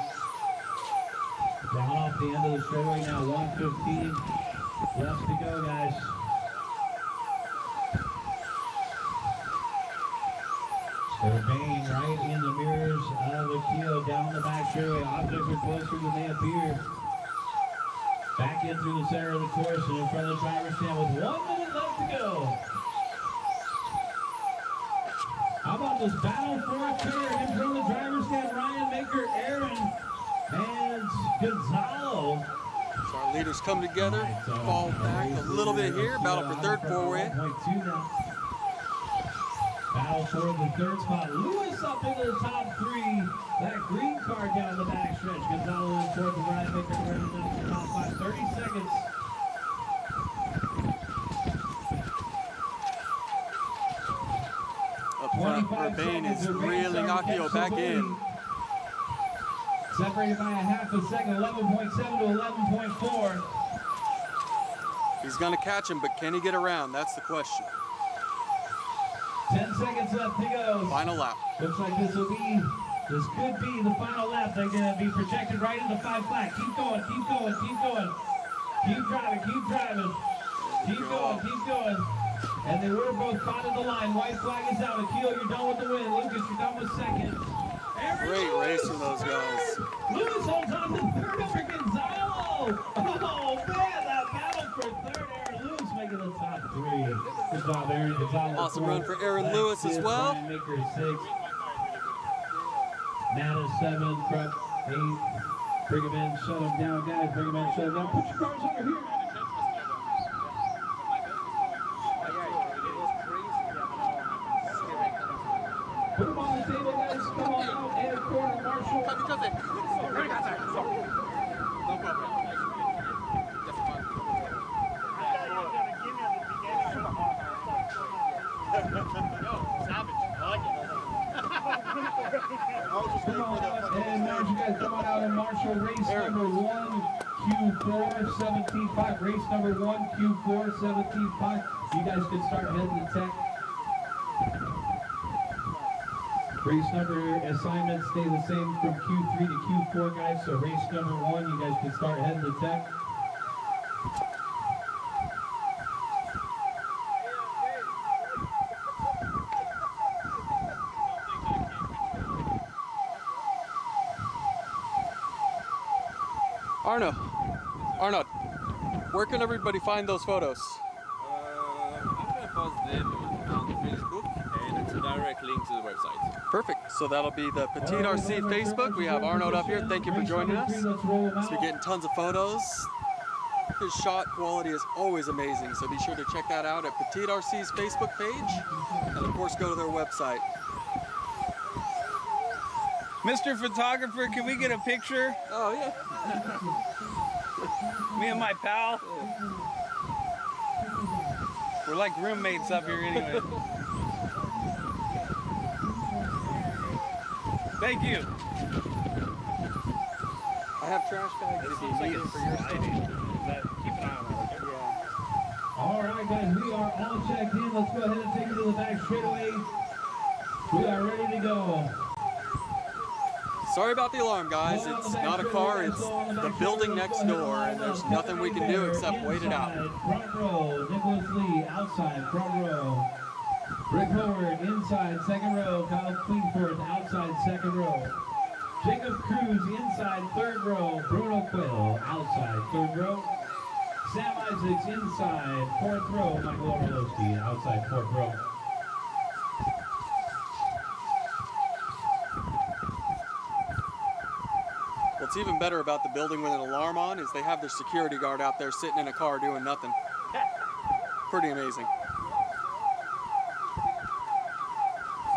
Down off the end of the straightaway now, 1:15 left to go, guys. Urbane right in the mirrors of Akil down the back straightaway. Objects are closer than they appear. Back in through the center of the course and in front of the driver's stand with 1 minute left to go. How about this battle for a turn in front of the driver's stand? Ryan Maker, Aaron, and Gonzalo. So our leaders come together, fall back a little bit here. Battle for third four-way. Battle for the third spot. Lewis up into the top 3. That green car down the backstretch. Gonzalo in fourth and Ryan Maker running into the top 5. 30 seconds. Up front, Urbane is reeling Akio back in. Separated by a half a second, 11.7 to 11.4. He's going to catch him, but can he get around? That's the question. 10 seconds left to go. Final lap. Looks like this could be the final lap. They're going to be projected right into 5 flat. Keep going, keep going, keep going. Keep driving, keep driving. Keep going, keep going. And they were both caught in the line. White flag is out. Akil, you're done with the win. Lucas, you're done with second. Great race from those guys. Lewis holds on to third over Gonzalo. Oh, man, that battle for third. Aaron Lewis making the top 3. Good job, Aaron. Gonzalo. Awesome run for Aaron Lewis as well. Ryan Maker 6. Nana 7. Krupp 8. Bring him in, shut him down, guys. Bring him in, shut him down. Put your cars over here. Put them on the table, guys. Come on out and corner, Marshall. Come on out and Marshall, guys. Come on out and Marshall. Race number 1, Q4, 17.5. Race number 1, Q4, 17.5. You guys can start heading to tech. Race number assignments stay the same from Q3 to Q4, guys. So race number 1, you guys can start heading to tech. Arno, where can everybody find those photos? I'm going to post them on Facebook, and it's a direct link to the website. Perfect. So that'll be the Petite RC Facebook. We have Arnold up here. Thank you for joining us. So we're getting tons of photos. His shot quality is always amazing, so be sure to check that out at Petite RC's Facebook page, and of course go to their website. Mr. Photographer, can we get a picture? Oh yeah. Me and my pal. We're like roommates up here anyway. Thank you. I have trash bags if you need it for your stuff. Keep an eye on that. All right, guys, we are are all checked in. Let's go ahead and take it to the back straightaway. We are ready to go. Sorry about the alarm, guys. It's not a car, it's the building next door, and there's nothing we can do except wait it out. Front row, Nicholas Lee, outside, front row. Rick Howard, inside, second row. Kyle Klingforth, outside, second row. Jacob Cruz, inside, third row. Bruno Quill, outside, third row. Sam Isaacs, inside, fourth row. Michael Orlowski, outside, fourth row. What's even better about the building with an alarm on is they have their security guard out there sitting in a car doing nothing. Pretty amazing.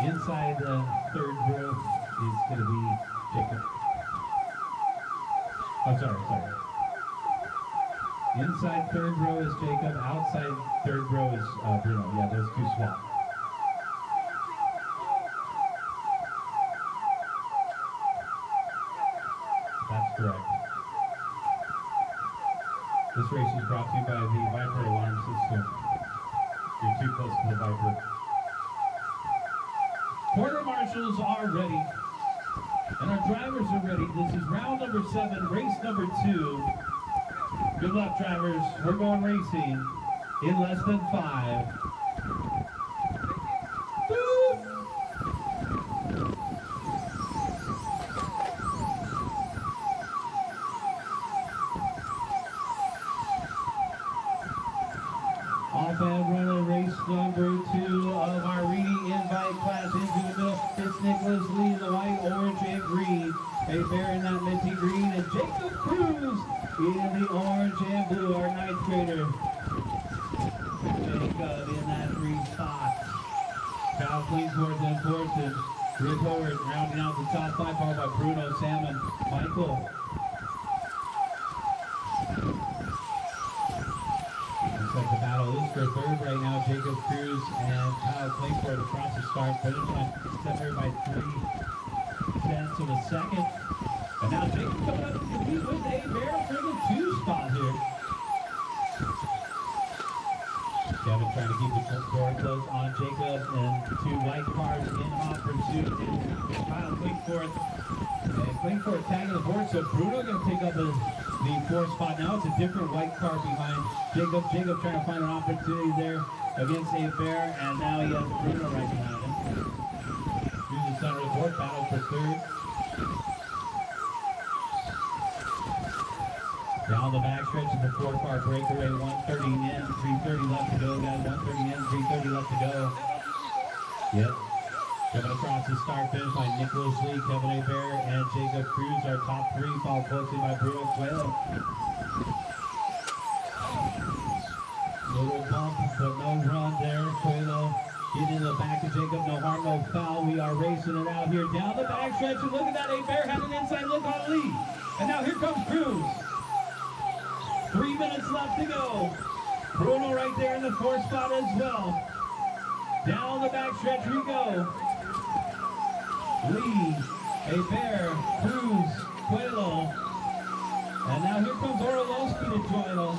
Inside the third row is going to be Jacob. Oh, sorry. Inside third row is Jacob. Outside third row is Bruno. Yeah, those two swap. That's correct. This race is brought to you by the Viper alarm system. You're too close to the Viper. Quarter marshals are ready, and our drivers are ready. This is round number 7, race number 2. Good luck, drivers. We're going racing in less than 5. Off and running race number 2 of our reading invite class into the middle. It's Nicholas Lee, the white, orange, and green. A bear in that minty green, and Jacob Cruz in the orange and blue, our 9th grader. Jacob in that green spot. Kyle Klingforth in 4th, and Rick Howard rounding out the top 5, followed by Bruno, Sam, and Michael. Looks like the battle is for 3rd right now. Jacob Cruz and Kyle Klingforth across the start finish line, separated by 3/10 of a second. And now Jacob coming up to compete with a bear for the 2 spot here. Kevin trying to keep the door closed on Jacob, and 2 white cars in hot pursuit. Kyle Klingforth. And Klingforth tagging the board, so Bruno going to pick up the 4th spot. Now it's a different white car behind Jacob. Jacob trying to find an opportunity there against a bear, and now he has Bruno right behind him. Through the center of the board, battle for 3rd. Down the backstretch of the 4-car breakaway, 130 in, 330 left to go, guys. 130 in, 330 left to go. Yep. Coming across the start finish by Nicholas Lee, Kevin Hebert, and Jacob Cruz, our top 3, followed closely by Bruno Quill. Little bump, but no run there. Quill getting in the back of Jacob, no harm, no foul. We are racing it out here down the backstretch, and look at that, Hebert had an inside look on Lee. And now here comes Cruz. 3 minutes left to go. Bruno right there in the 4th spot as well. Down the backstretch we go. Lee, Hebert, Cruz, Coelho. And now here comes Orlowski to join us.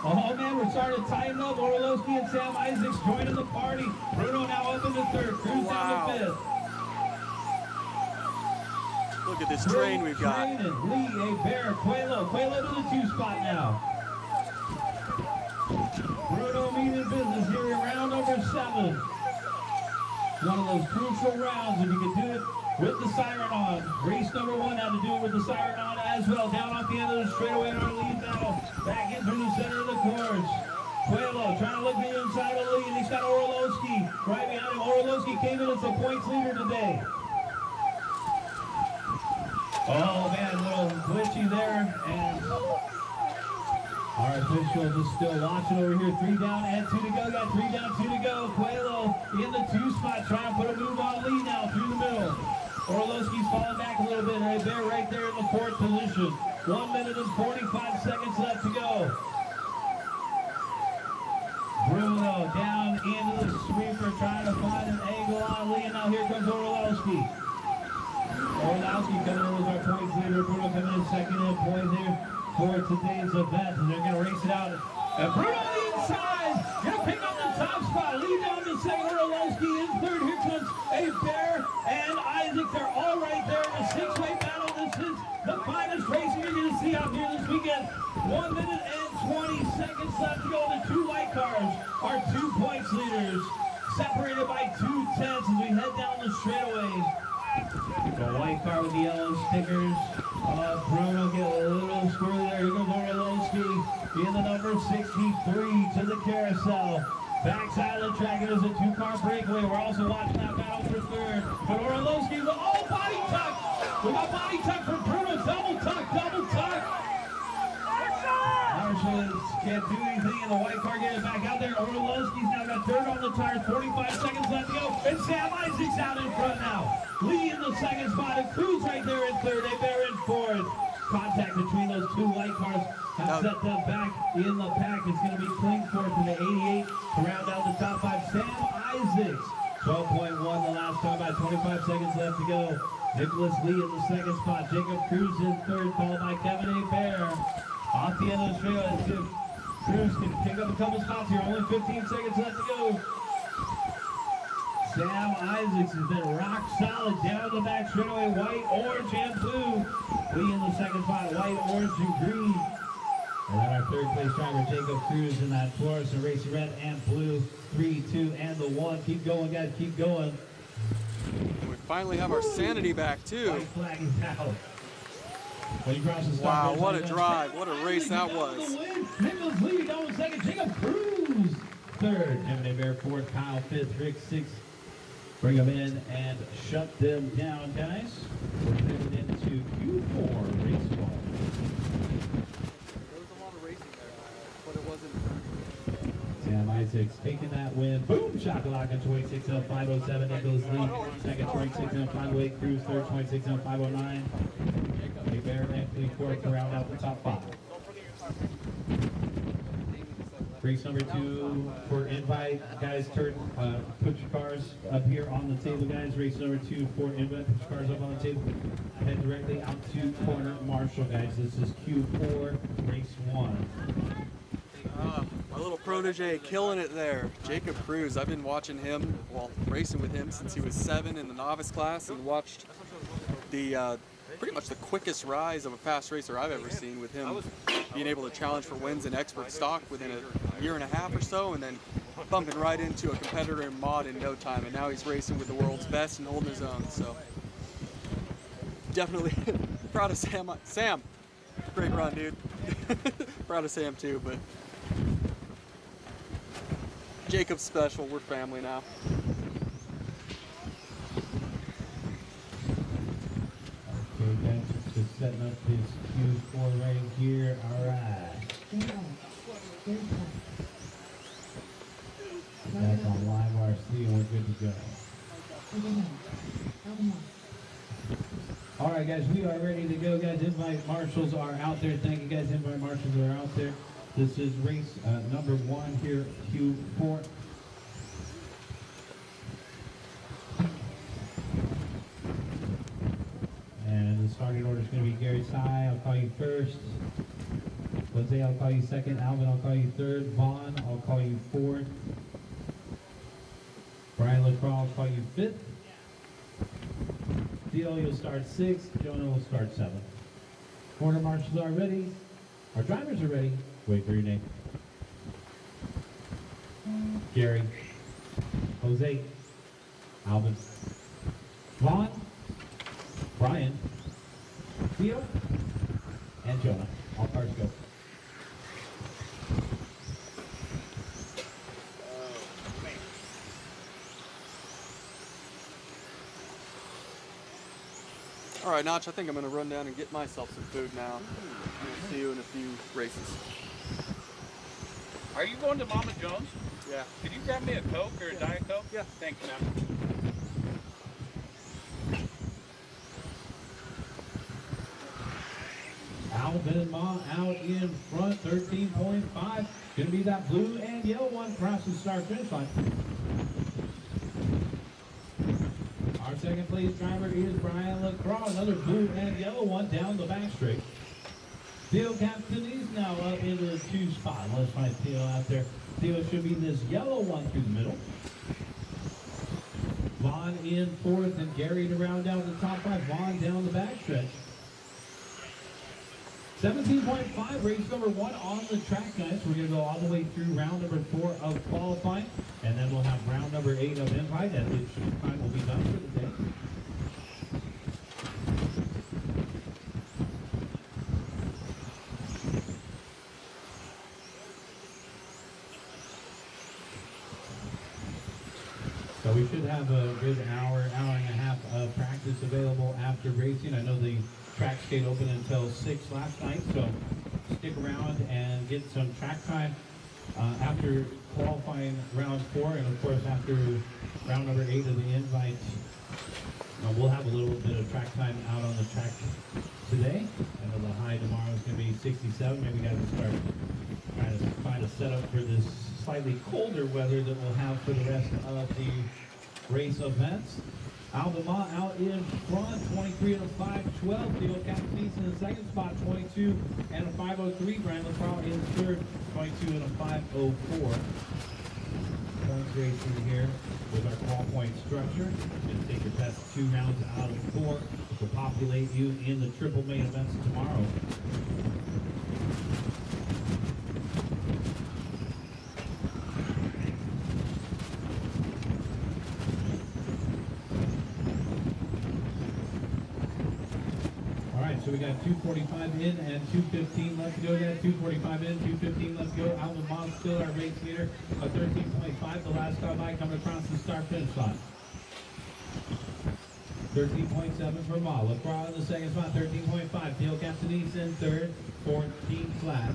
Oh man, we're starting to tighten up. Orlowski and Sam Isaacs joining the party. Bruno now up in the 3rd. Cruz down to 5th. Look at this train we've got. Lee, Hebert, Coelho to the 2 spot now. Bruno meaning business here in round number 7. One of those crucial rounds, if you can do it with the siren on. Race number 1 had to do it with the siren on as well. Down off the end of the straightaway in our lead battle. Back in through the center of the course. Coelho trying to look to the inside of Lee, and he's got Orlowski right behind him. Orlowski came in as the points leader today. Oh man, a little glitchy there, and our officials is still watching over here. 3 down and 2 to go. Got 3 down, 2 to go. Coelho in the 2 spot, trying to put a move on Lee now through the middle. Orlowski's falling back a little bit. They're right there in the 4th position. 1 minute and 45 seconds left to go. Bruno down into the sweeper, trying to find an angle on Lee, and now here comes Orlowski. Orlowski coming in as our points leader. Bruno coming in second in points here for today's event. And they're going to race it out. And Bruno on the inside, going to pick up the cars are 2 points leaders, separated by 2/10 as we head down the straightaway. The white car with the yellow stickers. Bruno get a little squirrely there. Here goes Orlowski in the number 63 to the carousel. Backside of the track, it is a 2-car breakaway. We're also watching that battle for third. But Orlowski, oh, body tuck! We got body tuck from Bruno. Double tuck, double tuck. Marshall can't do anything, and the white car getting back out there. Orlowski's now got third on the tires. 45 seconds left to go. And Sam Isaac's out in front now. Lee in the second spot, and Cruz right there in third. They bear in fourth. Contact between those two white cars has set them back in the pack. It's going to be Klingforth in the 88 to round out the top 5. Sam Isaacs, 12.1 the last time by 25 seconds left to go. Nicholas Lee in the second spot. Jacob Cruz in third, followed by Kevin A. Bear. Off the end of the straightaway, let's see if Cruz can pick up a couple spots here. Only 15 seconds left to go. Sam Isaacs has been rock solid down the back straightaway. White, orange, and blue. Lee in the second spot. White, orange, and green. And then our third place driver, Jacob Cruz, in that fluorescent racing red and blue. 3, 2, and the 1. Keep going, guys. Keep going. We finally have our sanity back, too. White flag is out. When he crosses the Wow, start, what a drive. What a race that was. Nicholas Lee down in second. Jacob Cruz third. Kevin A. Bear fourth. Kyle fifth. Rick sixth. Bring them in and shut them down, guys. We're headed into Q4 race ball. There was a lot of racing there, but it wasn't. Sam Isaacs taking that win. Boom! Shakalaka, 26.0507. Nicholas Lee, second, 26.508. Cruz, third, 26.509. Lee Bear and Lee fourth to round out the top 5. Race number 2 for invite. Guys, put your cars up here on the table, guys. Race number 2 for invite. Put your cars up on the table. Head directly out to corner Marshall, guys. This is Q4, race 1. My little protege killing it there. Jacob Cruz. I've been watching him, well, racing with him since he was 7 in the novice class, and watched the pretty much the quickest rise of a fast racer I've ever seen, with him being able to challenge for wins in expert stock within a year and a half or so, and then bumping right into a competitor in mod in no time, and now he's racing with the world's best and holding his own. So definitely proud of Sam. Sam, great run, dude. Proud of Sam too, but Jacob's special. We're family now. Okay, guys, just setting up this Q4 right here. All right. Back on live RC and we're good to go. All right, guys, we are ready to go, guys. Invite marshals are out there. Thank you, guys. Invite marshals are out there. This is race number 1 here, Q4. And the starting order is going to be Gary Sy, I'll call you first. Jose, I'll call you second. Alvin, I'll call you third. Vaughn, I'll call you fourth. Brian LaCroix, I'll call you fifth. Theo, you'll start 6th. Jonah will start 7th. Corner marshals are ready. Our drivers are ready. Wait for your name. Gary. Jose. Alvin. Vaughn. Brian. Theo. And Jonah. All cars go. All right, Notch, I think I'm going to run down and get myself some food now. We'll see you in a few races. Are you going to Mama Jones? Yeah. Could you grab me a Coke or a Diet Coke? Yeah. Thanks, man. Alvin Ma out in front, 13.5. Going to be that blue and yellow one across the start finish line. Our second place driver is Brian LaCroix, another blue and yellow one down the back straight. Theo Captain now up into the 2 spot. Let's find Theo out there. Theo should be this yellow one through the middle. Vaughn in 4th and Gary to round out the top 5. Vaughn down the back stretch. 17.5, race number 1 on the track, guys. We're going to go all the way through round number 4 of qualifying, and then we'll have round number 8 of invite, at which time will be done for the day. So we should have a good hour and a half of practice available after racing. I know the track stayed open until 6 last night, so stick around and get some track time after qualifying round 4, and of course after round number 8 of the invite. We'll have a little bit of track time out on the track today. I know the high tomorrow is going to be 67. Maybe we got to start trying to find a setup for this slightly colder weather that we'll have for the rest of the race events. Albemarle out in front, 23 and a 5:12. Theo Capitanese in the second spot, 22 and a 5:03. Brian LaCroix in third, 22 and a 5:04. Points racing here with our call point structure. Going to take your best 2 rounds out of 4 to populate you in the triple main events tomorrow. So we got 2:45 in and 2:15 left to go. That 2:45 in, 2:15 left to go. Albemarle still our race leader, a 13.5. The last stop by coming across the start finish line. 13.7 for Ma. LaCroix in the second spot, 13.5. Theo Capitanese in third, 14 flat.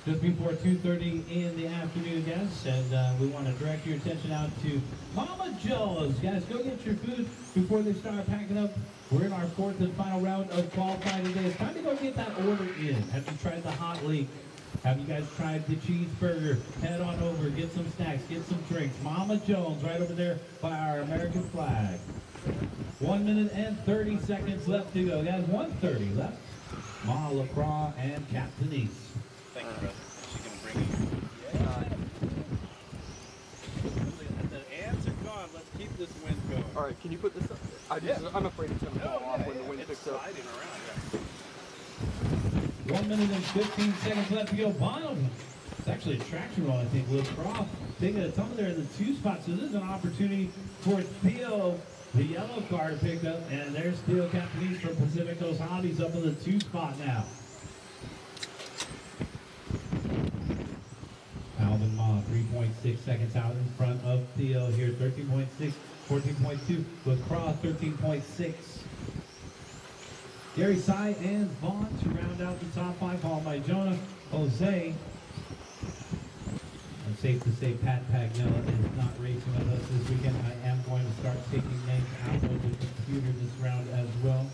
Just before 2:30 in the afternoon, guys, and we want to direct your attention out to Mama Joe's. Guys, go get your food before they start packing up. We're in our 4th and final round of qualifying today. It's time to go get that order in. Have you tried the hot leek? Have you guys tried the cheeseburger? Head on over, get some snacks, get some drinks. Mama Jones right over there by our American flag. 1 minute and 30 seconds left to go. Guys, 1:30 left. Ma, LaCroix, and Capitanese. Thank you, brother. She's going to bring you. The ants are gone. Let's keep this wind going. All right, can you put this up? I'm afraid it's going to fall off when the wind picks up. Sliding around, yeah. 1 minute and 15 seconds left to go. Bottom. It's actually a traction roll, I think. LaCroix taking a tumble there in the 2 spot. So this is an opportunity for Theo, the yellow car, to pick up. And there's Theo Capitanese from Pacific Coast Hobbies up in the 2 spot now. Alvin Ma, 3.6 seconds out in front of Theo here. 13.6, 14.2. LaCroix, 13.6. Gary Sy and Vaughn to round out the top 5, followed by Jonah, Jose. And safe to say Pat Pagnella is not racing with us this weekend. I am going to start taking names out of the computer this round as well.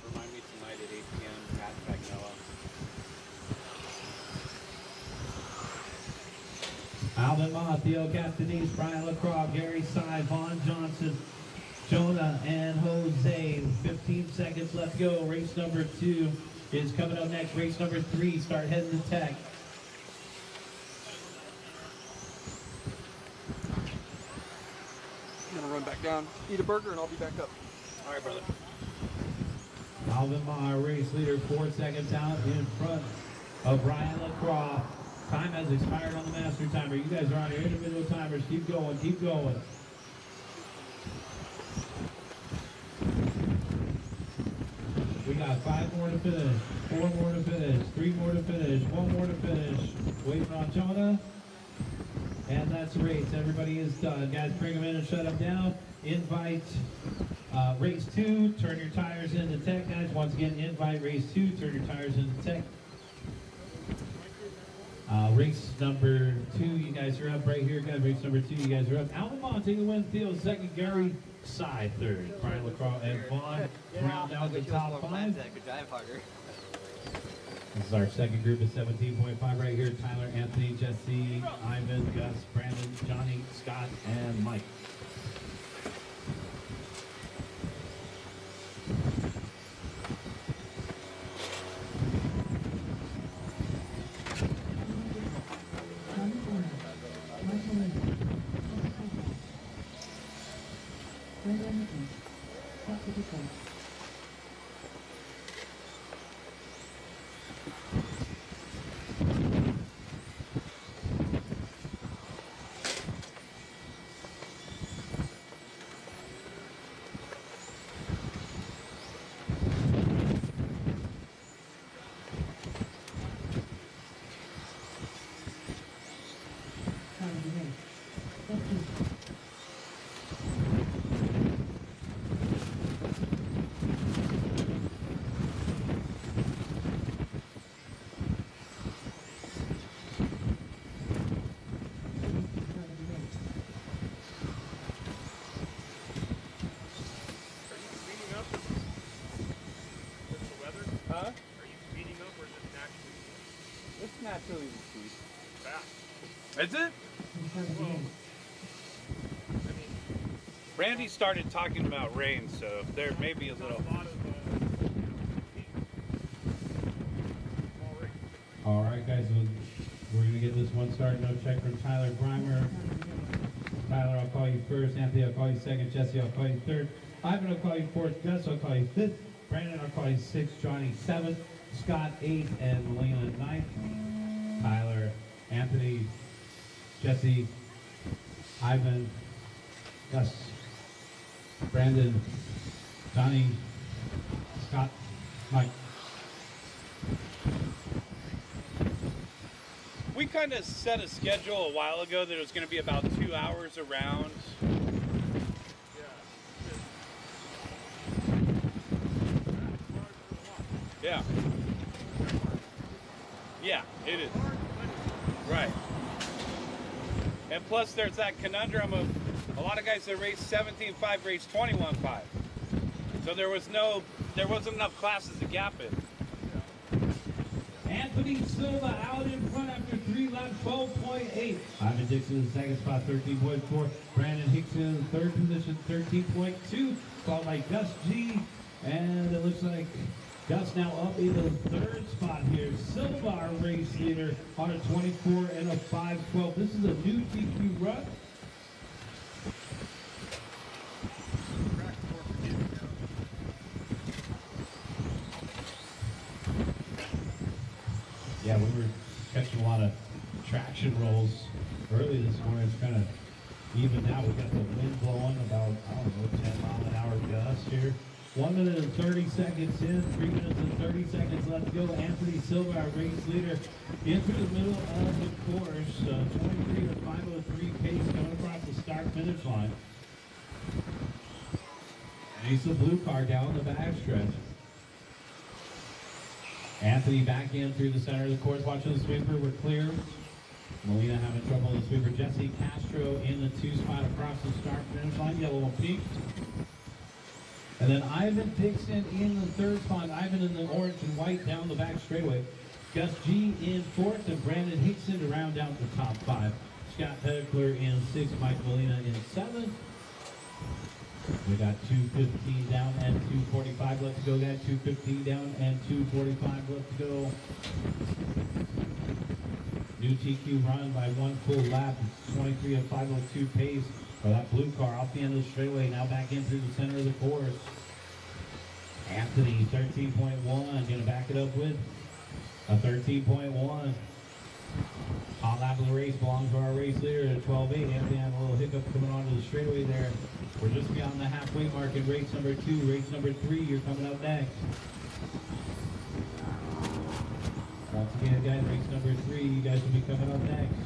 Remind me tonight at 8 p.m. Pat Pagnella. Alvin Ma, Theo Capitanese, Brian LaCroix, Gary Sy, Vaughn Johnson, Jonah, and Jose. 15 seconds left to go. Race number 2 is coming up next. Race number 3, start heading to Tech. I'm going to run back down, eat a burger, and I'll be back up. All right, brother. Alvin Ma, our race leader, 4 seconds out in front of Brian LaCroix. Time has expired on the master timer. You guys are on your individual timers. Keep going, keep going. We got 5 more to finish, 4 more to finish, 3 more to finish, 1 more to finish. Waiting on Jonah. And that's the race. Everybody is done. Guys, bring them in and shut them down. Invite race 2. Turn your tires into Tech, guys. Once again, invite race 2. Turn your tires into Tech. Race number 2, you guys are up right here, guys. Race number 2, you guys are up. Albemarle taking the win. Theo second. Gary Sy third. Brian LaCroix and Vaughn round out the top 5. This is our second group of 17.5 right here. Tyler, Anthony, Jesse, Ivan, Gus, Brandon, Johnny, Scott, and Mike. Huh? Are you speeding up or is it naturally? It's naturally the speed. Fast. Is it? Well, I mean, Randy started talking about rain, so there may be a not little. a lot of small race. All right, guys, we're going to get this one started. No check from Tyler Grimer. Tyler, I'll call you first. Anthony, I'll call you second. Jesse, I'll call you third. Ivan, I'll call you fourth. Gus, I'll call you fifth. Brandon, I'll call you sixth. Johnny, seventh. Scott, eighth. And Melina, ninth. Tyler, Anthony, Jesse, Ivan, Gus, Brandon, Johnny, Scott, Mike. We kind of set a schedule a while ago that it was going to be about 2 hours around. Yeah. Yeah, it is. Right. And plus there's that conundrum of a lot of guys that race 17.5 race 21.5. So there wasn't enough classes to gap it. Anthony Silva out in front after 3 laps, 12.8. Ivan Dixon in the second spot, 13.4. Brandon Hickson in the third position, 13.2. Followed by Gus G. And it looks like Gus now up in the third spot here. Silva, our race leader, on a 24 and a 5.12. This is a new TQ run. Yeah, we were catching a lot of traction rolls early this morning. It's kind of even now. We got the wind blowing about, I don't know, 10 mile an hour gust here. 1 minute and 30 seconds in, 3 minutes and 30 seconds left to go. Anthony Silva, our race leader, into the middle of the course. 23 to 503 pace coming across the start-finish line. And he's the blue car down the backstretch. Anthony back in through the center of the course, watching the sweeper. We're clear. Melina having trouble in the sweeper. Jesse Castro in the 2 spot across the start-finish line, yellow and pink. And then Ivan Dixon in the 3rd spot. Ivan in the orange and white down the back straightaway. Gus G in 4th and Brandon Hickson to round out the top 5. Scott Pedekler in 6th, Mike Molina in 7th. We got 2:15 down and 2:45 left to go, guys. 2:15 down and 2:45 left to go. New TQ run by 1 full lap. 23 and 502 pace for that blue car off the end of the straightaway. Now back in through the center of the course. Anthony, 13.1. Gonna back it up with a 13.1. Hot lap of the race belongs to our race leader at 12.8. Anthony had a little hiccup coming onto the straightaway there. We're just beyond the halfway mark in race number 2. Race number 3, you're coming up next. Once again, guys, race number 3, you guys will be coming up next.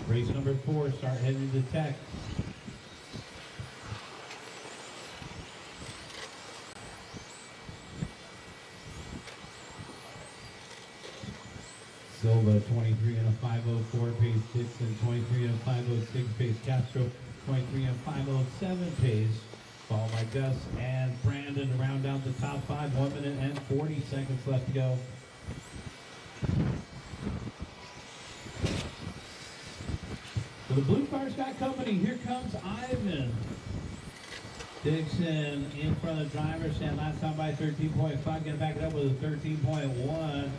Race number 4, start heading to Tech. Silva, 23 and a 504 pace. Dixon, 23 and a 506 pace. Castro, 23 and 507 pace. Followed by Gus and Brandon to round out the top 5. 1 minute and 40 seconds left to go. So the blue car's got company. Here comes Ivan Dixon in front of the driver. Stand last time by 13.5. Gonna back it up with a 13.1.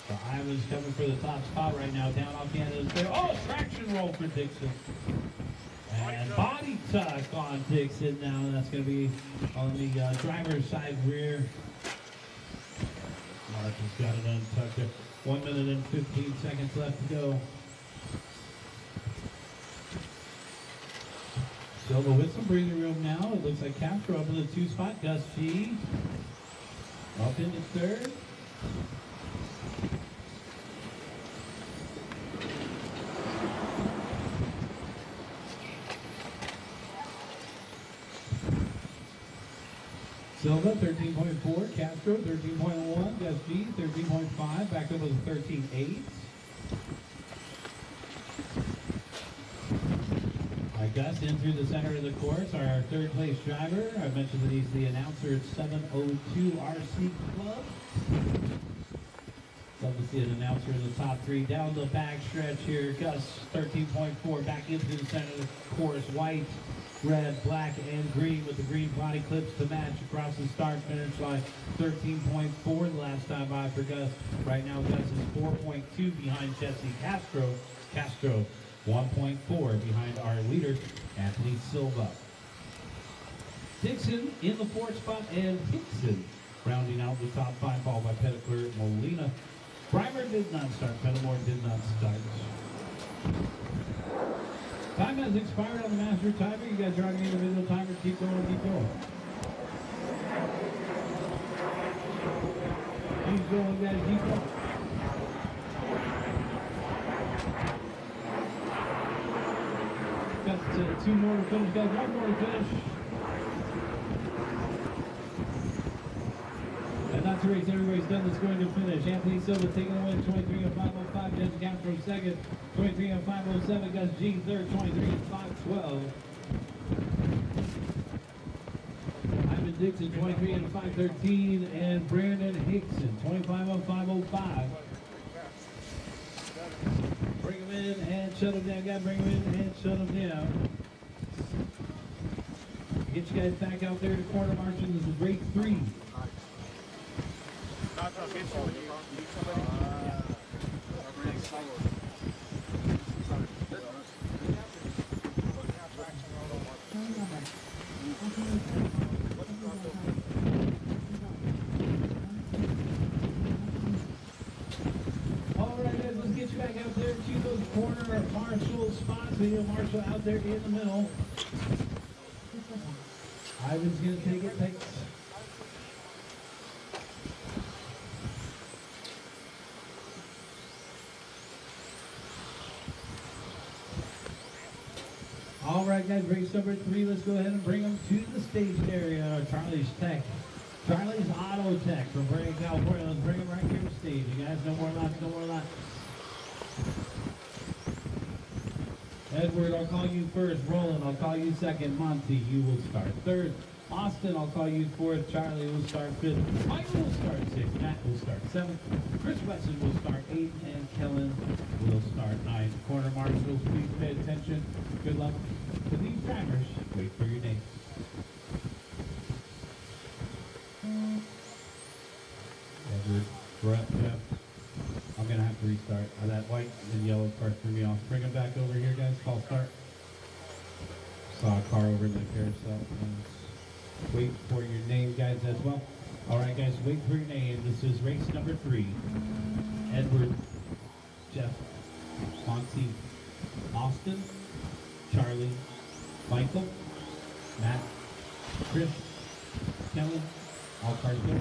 So Ivan's coming for the top spot right now. Down off the end of the trail. Oh, traction roll for Dixon. And body tuck on Dixon now. That's going to be on the driver's side rear. Mark has got it untucked there. 1 minute and 15 seconds left to go. Silva with some breathing room now. It looks like Castro up in the 2 spot. Gus G up into 3rd. Silva, 13.4. Castro, 13.1. Gus G, 13.5. Back up with a 13.8. Mike Gus in through the center of the course, our third place driver. I mentioned that he's the announcer at 702 RC Club. Love to see an announcer in the top three. Down the back stretch here, Gus 13.4 back into the center of the course. White, red, black, and green with the green body clips to match across the start finish line. 13.4 the last time by for Gus. Right now Gus is 4.2 behind Jesse Castro. Castro 1.4 behind our leader, Anthony Silva. Dixon in the fourth spot, and Hickson rounding out the top five, followed by Petticoat, Molina. Primer did not start, Pettimore did not start. Time has expired on the master timer. You guys are on the individual timer. Keep going, keep going. Keep going, guys, keep going. Got two more to finish, guys. One more to finish. And not to race, everybody's done that's going to finish. Anthony Silva taking away 23 and 505. Jesse Castro second. 23 and 507. Gus G third. 23 and 512. Ivan Dixon 23 and 513. And Brandon Hickson 25 and 505. Bring him in and shut him down. Got to bring him in and shut him down. Get you guys back out there to quarter marching. This is race 3. Alright guys, let's get you back out there to those corner marshal spots. Video marshal out there in the middle. Ivan's gonna take it, thanks. All right, guys, race number 3. Let's go ahead and bring them to the stage area. Charlie's Auto Tech from Berkeley, California. Let's bring them right here to stage. You guys, no more laps, no more laps. Edward, I'll call you first. Roland, I'll call you second. Monty, you will start third. Austin, I'll call you fourth. Charlie will start fifth. Mike will start sixth. Matt will start seventh. Chris Wesson will start eighth. And Kellen will start ninth. Corner marshals, please pay attention. Good luck to these drivers. Wait for your name. Edward, Brett, Jeff. I'm going to have to restart. That white and yellow car threw me off. Bring them back over here, guys. Call start. Saw a car over in the carousel. Wait for your name, guys, as well. All right, guys, wait for your name. This is race number 3. Edward, Jeff, Monty, Austin, Charlie, Michael, Matt, Chris, Kellen, all cars go.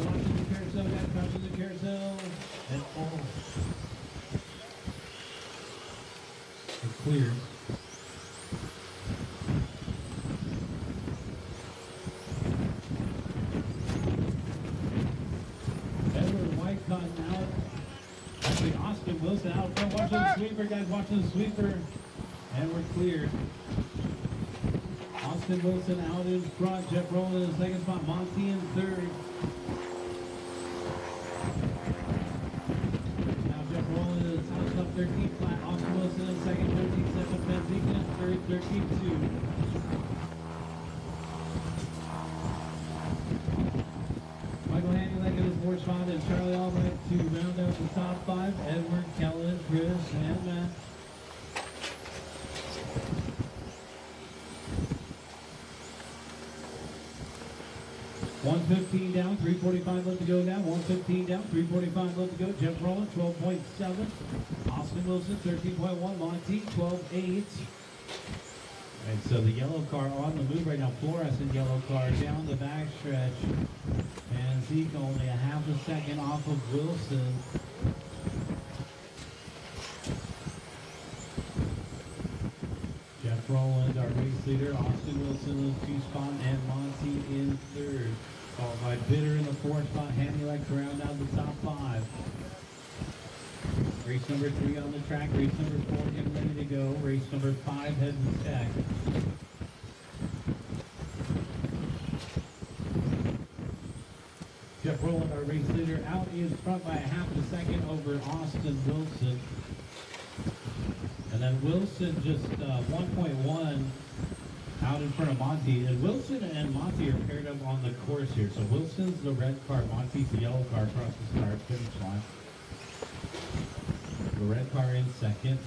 Watching the carousel, guys, watching the carousel, and all. It's clear. Edward White cutting out. Actually, Austin Wilson out front. Watching the sweeper, guys, watching the sweeper. And we're clear. Austin Wilson out in front. Jeff Rowland in the second spot. Monty in third. Now Jeff Rowland is top 13 flat. Austin Wilson in second. 13-7. Benzica in third. 13-2. Michael Hanulek in his fourth spot, and Charlie Albright to round out the top 5. Edward, Kellen, Chris, and Matt. $115 down, $345 left to go down. $115 down, $345 left to go. Jeff Rowland, 12.7. Austin Wilson, 13.1. Monty, 12.8. And so the yellow car on the move right now. Fluorescent yellow car down the back stretch. And Zeke only a half a second off of Wilson. Jeff Rowland, our race leader. Austin Wilson in the 2 spot, and Monty in third. Followed by Bitter in the 4th spot. Hanulek to round out the top 5. Race Race number 3 on the track. Race number 4 getting ready to go. Race number 5 heading stack. Jeff Rowland, our race leader, out in front by a half a second over Austin Wilson. And then Wilson just 1.1 out in front of Monty. And Wilson and Monty are paired up on the course here. So Wilson's the red car, Monty's the yellow car across the start finish line. The red car in second,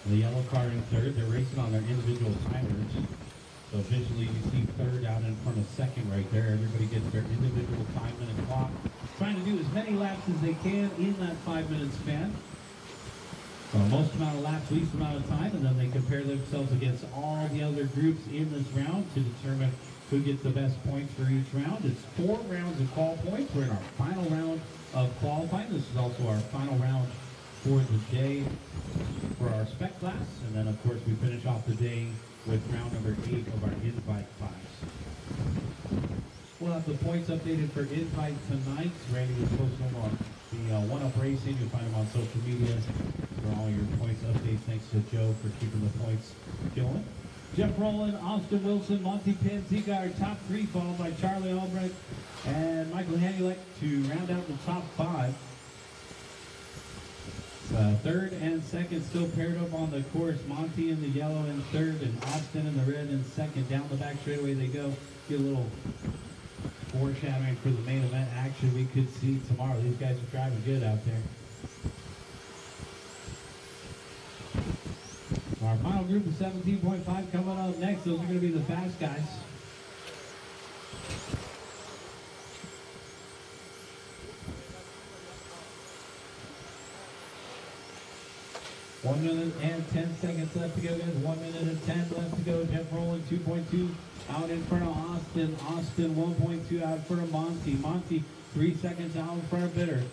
the yellow car in third. They're racing on their individual timers. So visually you see third out in front of second right there. Everybody gets their individual 5-minute clock. Trying to do as many laps as they can in that 5-minute span. So most amount of laps, least amount of time, and then they compare themselves against all the other groups in this round to determine who gets the best points for each round. It's 4 rounds of qual points. We're in our final round of qualifying. This is also our final round for the day for our spec class. And then of course we finish off the day with round number 8 of our invite class. We'll have the points updated for invite tonight. Randy was posting them on the One Up Racing. You'll find them on social media for all your points updates. Thanks to Joe for keeping the points going. Jeff Rowland, Austin Wilson, Monty Panziga are top 3, followed by Charlie Albrecht and Michael Hanulek to round out the top 5. Third and second still paired up on the course. Monty in the yellow in third and Austin in the red in second. Down the back straightaway they go. Get a little foreshadowing for the main event action we could see tomorrow. These guys are driving good out there. Our final group of 17.5 coming up next. Those are going to be the fast guys. One minute and 10 seconds left to go, guys. 1 minute and 10 left to go. Jeff Rowland 2.2 out in front of Austin. Austin 1.2 out in front of Monty. Monty 3 seconds out in front of Bitter.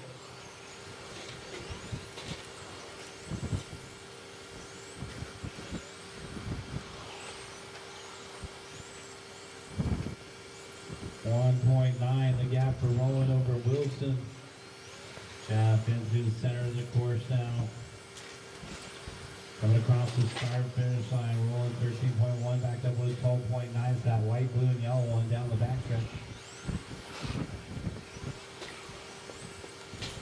The gap for Rowland over Wilson. Jeff into the center of the course now. Coming across the start finish line, Rowland 13.1, backed up with 12.9. It's that white, blue, and yellow one down the backstretch.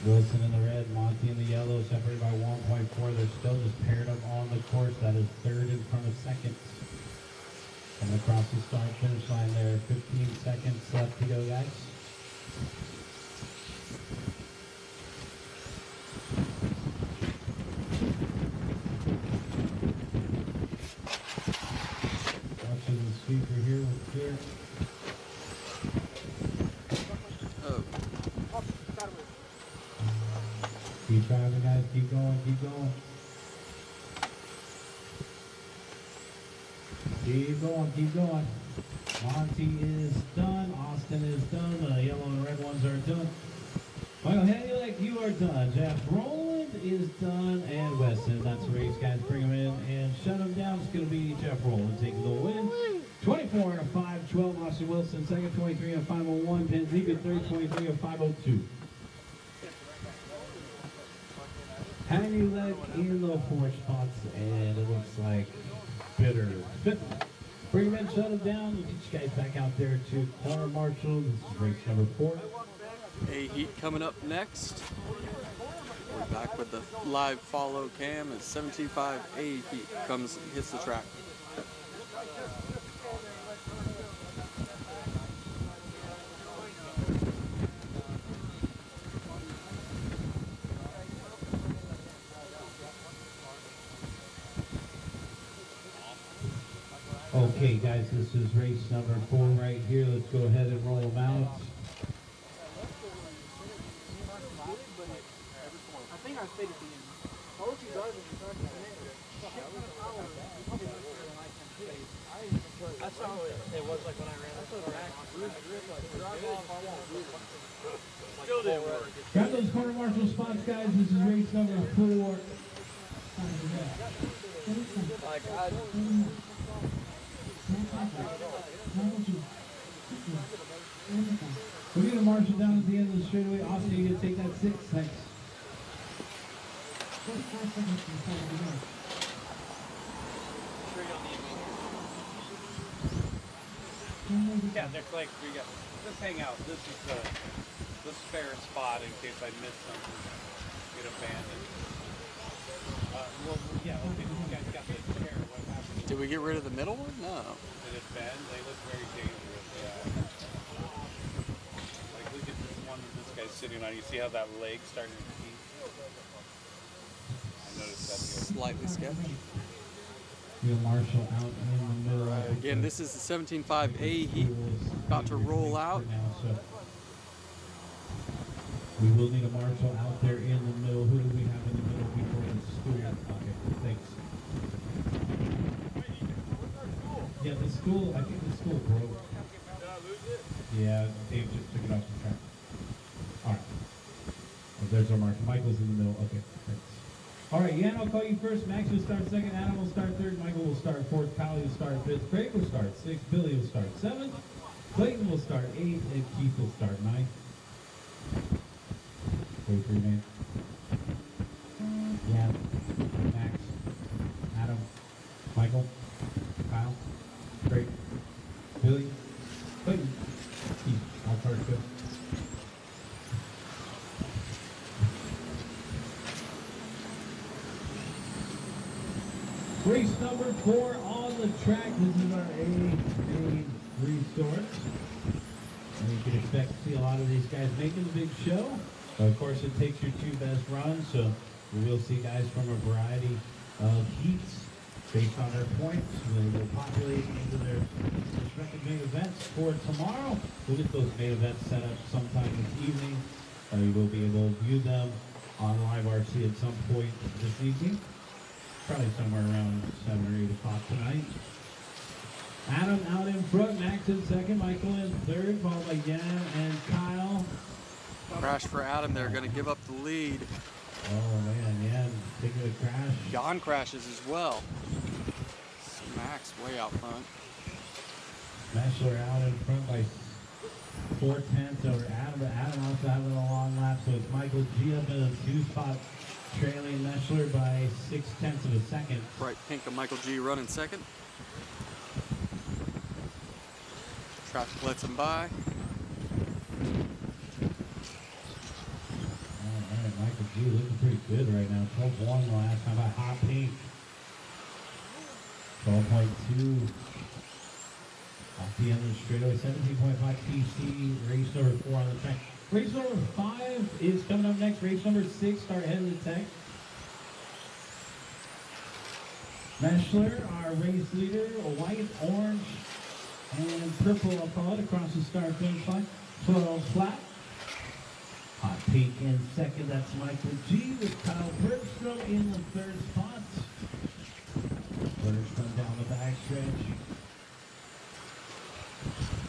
Wilson in the red, Monty in the yellow, separated by 1.4. They're still just paired up on the course. That is third in front of second. Coming across the start finish line there. 15 seconds left to go, guys. Watching the sweeper here with Pierre. Oh. Keep driving, guys. Keep going. Keep going. Keep going. Keep going. Monty is done. Austin is done. The yellow and red ones are done. Michael Hanulek, you are done. Jeff Rowland is done. And Weston, that's the race, guys. Bring him in and shut him down. It's going to be Jeff Rowland taking the win. 24 and a 5-12. Austin Wilson second. 23 and a 501. Panziga third. 23 and a 502. Hanulek in the 4 spots, and it looks like Bitter fifth. Bring him in, shut him down. We'll get you guys back out there to corner marshal. This is race number 4. A heat coming up next. We're back with the live follow cam as 17.5 A heat hits the track. Okay, guys, this is race number 4 right here. Let's go ahead and roll them out. I think I stayed at the end. How would you drive when you started at the end? That's how it was like when I ran. Still didn't work. Grab those corner marshal spots, guys. This is race number 4. We're going to marshal down at the end of the straightaway. Austin, you going to take that 6? Thanks. 45 seconds to start the event. Sure you don't need me. Yeah, there's like we got. Let's hang out. This is the spare spot in case I miss something. Get abandoned. Well, yeah. Okay, you guys got the chair. What happened? Did we get rid of the middle one? No. Did it bend? They look very dangerous. Yeah. Like look at this one that this guy's sitting on. You see how that leg's starting to heat? I noticed that the other. Slightly sketchy. Field Marshal out in the middle. Again, this is the 17.5A. He about to roll out. We will need a marshal out there in the middle. Who do we have in the middle before the school? Okay, thanks. Yeah, the school, I think the school broke. Yeah, Dave just took it off the track. All right. Oh, there's our marshal. Michael's in the middle. Okay, thanks. All right, Yan, I'll call you first. Max will start second. Adam will start third. Michael will start fourth. Kyle will start fifth. Craig will start sixth. Billy will start seventh. Clayton will start eighth. And Keith will start ninth. 43 man. Yan, Max, Adam, Michael, Kyle, Craig, Billy, Clayton, Keith. I'll start fifth. Race number 4 on the track. This is our A resort. And you can expect to see a lot of these guys making the big show. Of course, it takes your 2 best runs, so we will see guys from a variety of heats based on their points. They will populate into their respective main events for tomorrow. We'll get those main events set up sometime this evening. You will be able to view them on Live RC at some point this evening. Probably somewhere around 7 or 8 o'clock tonight. Adam out in front, Max in second, Michael in third, followed by Yan and Kyle. Crash for Adam. They're going to give up the lead. Oh man, Yan taking a crash. John crashes as well. Max way out front. Meshler out in front by 4/10 over Adam, but Adam also having a long lap, so it's Michael G up in a 2 spot, trailing Meshler by 0.6 of a second. Bright pink of Michael G running second. Traffic lets him by. Alright, Michael G looking pretty good right now. 12.1 the last time by Hot Pink. 12.2. Off the end of the straightaway, 17.5 PC, race number 4 on the track. Race number 5 is coming up next. Race number 6, start ahead of the tech. Meshler, our race leader, white, orange, and purple up front across the start finish line. 12 flat. Hot Pink in second, that's Michael G with Kyle Bergstrom in the 3rd spot. Bergstrom down the backstretch.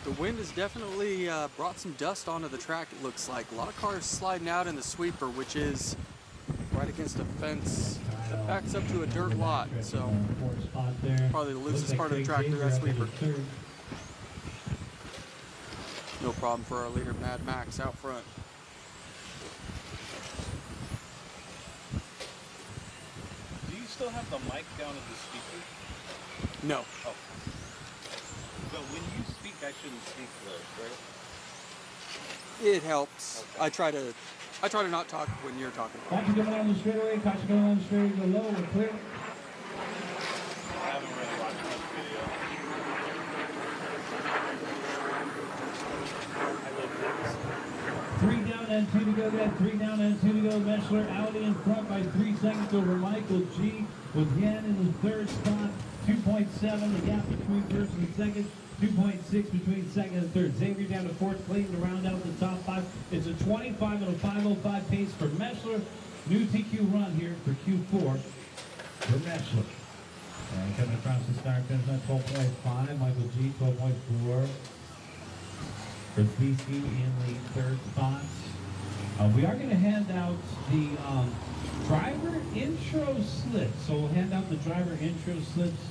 The wind has definitely brought some dust onto the track, it looks like. A lot of cars sliding out in the sweeper, which is right against a fence that backs up to a dirt lot. So probably the loosest part of the track to that sweeper. No problem for our leader, Mad Max, out front. Do you still have the mic down at the speaker? No. Oh. So when you speak, I shouldn't speak though, right? It helps. Okay. I try to not talk when you're talking. Caution coming on the straightaway, caution coming on the straightaway, go low, we're clear. I haven't really watched much video. I love this. 3 down and 2 to go, guys. 3 down and 2 to go. Meshler out in front by 3 seconds over Michael G with Yan in the 3rd spot. 2.7, the gap between first and second. 2.6 between second and third. Xavier down to 4th, Clayton to round out the top 5. It's a 25 and a 5:05 pace for Meshler. New TQ run here for Q4 for Meshler. And coming across the start finish at 12.5. Michael G 12.4. For BC in the 3rd spot. We are going to hand out the driver intro slips. So we'll hand out the driver intro slips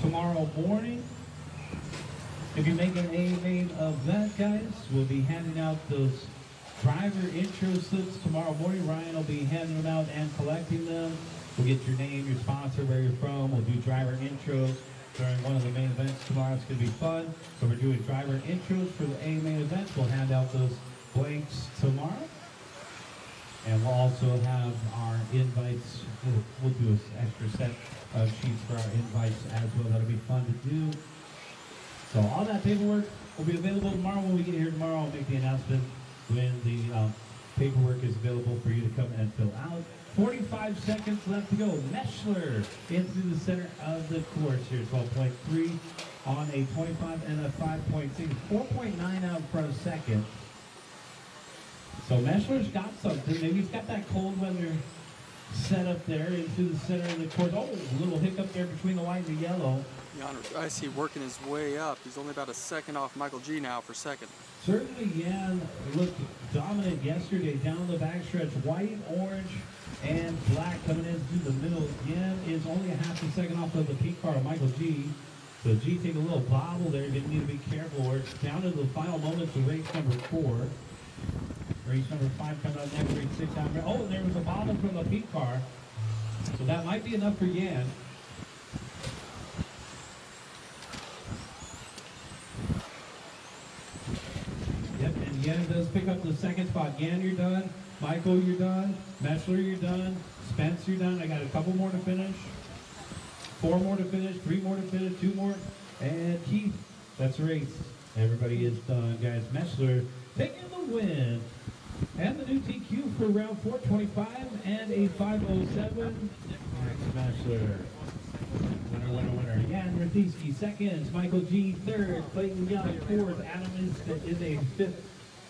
tomorrow morning. If you make an A main event, guys, we'll be handing out those driver intro slips tomorrow morning. Ryan will be handing them out and collecting them. We'll get your name, your sponsor, where you're from. We'll do driver intros during one of the main events tomorrow. It's going to be fun. So we're doing driver intros for the A main events. We'll hand out those blanks tomorrow. And we'll also have our invites. We'll do an extra set of sheets for our invites as well. That'll be fun to do. So all that paperwork will be available tomorrow. When we get here tomorrow, I'll make the announcement when the paperwork is available for you to come and fill out. 45 seconds left to go. Meschler into the center of the course here. 12.3 on a 25 and a 5.6. 4.9 out for a second. So Meschler's got something. Maybe he's got that cold weather set up there into the center of the course. Oh, a little hiccup there between the white and the yellow. Yeah, I see working his way up. He's only about a second off Michael G now for second. Certainly, Yan looked dominant yesterday down the backstretch. White, orange, and black coming in through the middle. Yan is only a half a second off of the peak car of Michael G. So G take a little bobble there. Didn't need to be careful. We're down to the final moments of race number 4. Race number 5 coming up next. Race 6 out there. Oh, and there was a bobble from the peak car. So that might be enough for Yan. Yep, and Yan does pick up the second spot. Yan, you're done. Michael, you're done. Meschler, you're done. Spence, you're done. I got a couple more to finish. 4 more to finish. 3 more to finish. 2 more. And Keith, that's the race. Everybody is done, guys. Meschler taking the win. And the new TQ for round 425 and a 507. Max Meschler. Winner, winner, winner. Jan Rathieski seconds. Michael G third. Clayton Young fourth. Adam is a fifth.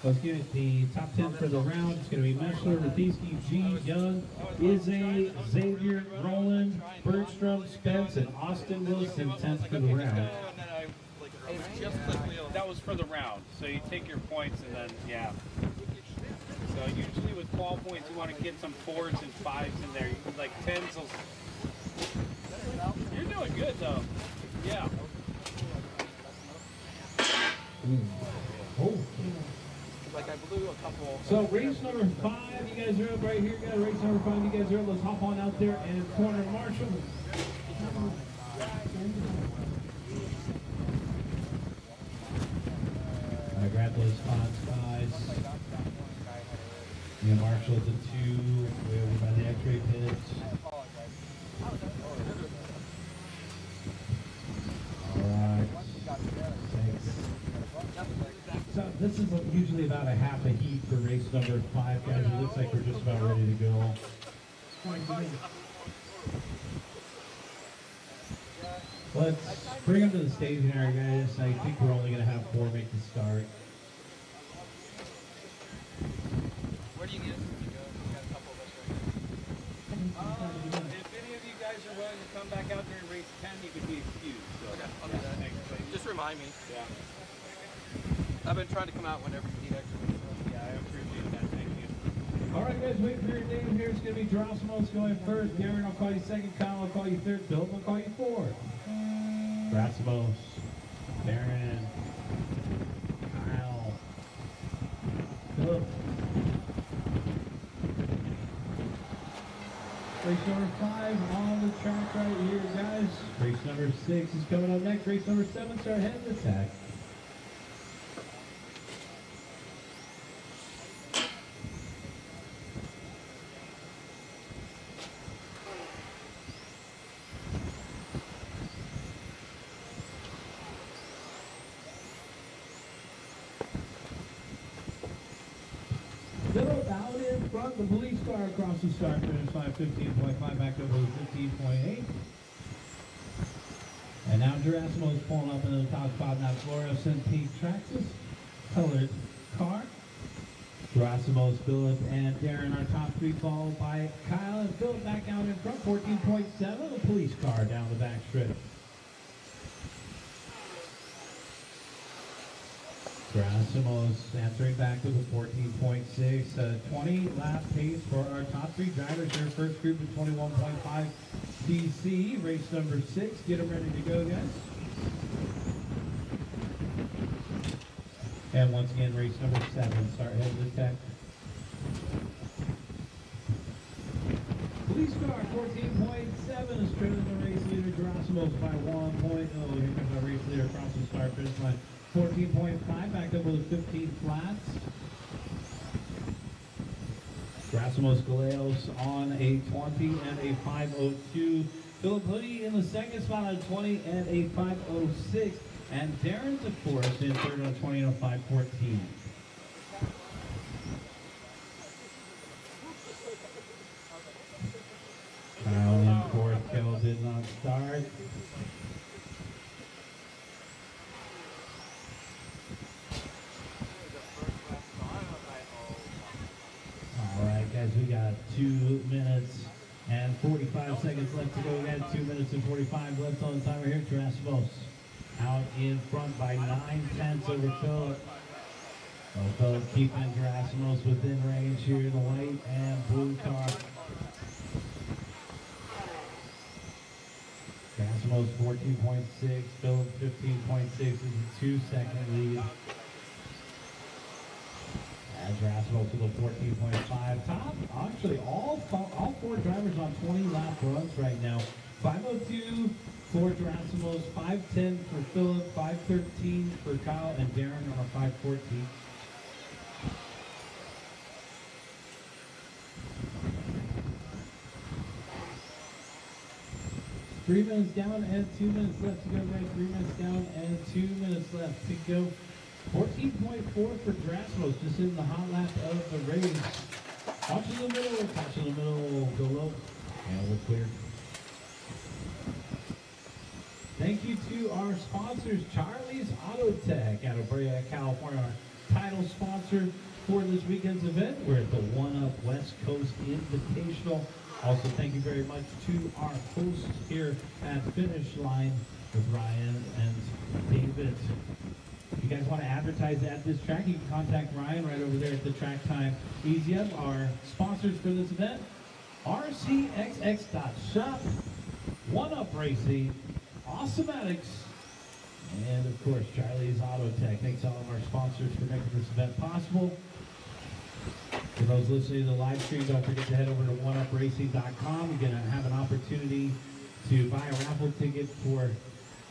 Let's give it the top 10 for the round. It's going to be Meschler, Rathieski, G, Young, Izzy, Xavier, Roland, Bergstrom, Spence, and Austin Wilson 10th for the round. That was for the round. So you take your points and then, yeah. So usually with 12 points, you want to get some 4s and 5s in there. You can like 10s. You're doing good though. Yeah. Oh. Like I blew a couple. So race number 5, you guys are up right here. Got race number 5, you guys are up. Let's hop on out there and corner Marshall. I grab those spots, guys. Yeah, Marshall at the 2, way over by the X-ray pits. Alright. So this is usually about a half a heat for race number 5, guys. It looks like we're just about ready to go. Let's bring them to the staging area, guys. I think we're only going to have 4 make the start. Where do you need us to go? We got a couple of us right here. If any of you guys are willing to come back out there and race 10, you can be excused. So. Okay, I'll do that. Just remind me. Yeah. I've been trying to come out whenever you need extra. So. Yeah, I appreciate that. Thank you. All right, guys, wait for your name here. It's going to be Drosimos going first. Darren, I'll call you second. Kyle, I'll call you third. Bill, I'll call you fourth. Drosimos, Darren, Kyle, Philip. Race number 5 on the track right here, guys. Race number 6 is coming up next. Race number 7 start heading to attack. Philip out in front, the police car across the start finish line, 15.5 back over to 15.8. And now Gerasimos pulling up into the top spot. Now fluorescent peak Traxxas colored car. Gerasimos, Philip, and Darren are top 3, followed by Kyle and Philip back out in front, 14.7. The police car down the back stretch. Gerasimos answering back with a 14.6, 20 lap pace for our top 3 drivers here. First group of 21.5 cc. Race number 6. Get them ready to go, guys. And once again, race number 7, start head of the tech. Police car 14.7 is trailing the race leader Gerasimos by 1.0. Here comes our race leader across the start finish line. 14.5, back up with a 15 flats. Gerasimos Galeos on a 20 and a 5.02. Philip Hoodie in the second spot on 20 and a 5.06. And Darren DeForest in third on 20 and a 5.14. Kyle in fourth, Kel did not start. All right, guys, we got 2 minutes and 45 seconds left to go. We got 2 minutes and 45 left on the timer here. Gerasimos out in front by 9/10 over Philip. Well, Philip keeping Gerasimos within range here in the white and blue car. Gerasimos 14.6, Philip 15.6 is a 2-second lead. And Gerasimos with a 14.5 top. Actually, all 4 drivers on 20 lap runs right now. 5.02 for Gerasimos, 5.10 for Philip, 5.13 for Kyle, and Darren on a 5.14. Three minutes down and 2 minutes left to go, guys. 3 minutes down and 2 minutes left to go. 14.4 for Gerasimos, just in the hot lap of the race. Watch in the middle, go low, and we're clear. Thank you to our sponsors, Charlie's Auto Tech out of Brea, California, our title sponsor for this weekend's event. We're at the One Up West Coast Invitational. Also, thank you very much to our hosts here at Finishline with Ryan and David. If you guys want to advertise at this track, you can contact Ryan right over there at the Track Time Easy Up. Our sponsors for this event, RCXX.shop, One Up Racing, Awesomatics, and of course, Charlie's Auto Tech. Thanks to all of our sponsors for making this event possible. For those listening to the live stream, don't forget to head over to oneupracing.com. You're going to have an opportunity to buy a raffle ticket for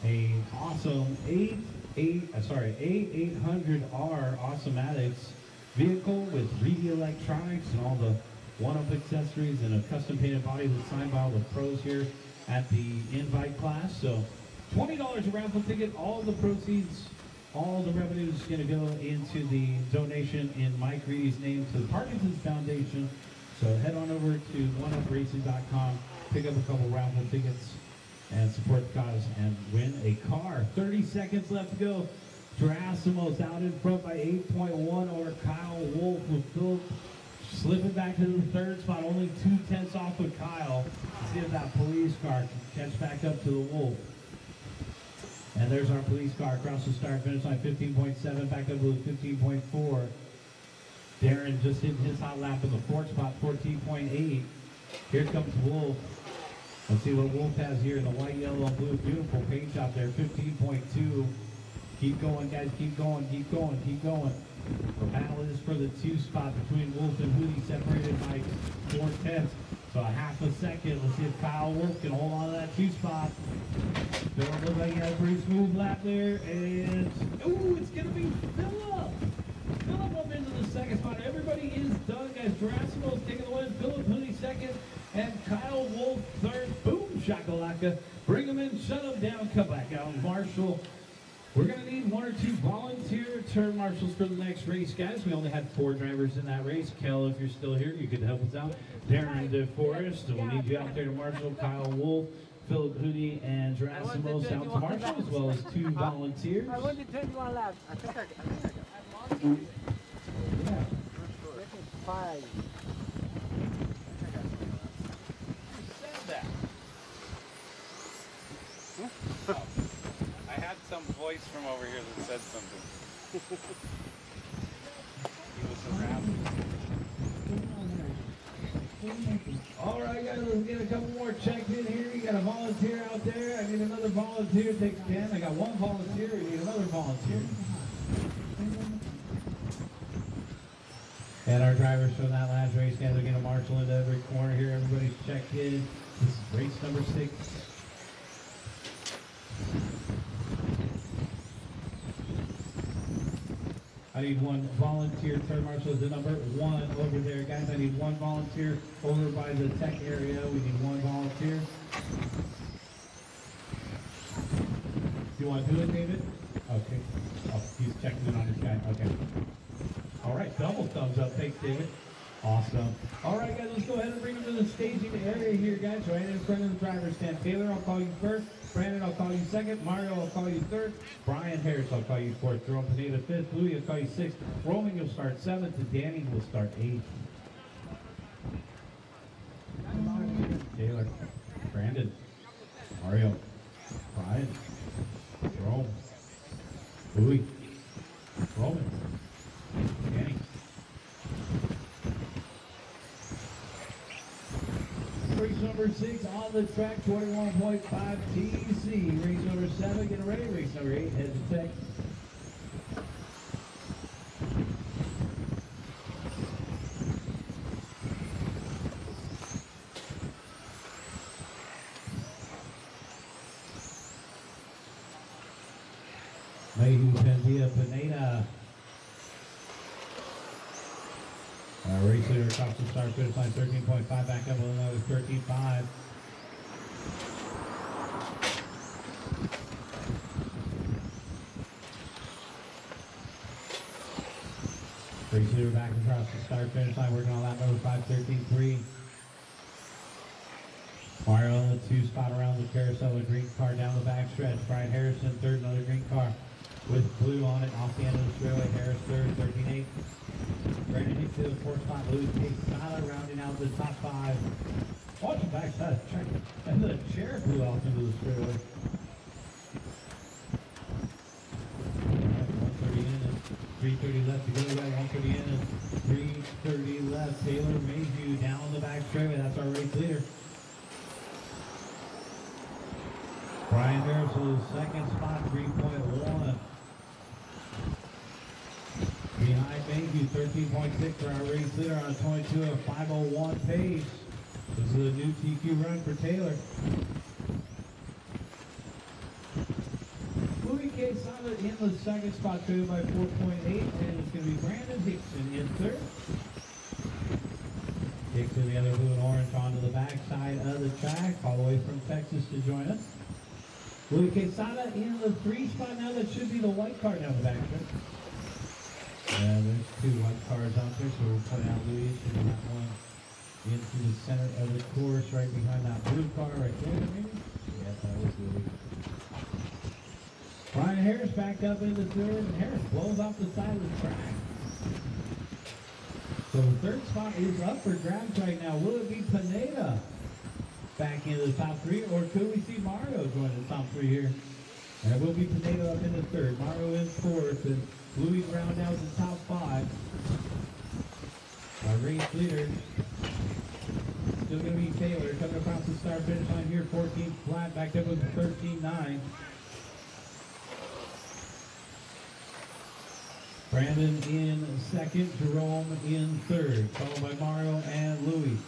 a awesome A800R Awesomatics vehicle with Reedy electronics and all the one-up accessories and a custom painted body that's signed by all the pros here at the invite class. So $20 a raffle ticket, all the proceeds, all the revenue is going to go into the donation in Mike Reedy's name to the Parkinson's Foundation. So head on over to oneupracing.com, pick up a couple raffle tickets, and support the cause and win a car. 30 seconds left to go. Gerasimos out in front by 8.1 over Kyle Wolf with Philip slipping back to the third spot, only 2/10 off of Kyle. Let's see if that police car can catch back up to the Wolf. And there's our police car across the start finish line, 15.7, back up with 15.4. Darren just hit his hot lap in the fourth spot, 14.8. Here comes Wolf. Let's see what Wolf has here in the white, yellow, and blue. Beautiful paint job there, 15.2. Keep going, guys, keep going, keep going, keep going. The battle is for the 2 spot between Wolf and Hoodie, separated by 4/10. So a half a second. Let's see if Kyle Wolf can hold on to that 2 spot. Don't look like he had a pretty smooth lap there. And, ooh, it's going to be Philip. Philip up into the second spot. Everybody is done, guys. Gerasimos taking the win. Philip Hoodie second. And Kyle Wolf third. Boom, shakalaka. Bring him in, shut him down, come back out. Marshall, we're going to need 1 or 2 volunteer turn marshals for the next race, guys. We only had 4 drivers in that race. Kel, if you're still here, you could help us out. Darren DeForest, we'll need you out there to marshal. Kyle Wolf, Philip Hoodie, and Gerasimos out to marshal, as well as 2 volunteers. I want to 21 laps. I think I got Yeah. 5. I had some voice from over here that said something. He was around. All right, guys, let's get a couple more checked in here. You got a volunteer out there. I need another volunteer. Take 10. I got 1 volunteer. I need another volunteer. And our drivers from that last race, guys, are going to marshal into every corner here. Everybody's checked in. This is race number 6. I need one volunteer. Third marshal is the number 1 over there. Guys, I need one volunteer over by the tech area. We need one volunteer. Do you want to do it, David? Okay. Oh, he's checking in on his guy. Okay. All right, double thumbs up. Thanks, David. Awesome. All right, guys, let's go ahead and bring them to the staging area here, guys. Right in front of the driver's stand. Taylor, I'll call you first. Brandon, I'll call you second. Mario, I'll call you third. Brian Harris, I'll call you fourth. Jerome Pineda, fifth. Louis, I'll call you sixth. Roman, you'll start seventh. And Danny will start eighth. Taylor, Brandon, Mario, Brian, Jerome, Louis, Roman, Danny. Race number 6 on the track, 21.5 TC. Race number 7, get ready. Race number 8, head to tech. Mayhew, Pendia, Pineda. Race leader across the start finish line, 13.5, back up with another 13.5. Race leader back across the start finish line, working on lap number 5, 13.3. Mario on the 2 spot around the carousel, a green car down the back stretch. Brian Harrison third, another green car with blue on it off the end of the straightaway. Harris third, 13.8. Brandon Hicks to the 4th spot. Louis Quesada rounding out the top 5. Watch the backside check. And the chair flew off into the straightaway. Alright, 130 in and 330 left to go. We got 130 in and 330 left. Taylor Mayhew down the back straightaway. That's our race leader. Brian Harris with his 2nd spot, 3.1. Behind Mayhew, 13.6 for our race leader on a 22 of 5:01 pace. This is a new TQ run for Taylor. Louis Quesada in the 2nd spot, traded by 4.8, and it's going to be Brandon Hickson in 3rd. Hickson, the other blue and orange, onto the backside of the track, all the way from Texas to join us. Louis Quesada in the 3 spot now. That should be the white car down the back stretch. Yeah, there's 2 white cars out there, so we'll put out Louis and that one into the center of the course, right behind that blue car right there, maybe? Yeah, that was Louis. Brian Harris back up into 3rd, and Harris blows off the side of the track. So the 3rd spot is up for grabs right now. Will it be Pineda back into the top 3, or could we see Mario join the top 3 here? And it will be Pineda up in the 3rd, Mario in 4th, and Louis round out the top 5. Our race leader still going to be Taylor coming across the start finish line here, 14th flat, backed up with 13.9. Brandon in 2nd, Jerome in 3rd, followed by Mario and Louis.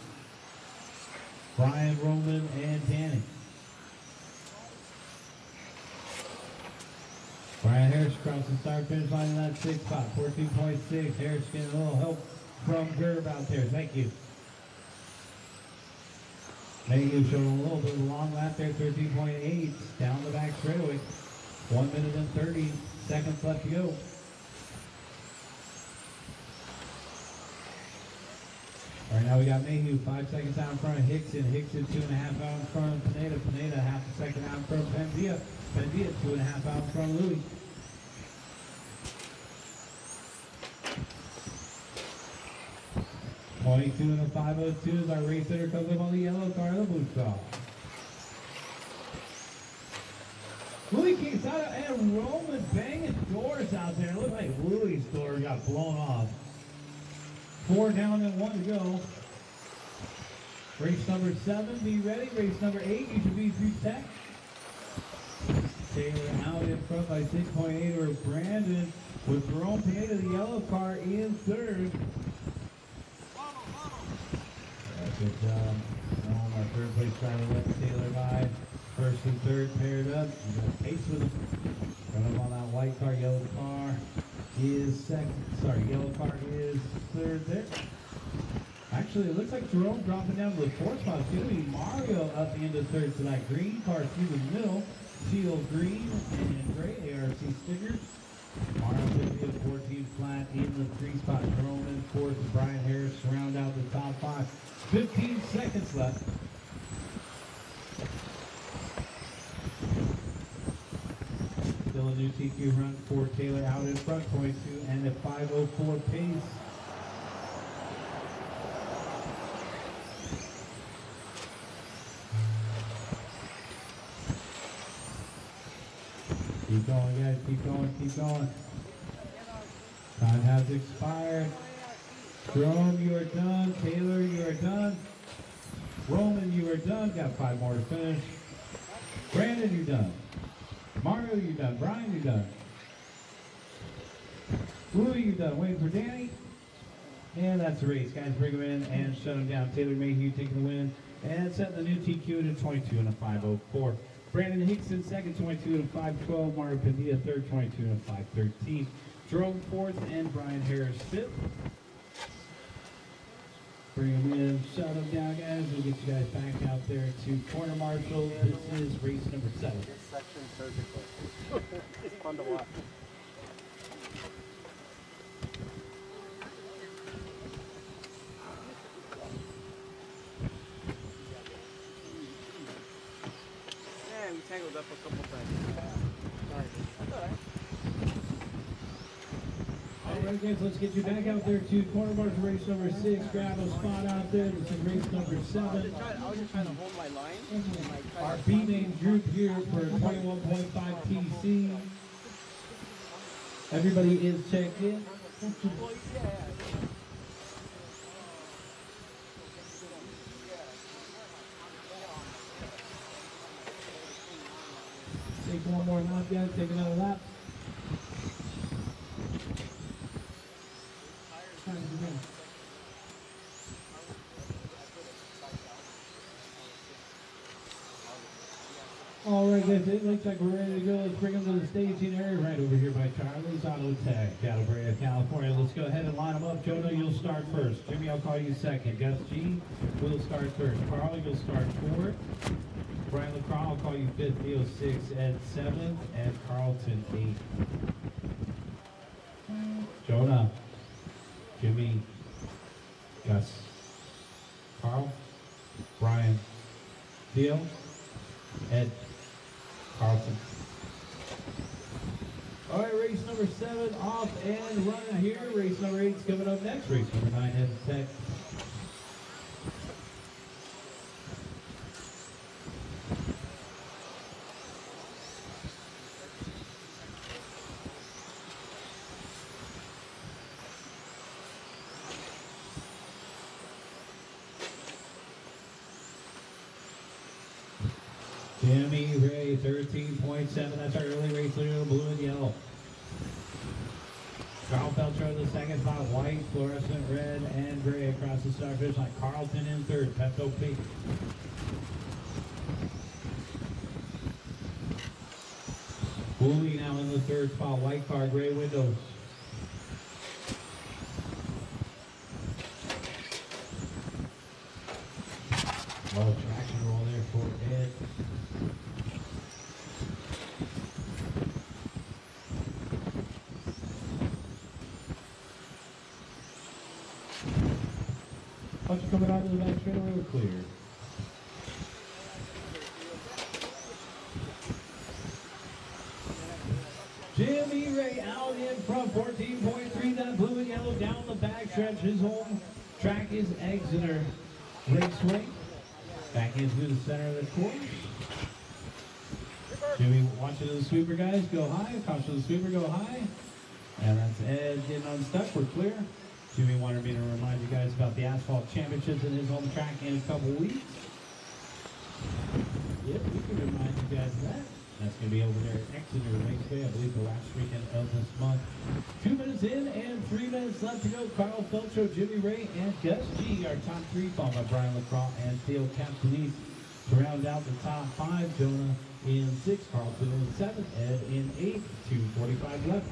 Brian, Roman, and Danny. Brian Harris across the start finish line in that 6th spot, 14.6. Harris getting a little help from Gerb out there. Thank you. Mayhew showing a little bit of a long lap there, 13.8. Down the back straightaway. 1 minute and 30 seconds left to go. All right, now we got Mayhew 5 seconds out in front of Hickson. Hickson 2.5 out in front of Pineda. Pineda half a second out in front of Pendia. Pendia 2.5 out in front of Louis. .22 and a 5:02 as our race leader comes up on the yellow car, the blue car. Louis Quesada and Roman banging doors out there. It looked like Louis' door got blown off. 4 down and 1 to go. Race number 7, be ready. Race number 8, you should be through tech. Taylor out in front by 6.8, or Brandon with Jerome Pineda, the yellow car, in 3rd. Good job. Our third place driver left Taylor by. First and third paired up. You got pace with him. Run up on that white car, yellow car is second. Sorry, yellow car is third there. Actually, it looks like Jerome dropping down to the fourth spot. It's going to be Mario up the end of third. So that green car through the middle. Teal green and gray ARC stickers. Mario 50 at 14 flat in the three spot. Jerome in fourth. Brian Harris round out the top five. 15 seconds left. Still a new TQ run for Taylor out in front, 22 and a 5:04 pace. Keep going, guys. Keep going. Keep going. Time has expired. Jerome, you are done. Taylor, you are done. Roman, you are done. Got 5 more to finish. Brandon, you're done. Mario, you're done. Brian, you're done. Louie, you're done. Waiting for Danny. And that's the race. Guys, bring them in and shut them down. Taylor Mayhew taking the win. And set the new TQ to 22 and a 5:04. Brandon Hickson second, 22 and a 5:12. Mario Padilla third, 22 and a 5:13. Jerome fourth and Brian Harris fifth. Bring them in, shut them down, guys. We'll get you guys back out there to corner marshal. This is race number 7. This section surgical. It's fun to watch. Yeah, we tangled up a couple times. Sorry. That's alright. Alright guys, let's get you back out there to corner marshal race number 6. Grab a spot out there. This is race number 7. I was just trying to hold my line. Our B-name group here for 21.5 TC. Everybody is checked in. Take one more lap, guys. Take another lap. Alright guys, it looks like we're ready to go. Let's bring them to the staging area right over here by Charlie's Auto Tech, Galbraith, California. Let's go ahead and line them up. Jonah, you'll start first. Jimmy, I'll call you second. Gus G will start first. Carl, you'll start fourth. Brian LaCroix, I'll call you fifth. Neil sixth. Ed seventh. And Carlton eighth. Jonah, Jimmy, Gus, Carl, Brian, Theo, Ed, Carlton. All right, race number 7 off and running here. Race number 8 is coming up next. Race number 9 has Tech. Jimmy Ray, 13.7. That's our early race leader, blue and yellow. Carl Felcher in the second spot, white, fluorescent red, and gray across the starfish line. Carlton in third, Pepto Pink. Woolley now in the third spot, white car, gray windows. Oh, traction roll there for Ed. Bunch coming out of the back straightaway, we're clear. Jimmy Ray out in front, 14.3. That blue and yellow down the back stretch. His home track is Exeter Raceway. Back into the center of the course. Jimmy watching the sweeper, guys. Go high. Caution to the sweeper, go high. And that's Ed getting unstuck. We're clear. Jimmy wanted me to remind you guys about the Asphalt Championships in his home track in a couple weeks. Yep, we can remind you guys of that. That's going to be over there at Exeter Raceway, I believe the last weekend of this month. 2 minutes in and 3 minutes left to go. Carl Feltro, Jimmy Ray, and Gus G. Our top three, followed by Brian LaCroix and Theo Castanese. To round out the top five, Jonah in 6, Carlton in 7, Ed in 8, 2:45 left.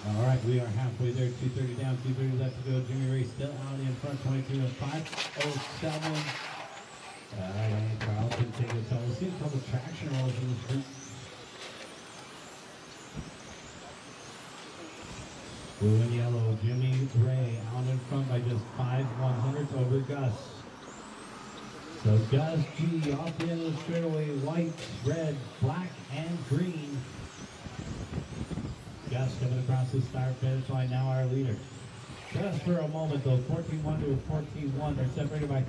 All right, we are halfway there, 2:30 down, 2:30 left to go. Jimmy Ray still out in front, 22:05:07. And Carlton taking it. So we'll see a couple traction rolls in this group. Blue and yellow, Jimmy Ray out in front by just 5/100ths over Gus. So Gus G off the end of the straightaway, white, red, black, and green. Gus coming across the start finish line, now our leader. Just for a moment though, 14-1 to a 14-1. They're separated by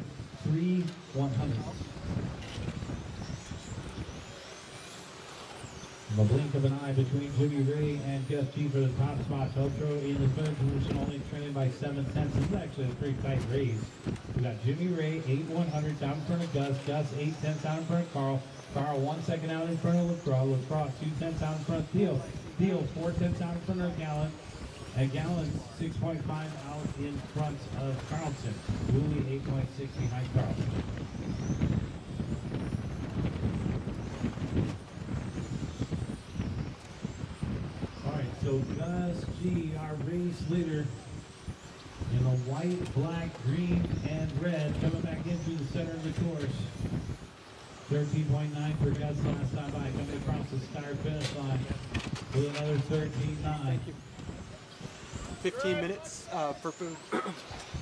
3/100ths. A blink of an eye between Jimmy Ray and Gus G for the top spot. Feltro in the third position, only trailing by 7/10. This is actually a pretty tight race. We got Jimmy Ray 8/100ths out in front of Gus. Gus 8/10ths out in front of Carl. Carl 1 second out in front of LaCroix. LaCroix 2/10ths out in front of Theo. Theo 4/10ths out in front of Gallant. And Gallant 6.5 out in front of Carlton. Woolley 8.6 behind Carlton. So Gus G, our race leader, in a white, black, green, and red, coming back in through the center of the course. 13.9 for Gus last time by, coming across the start finish line with another 13.9. 15 minutes for food.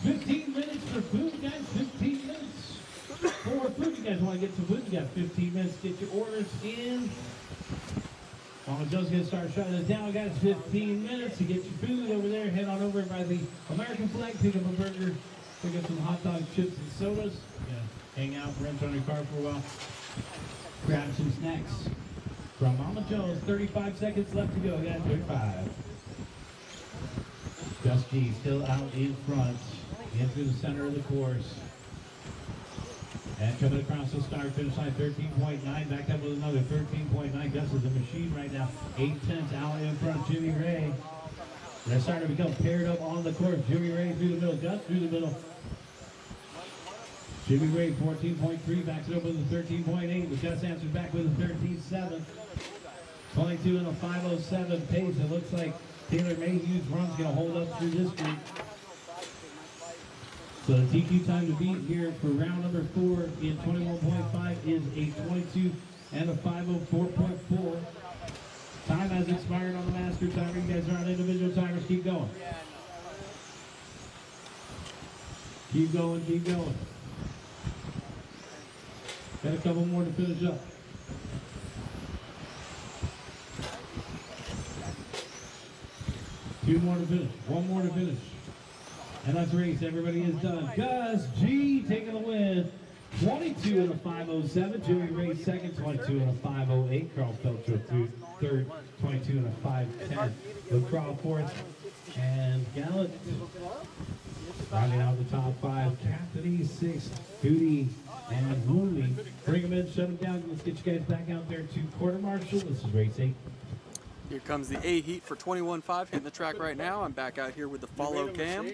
15 minutes for food, guys. 15 minutes for food. You guys want to get some food? You got 15 minutes to get your orders in. While Joe's going to start shutting this down, guys, 15 minutes to get your food over there. Head on over by the American flag, pick up a burger, pick up some hot dogs, chips, and sodas. Hang out, rent on your car for a while. Grab some snacks. From Mama Joe's, 35 seconds left to go, guys, 35. Gus G still out in front, in through the center of the course. And coming across the start finish line, 13.9, back up with another 13.9. Gus is a machine right now. 8/10ths out in front, Jimmy Ray. They're starting to become paired up on the course. Jimmy Ray through the middle, Gus through the middle. Jimmy Ray, 14.3, backs it up with a 13.8. But Gus answers back with a 13.7. 22 and a 5:07 pace. It looks like Taylor Mayhew's run's going to hold up through this group. So the TQ time to beat here for round number 4 in 21.5 is a 22 and a 5:04.4. Time has expired on the master timer. You guys are on individual timers. Keep going. Keep going, keep going. Got a couple more to finish up. Two more to finish. One more to finish. And that's the race. Everybody is done. Gus G taking the win. 22 and a 5:07. Jimmy Ray second, 22 and a 5:08. Carl Feltro third, 22 and a 5:10. LaCroix fourth. And Gallant rounding out the top 5. Cassidy sixth. Goody and Woolley. Bring them in, shut them down. Let's get you guys back out there to quarter marshal. This is race 8. Here comes the A heat for 21.5 hitting the track right now. I'm back out here with the follow cam.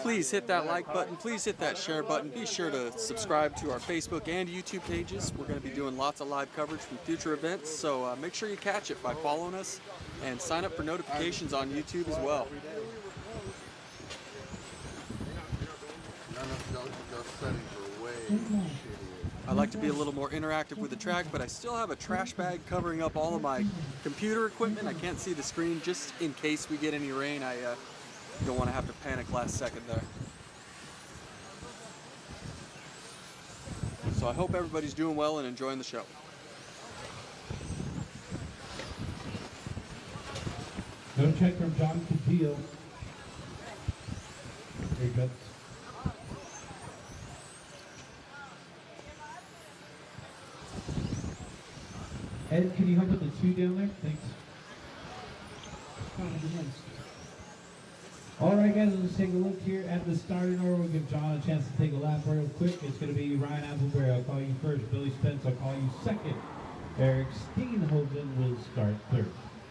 Please hit that like button. Please hit that share button. Be sure to subscribe to our Facebook and YouTube pages. We're going to be doing lots of live coverage from future events, so make sure you catch it by following us and sign up for notifications on YouTube as well. I like to be a little more interactive with the track, but I still have a trash bag covering up all of my computer equipment. I can't see the screen just in case we get any rain. I don't want to have to panic last second there. So I hope everybody's doing well and enjoying the show. No check from John Catillo. There you go. Ed, can you help with the 2 down there? Thanks. All right, guys, let's take a look here at the starting order. We'll give John a chance to take a lap real quick. It's going to be Ryan Appleberry. I'll call you first. Billy Spence, I'll call you second. Eric Steenhoven will start third.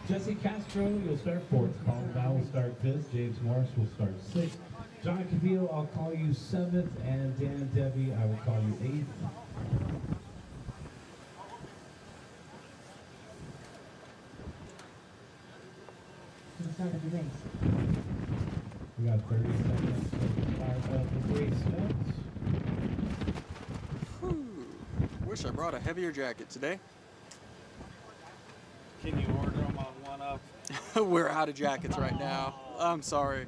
Jesse Castro, you'll start fourth. Paul Dow will start fifth. James Morris will start sixth. John Cavillo, I'll call you seventh. And Dan Debbie, I will call you eighth. The start of the race. We got 30 seconds for the start of the race. Wish I brought a heavier jacket today. Can you order them on OneUp? We're out of jackets right now. I'm sorry.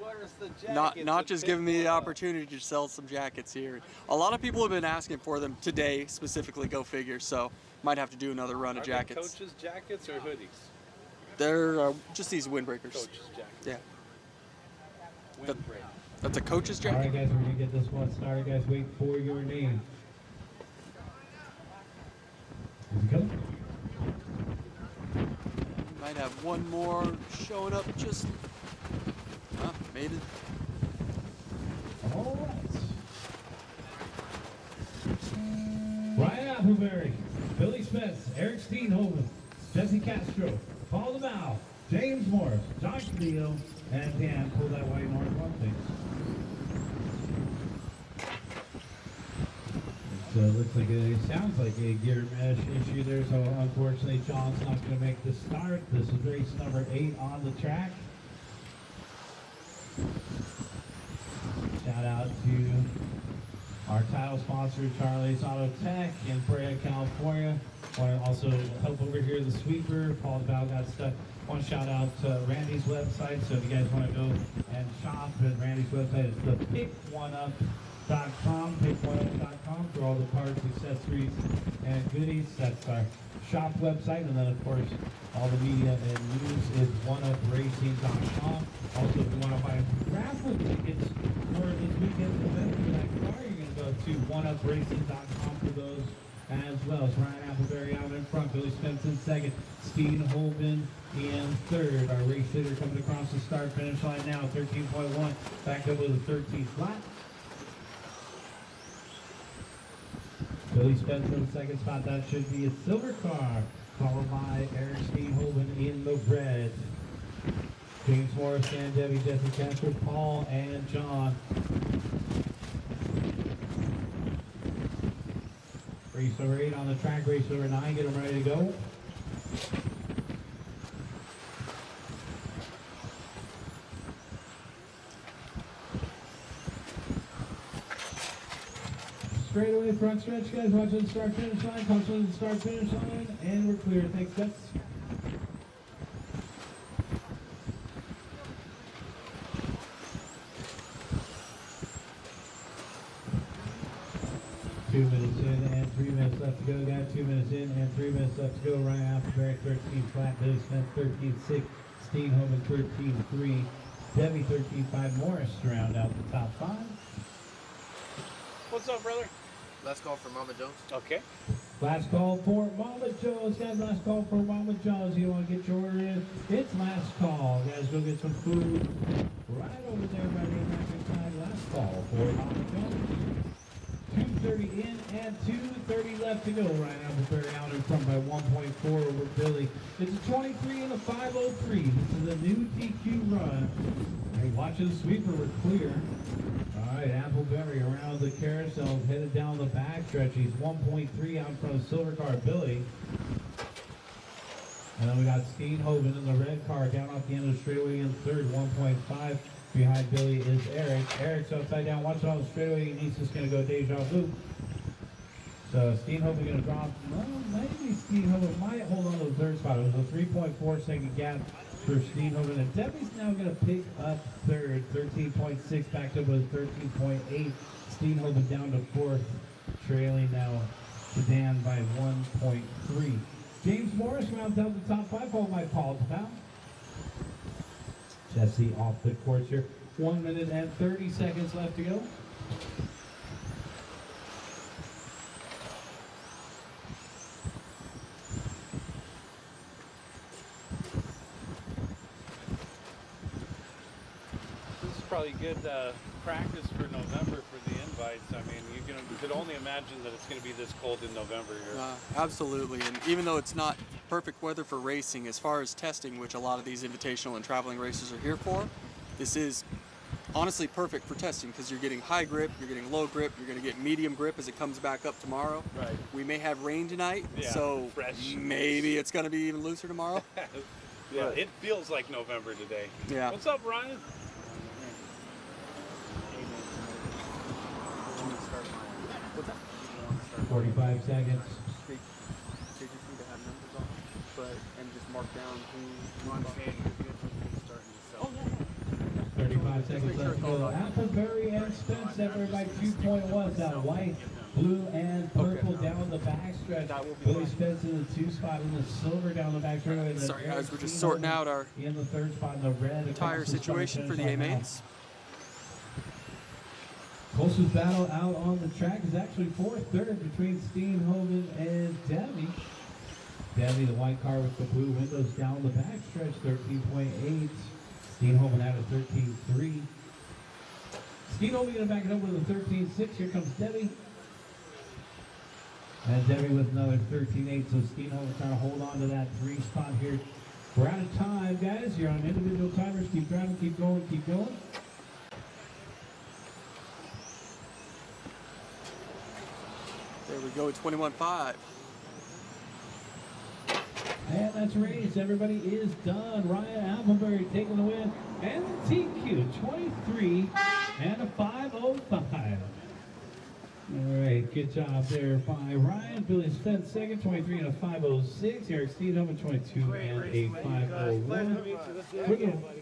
Where's the jackets? Not just giving me the opportunity to sell some jackets here. A lot of people have been asking for them today, specifically. Go figure. So might have to do another run of jackets. Coaches' jackets or hoodies? They're just these windbreakers. Coaches' jackets. Yeah. Windbreaker. That's a coach's All jacket. right, guys, we're going to get this one started. Guys, wait for your name. Here we go. Might have one more showing up. Just made it. All right. Ryan Appleberry, Billy Spence, Eric Steenhoven, Jesse Castro, Paul DeMau, James Morris, John Cavillo, and Dan. Pull that white north one, please. So it looks like sounds like a gear mesh issue there. So unfortunately, John's not going to make the start. This is race number 8 on the track. Shout out to our title sponsor, Charlie's Auto Tech in Brea, California. Want to also help over here the sweeper. Paul DeBow got stuck. Want to shout out to Randy's website. So if you guys want to go and shop at Randy's website, it's the pickoneup.com, pickoneup.com for all the parts, accessories, and goodies. That's our shop website. And then, of course, all the media and news is oneupracing.com. Also, if you want to buy raffle tickets for this weekend's event for that car, you're going to go to oneupracing.com for those as well. So Ryan Appleberry out in front, Billy Spence in second, Steenhoven in third. Our race leader coming across the start-finish line now, 13.1, back up with a 13 flat. Billy Spence in the second spot. That should be a silver car, followed by Eric Steenhoven in the red. James Morris, Dan Debbie, Jesse Castro, Paul, and John. Race number 8 on the track, race number 9, get them ready to go. Straight away, front stretch, guys. Watch the start finish line. Comes to the start finish line, and we're clear. Thanks, guys. Two minutes in and 3 minutes left to go. Got 2 minutes in and 3 minutes left to go. Ryan Appleberry 13 flat. Billy Spence 13.6. Steenhoven 13.3. Debbie 13.5. Morris to round out the top 5. What's up, brother? Last call for Mama Jones. Okay. Last call for Mama Jones, guys. Last call for Mama Jones. You want to get your order in? It's last call, guys. Go get some food right over there by the American side. Last call for Mama Jones. 2:30 in and 2:30 left to go. Ryan Appleberry out in front by 1.4 over Billy. It's a 23 and a 5:03. This is a new TQ run. Hey, watching the sweeper, we're clear. All right, Appleberry around the carousel, headed down the backstretch. He's 1.3 out in front of silver car Billy. And then we got Steenhoven in the red car down off the end of the straightaway in third, 1.5. Behind Billy is Eric. Eric's upside down, watching on the straightaway. He's just going to go deja vu. So Steenhoven going to drop. Well, maybe Steenhoven might hold on to the third spot. It was a 3.4 second gap for Steenhoven. And Debbie's now going to pick up third, 13.6, backed up with 13.8. Steenhoven down to fourth, trailing now to Dan by 1.3. James Morris rounds out the top 5, followed by Paul DePau. Jesse off the course here. 1 minute and 30 seconds left to go. probably good practice for November for the invites. I mean, you could only imagine that it's going to be this cold in November here. Absolutely, and even though it's not perfect weather for racing, as far as testing, which a lot of these invitational and traveling races are here for, this is honestly perfect for testing because you're getting high grip, you're getting low grip, you're going to get medium grip as it comes back up tomorrow. Right. We may have rain tonight, so fresh. Maybe it's going to be even looser tomorrow. Yeah, it feels like November today. Yeah. What's up, Ryan? 45 seconds. They just need to have numbers on it, and just mark down who One fan, starting to sell. 35 seconds left to go. Appleberry and Spence separated by 2.1. That white, blue, and purple down the backstretch. Billy Spence in the 2 spot, in the silver down the backstretch. Sorry guys, we're just sorting out our in the 3rd spot in the red tire situation for the A-mains. Closest battle out on the track is actually 4th, 3rd between Steenhoven and Debbie. Debbie, the white car with the blue windows down the backstretch, 13.8. Steenhoven had a 13.3. Steenhoven gonna back it up with a 13.6. Here comes Debbie. And Debbie with another 13.8. So Steenhoven trying to hold on to that 3 spot here. We're out of time, guys. You're on individual timers. Keep driving, keep going, keep going. There we go, 21.5. And that's race. Everybody is done. Ryan Appleberry taking the win. And the TQ 23 and a 5:05. All right, good job there by Ryan. Billy Spence second, 23 and a 5:06. Eric Steenhoven 22 and a 5:01.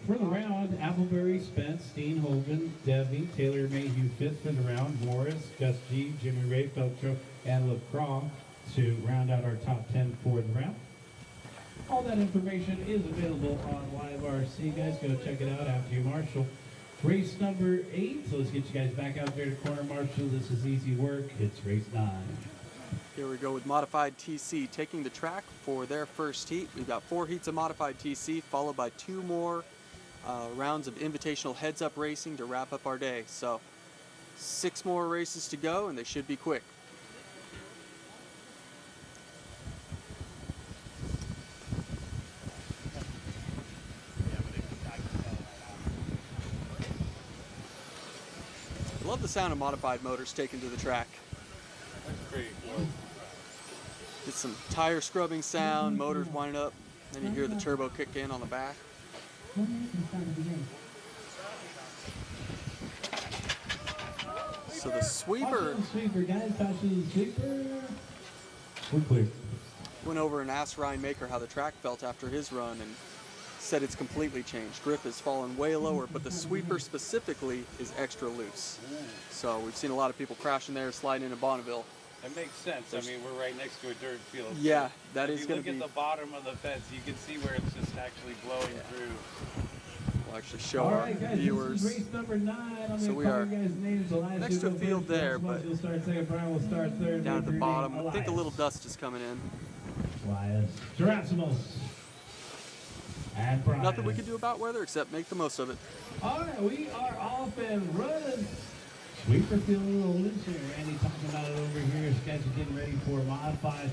For the round, Appleberry, Spence, Steenhoven, Debbie, Taylor Mayhew 5th for the round, Morris, Gus G, Jimmy Ray, Feltro, and LaCroix to round out our top 10 for the round. All that information is available on Live RC. Guys, go check it out after you marshal. Race number 8. So let's get you guys back out there to corner marshal. This is easy work. It's race 9. Here we go with Modified TC taking the track for their first heat. We've got 4 heats of Modified TC followed by 2 more rounds of invitational heads-up racing to wrap up our day. So 6 more races to go, and they should be quick. Love the sound of modified motors taken to the track. That's pretty cool. Get some tire scrubbing sound, motors winding up, then you hear the turbo kick in on the back. So the sweeper went over and asked Ryan Maker how the track felt after his run and said it's completely changed. Grip has fallen way lower, but the sweeper specifically is extra loose. So we've seen a lot of people crashing there, sliding into Bonneville. That makes sense. I mean, we're right next to a dirt field. Yeah, that is going to be... If you look at the bottom of the fence, you can see where it's just actually blowing through. We'll actually show our viewers. This is race number 9. So we are next to a field there, but down at the bottom. I think a little dust is coming in. Elias, Gerasimos, and Brian. Nothing we can do about weather except make the most of it. All right, we are off and running. Sweeper feeling a little loose here. Andy talking about it over here. These guys are getting ready for modified.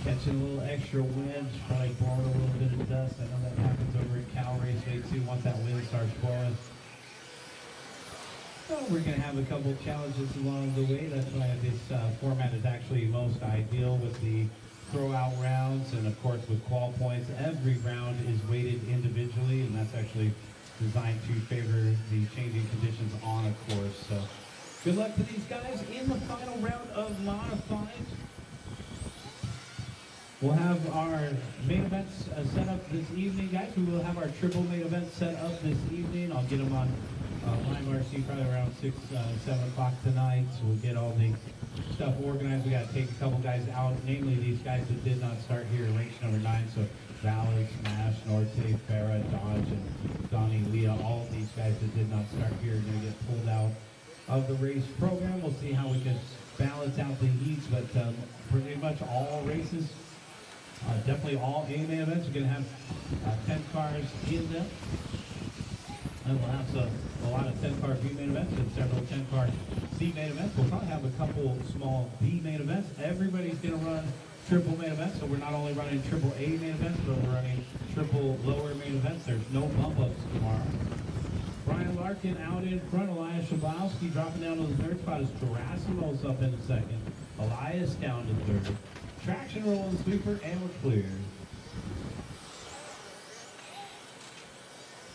Catching a little extra wind, probably blowing a little bit of dust. I know that happens over at Cal Raceway too once that wind starts blowing. So we're going to have a couple challenges along the way. That's why this format is actually most ideal with the throw-out rounds and of course with qual points. Every round is weighted individually, and that's actually designed to favor the changing conditions on a course. So good luck to these guys in the final round of modified. We'll have our main events set up this evening, guys. We will have our triple main events set up this evening. I'll get them on Live RC probably around 6, 7 o'clock tonight. So we'll get all the stuff organized. We got to take a couple guys out, namely these guys that did not start here in race number 9. So Valley, Smash, Norte, Farah, Dodge, and Donnie, Leah, all of these guys that did not start here are going to get pulled out of the race program. We'll see how we can balance out the heats, but pretty much all races, definitely all A-main events are going to have 10 cars in them. And we'll have a lot of 10-car B main events and several 10-car C main events. We'll probably have a couple small B main events. Everybody's going to run triple main events, so we're not only running triple A main events, but we're running triple lower main events. There's no bump-ups tomorrow. Brian Larkin out in front. Elias Shablowski dropping down to the third spot as Gerasimos up in second. Elias down to third. Traction roll and sweeper, and we're clear.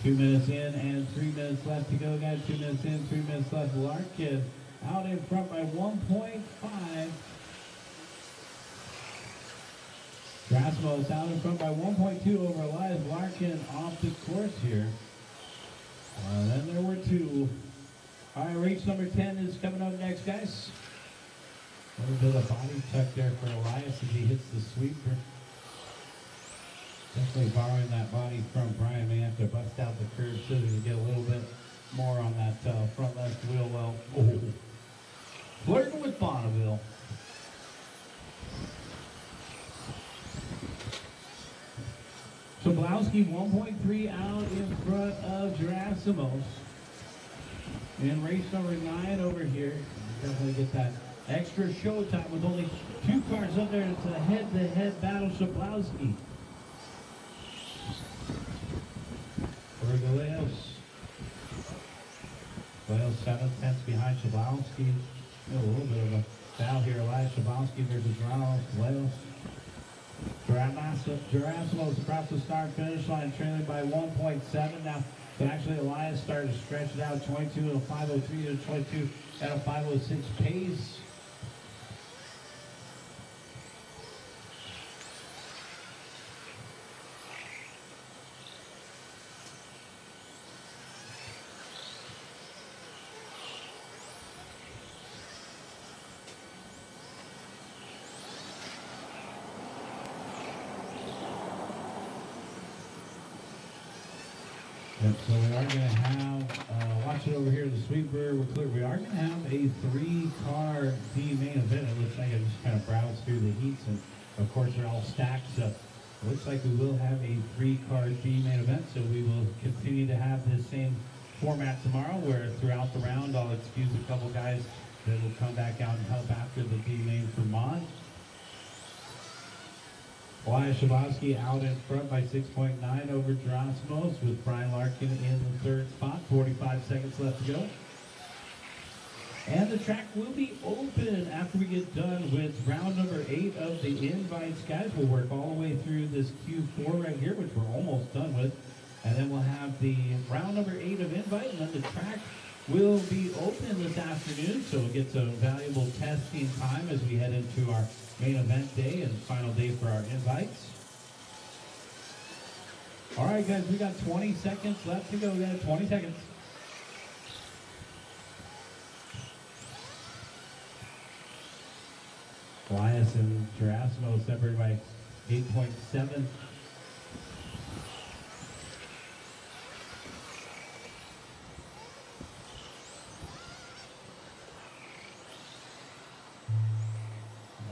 2 minutes in and 3 minutes left to go, guys. 2 minutes in, 3 minutes left. Larkin out in front by 1.5. Gerasimos out in front by 1.2 over Elias Larkin off the course here. Then there were two. All right, race number 10 is coming up next, guys. A little bit of body tuck there for Elias as he hits the sweeper. Definitely borrowing that body from Brian. May have to bust out the curve scissors to get a little bit more on that front left wheel well. Oh. Flirting with Bonneville. Shablowski 1.3 out in front of Gerasimos. In race number 9 over here. Definitely get that extra show time with only 2 cars up there. It's a head-to-head battle. Shablowski. Galeos. Galeos 7/10 behind Shablowski. A little bit of a foul here. Elias Shablowski versus Ronald Galeos. Gerasimos across the start finish line, trailing by 1.7 now. But actually, Elias started to stretch it out. 22 and a 5:03 to 22 and a 5:06 pace. Yep, so we are going to have, watch it over here, the sweeper, we're clear. We are going to have a 3-car D main event. It looks like I just kind of browsed through the heats, and of course they're all stacked, so it looks like we will have a 3-car D main event, so we will continue to have this same format tomorrow, where throughout the round I'll excuse a couple guys that will come back out and help after the D main for Mod. Elias Shablowski out in front by 6.9 over Gerasimos with Brian Larkin in the third spot. 45 seconds left to go. And the track will be open after we get done with round number 8 of the invites. Guys, we'll work all the way through this Q4 right here, which we're almost done with. And then we'll have the round number 8 of invite, and then the track will be open this afternoon. So we'll get some valuable testing time as we head into our main event day and final day for our invites. All right, guys, we got 20 seconds left to go. We got 20 seconds. Elias and Gerasimos separated by 8.7.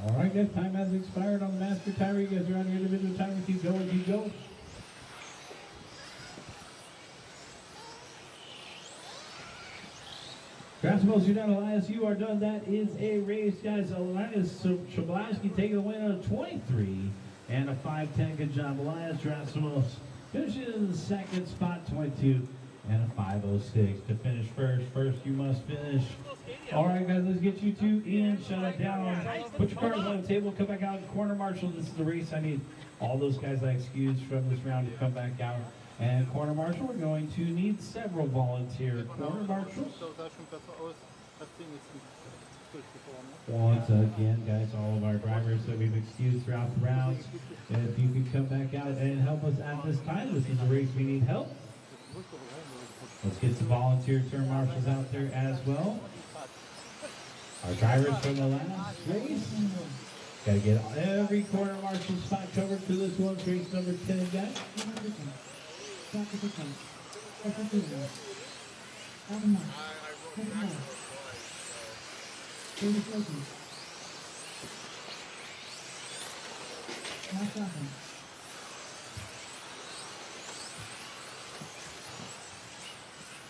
All right, guys, time has expired on the master timer. You guys are on your individual timer. Keep going, keep going. Gerasimos, you're done. Elias, you are done. That is a race, guys. Elias Shablowski taking the win on 23 and a 5:10. Good job, Elias. Gerasimos finishing in the second spot, 22 and a 5:06. To finish first, you must finish. All right, guys, let's get you two in. Shut it down. Put your cars on the table. Come back out. Corner marshal, this is the race. I need all those guys I excused from this round to come back out. And corner marshal, we're going to need several volunteer corner marshals. Once again, guys, all of our drivers that we've excused throughout the rounds, if you could come back out and help us at this time. This is a race we need help. Let's get some volunteer turn marshals out there as well. Our drivers from the last race. Got to get every corner marshal spot covered for this one. Race number 10, guys.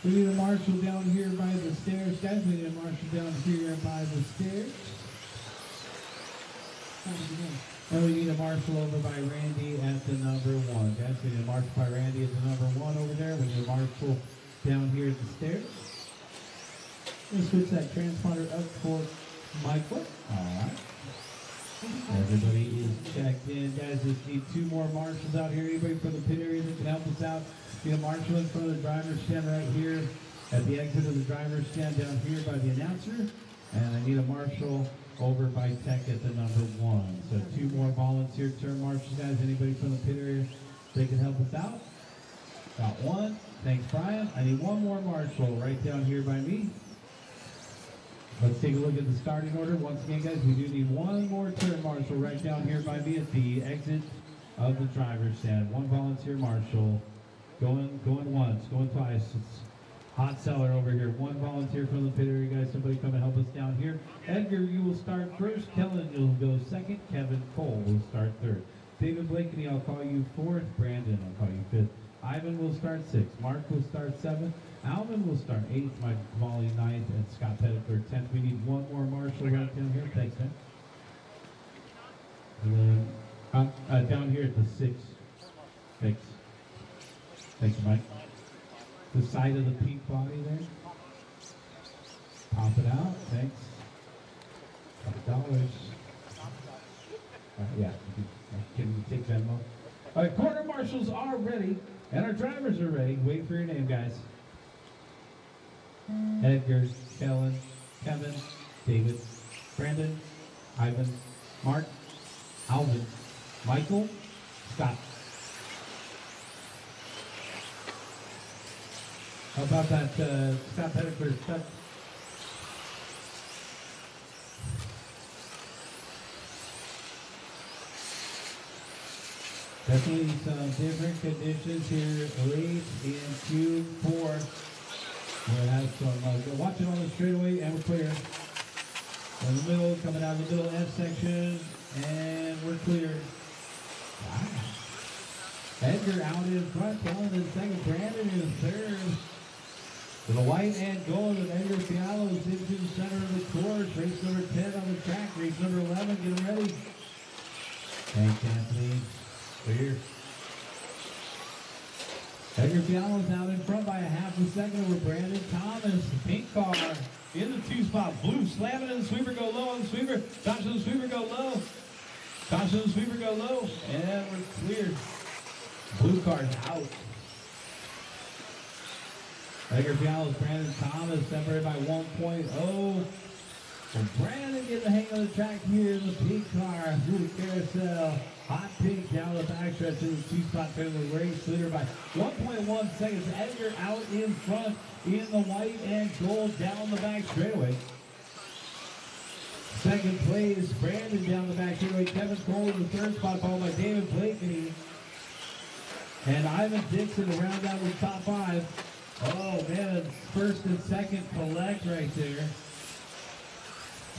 We need a marshal down here by the stairs, guys. We need a marshal down here by the stairs. And we need a marshal over by Randy at the number 1. Guys, we need a marshal by Randy at the number 1 over there. We need a marshal down here at the stairs. Let's switch that transponder up for Michael. Alright. Everybody is checked in. Guys, just need 2 more marshals out here. Anybody from the pit area that can help us out? Need a marshal in front of the driver's stand right here at the exit of the driver's stand down here by the announcer. And I need a marshal over by Tech at the number 1. So 2 more volunteer term marshals, guys. Anybody from the pit area that can help us out? Got 1. Thanks, Brian. I need 1 more marshal right down here by me. Let's take a look at the starting order. Once again, guys, we do need 1 more turn marshal right down here by me at the exit of the driver's stand. 1 volunteer marshal. Going once, going twice. It's hot cellar over here. 1 volunteer from the pit area, guys. Somebody come and help us down here. Edgar, you will start first. Kellen, you'll go second. Kevin Cole will start third. David Blakeney, I'll call you 4th. Brandon, I'll call you 5th. Ivan will start 6th. Mark will start 7th. Alvin will start 8th. Mike Molly 9th. And Scott Pettiford 10th. We need 1 more marshal right down here. Thanks, man. And then down here at the 6th. Thanks. Thanks, Mike. The side of the pink body there. Pop it out. Thanks. $5. Yeah. Can you take Venmo? All right, quarter marshals are ready, and our drivers are ready. Wait for your name, guys. Edgar, Kellen, Kevin, David, Brandon, Ivan, Mark, Alvin, Michael, Scott. How about that Scott Pettiford? Definitely some different conditions here late in Q4. We'll have some, watch it on the straightaway and we're clear. In the middle, coming out of the middle F section, and we're clear. Wow. Edgar out in front, Kellen in second, Brandon in third. To the white and gold of Edgar Fialo is into the center of the course. Race number 10 on the track. Race number 11, get them ready. Thanks, Anthony. Clear. Edgar Fialo is out in front by a half a second over Brandon Thomas. Pink car in the 2 spot. Blue slamming in the sweeper, go low on the sweeper. Caution the sweeper, go low. Caution the sweeper, go low. And we're cleared. Blue car's out. Edgar Fialo, Brandon Thomas separated by 1.0. So Brandon getting the hang of the track here in the pink car through the carousel. Hot pink down the backstretch in the 2 spot turn the race leader by 1.1 seconds. Edgar out in front in the white and gold down the back straightaway. Second place, Brandon down the back straightaway. Kevin Cole in the 3rd spot, followed by David Blakeney. And Ivan Dixon to round out the top 5. Oh man, 1st and 2nd collect right there.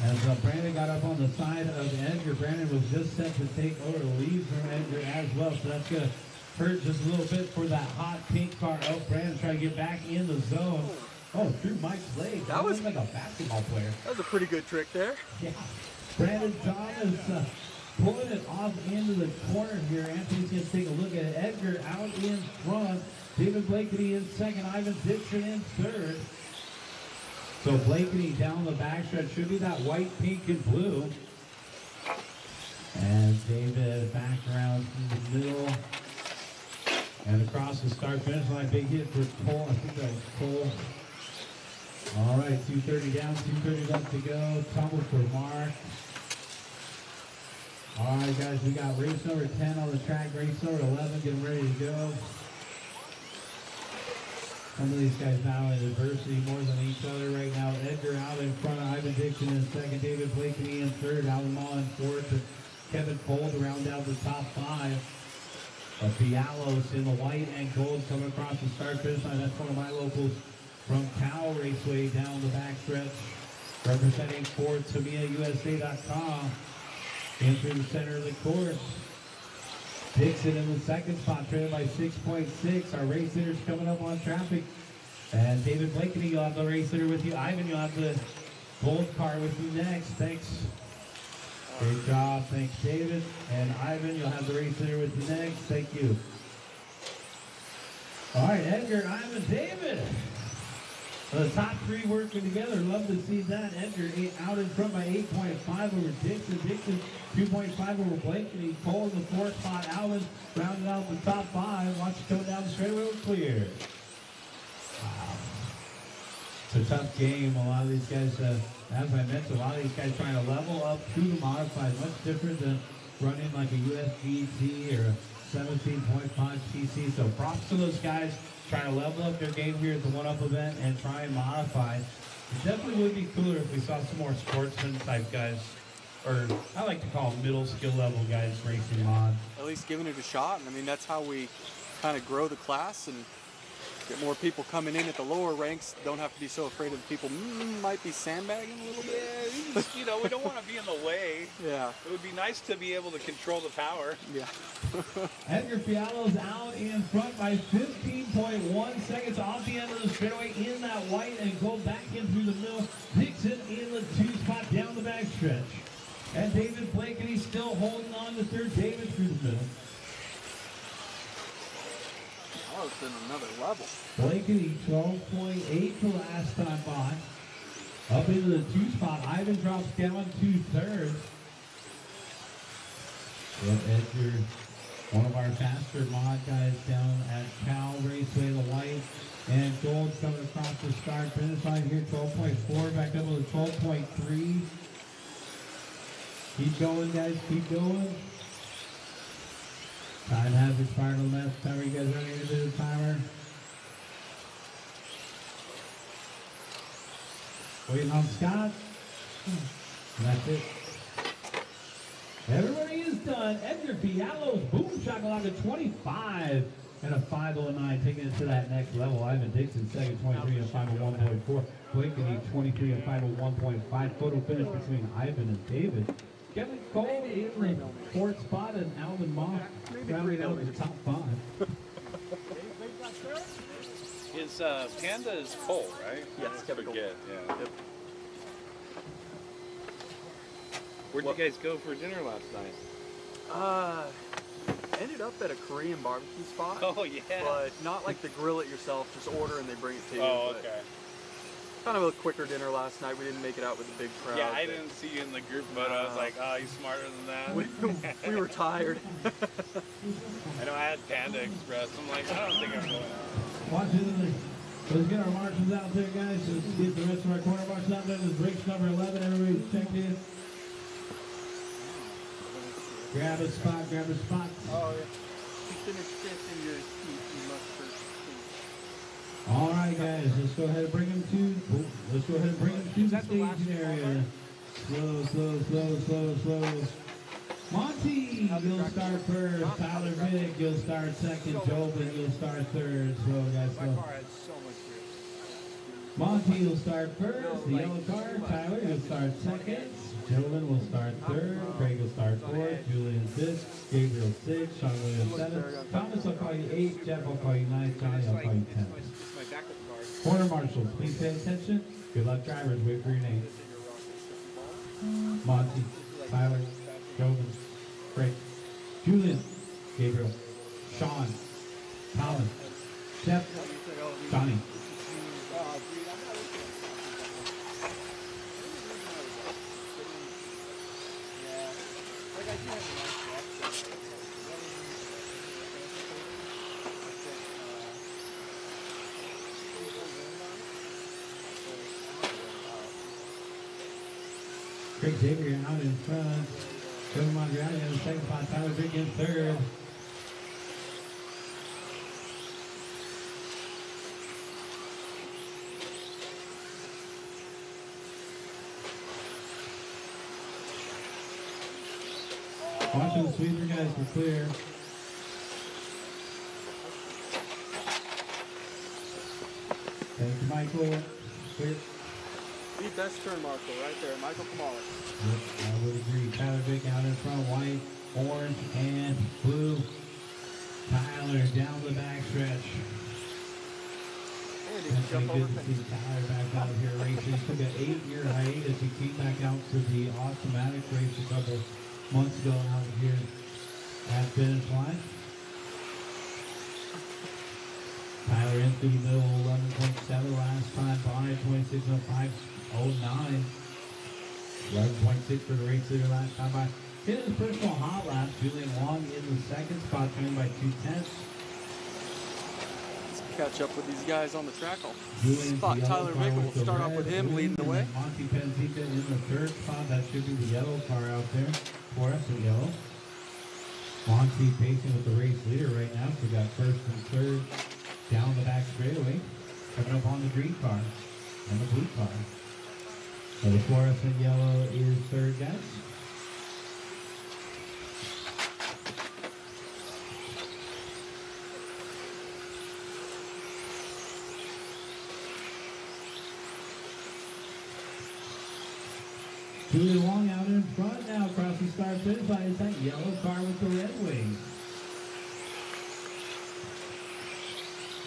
As Brandon got up on the side of Edgar, Brandon was just set to take over the lead from Edgar as well. So that's going to hurt just a little bit for that hot pink car. Oh, Brandon trying to get back in the zone. Oh, through Mike's leg. That was like a basketball player. That was a pretty good trick there. Yeah. Brandon Thomas pulling it off into the corner here. Anthony's going to take a look at it. Edgar out in front. David Blakeney in second. Ivan Dixon in third. So Blakeney down the backstretch should be that white, pink, and blue. And David back around to the middle. And across the start-finish line. Big hit for Cole. I think that was Cole. All right, 2:30 down, 2:30 left to go. Tumble for Mark. All right, guys, we got race number 10 on the track. Race number 11 getting ready to go. Some of these guys now in adversity more than each other right now. Edgar out in front of Ivan Dixon in second. David Blakeney in third. Alan Maul in fourth. And Kevin Cole to round out the top 5. Fialos in the white and gold coming across the start finish line. That's one of my locals from Cal Raceway down the backstretch. Representing for TamiyaUSA.com. In through the center of the course. Dixon in the 2nd spot, trailed by 6.6. Our race leaders coming up on traffic. And David Blakeney, you'll have the race leader with you. Ivan, you'll have the gold car with you next. Thanks. Great job. Thanks, David. And Ivan, you'll have the race leader with you next. Thank you. All right, Edgar, Ivan, David. The top three working together. Love to see that. Edgar out in front by 8.5 over Dixon. Dixon 2.5 over Blakeney. Cole in the fourth spot. Alvin rounding out the top five. Watch it go down the straightaway with clear. Wow. It's a tough game. A lot of these guys, as I mentioned, a lot of these guys trying to level up to the modified. Much different than running like a USGT or a 17.5 TC. So props to those guys trying to level up their game here at the one-up event and try and modify. It definitely would be cooler if we saw some more sportsman type guys, or I like to call them middle skill level guys racing mod. At least giving it a shot. And I mean, that's how we kind of grow the class and get more people coming in at the lower ranks. Don't have to be so afraid of people might be sandbagging a little bit. Yeah, you know, we don't want to be in the way. Yeah. It would be nice to be able to control the power. Yeah. Edgar Fialo's out in front by 15.1 seconds off the end of the straightaway in that white and go back in through the middle. Dixon in the 2 spot down the back stretch. And David Blakeney still holding on to third. David through the middle. Oh, it's been another level. Blakeney 12.8 to last time by. Up into the 2 spot. Ivan drops down 2/3. Well, Edgar, one of our faster mod guys down at Cal Raceway, the white and gold coming across the start finish line here. 12.4 back up to 12.3. Keep going, guys. Keep going. Time has expired on the left. Timer, you guys ready to do the timer? Waiting on Scott. And that's it. Everybody is done. Edgar Fialo's boom shakalaka 25 and a 509, taking it to that next level. Ivan Dixon second, 23 and a 501.4. Blakeney 23 and 501.5. Photo finish between Ivan and David. Kevin Cole in the fourth spot and Alvin Mock rounding out the top 5. His Panda is Cole, right? Yes, Kevin Cole. Yeah. Yep. Where'd you guys go for dinner last night? Ended up at a Korean barbecue spot. Oh, yeah. But not like the grill it yourself, just order and they bring it to you. Oh, But okay. kind of a quicker dinner last night. We didn't make it out with a big crowd. Yeah, I didn't see you in the group, but I was like, oh, he's smarter than that. We were tired. I know I had Panda Express. I'm like, I don't think I'm going out. Watch it. Let's get our marshals out there, guys. Let's get the rest of our corner marshals out there. This is race number 11. Everybody's checked in. Grab a spot, grab a spot. Oh, yeah. You finish fifth in your seat, you must first finish. All right, guys, let's go ahead and bring them to. Let's go ahead and bring them to the staging area. Slow. Monty, you'll start first. Tyler Vick, you'll start second. Jobin, you'll start third. Slow, guys, My slow. car had so much grip. Monty will start first. The yellow car. Tyler will start second. Jobin will start third. Craig will start fourth. Julian fifth. Gabriel sixth. Sean Williams seventh. Thomas, I'll call you eighth. Jeff, I'll call you ninth. Johnny, I'll call you 10th. My backup car. Corner marshals, please pay attention. Good luck, drivers. Wait for your name. Monty, Tyler, Jobin, Craig, Julian, Gabriel, Sean, Thomas, Jeff, Johnny. Craig Xavier out in front. Kevin Mondriani in the second spot. Tyler Vick in third. Watching the sweeper, guys, we're clear. Thank you, Michael. Clear. The best turn marshal right there, Michael Kamala. Yep, I would agree. Tyler Vick out in front, white, orange, and blue. Tyler down the backstretch. did That's jump really over good to see fence. Tyler back out here racing. He took an 8-year hiatus. He came back out for the automatic race a couple months ago out here at Finishline. Tyler in through the middle, 11.7 last time by 26.05.09. 11.6 for the race leader last time by. In his personal hot lap, Julian Wong in the second spot, winning by 2/10. Let's catch up with these guys on the track. I'll Julian's spot the yellow Tyler car Bickle. We'll with the start off red with him leading the wing, way. and then Monty Panzica in the third spot. That should be the yellow car out there for us in yellow. Monty pacing with the race leader right now. So we got first and third down the back straightaway. Coming up on the green car and the blue car. So the fluorescent yellow is third, guys. Julian Wong out in front now across the start finish line. It's that yellow car with the red wings.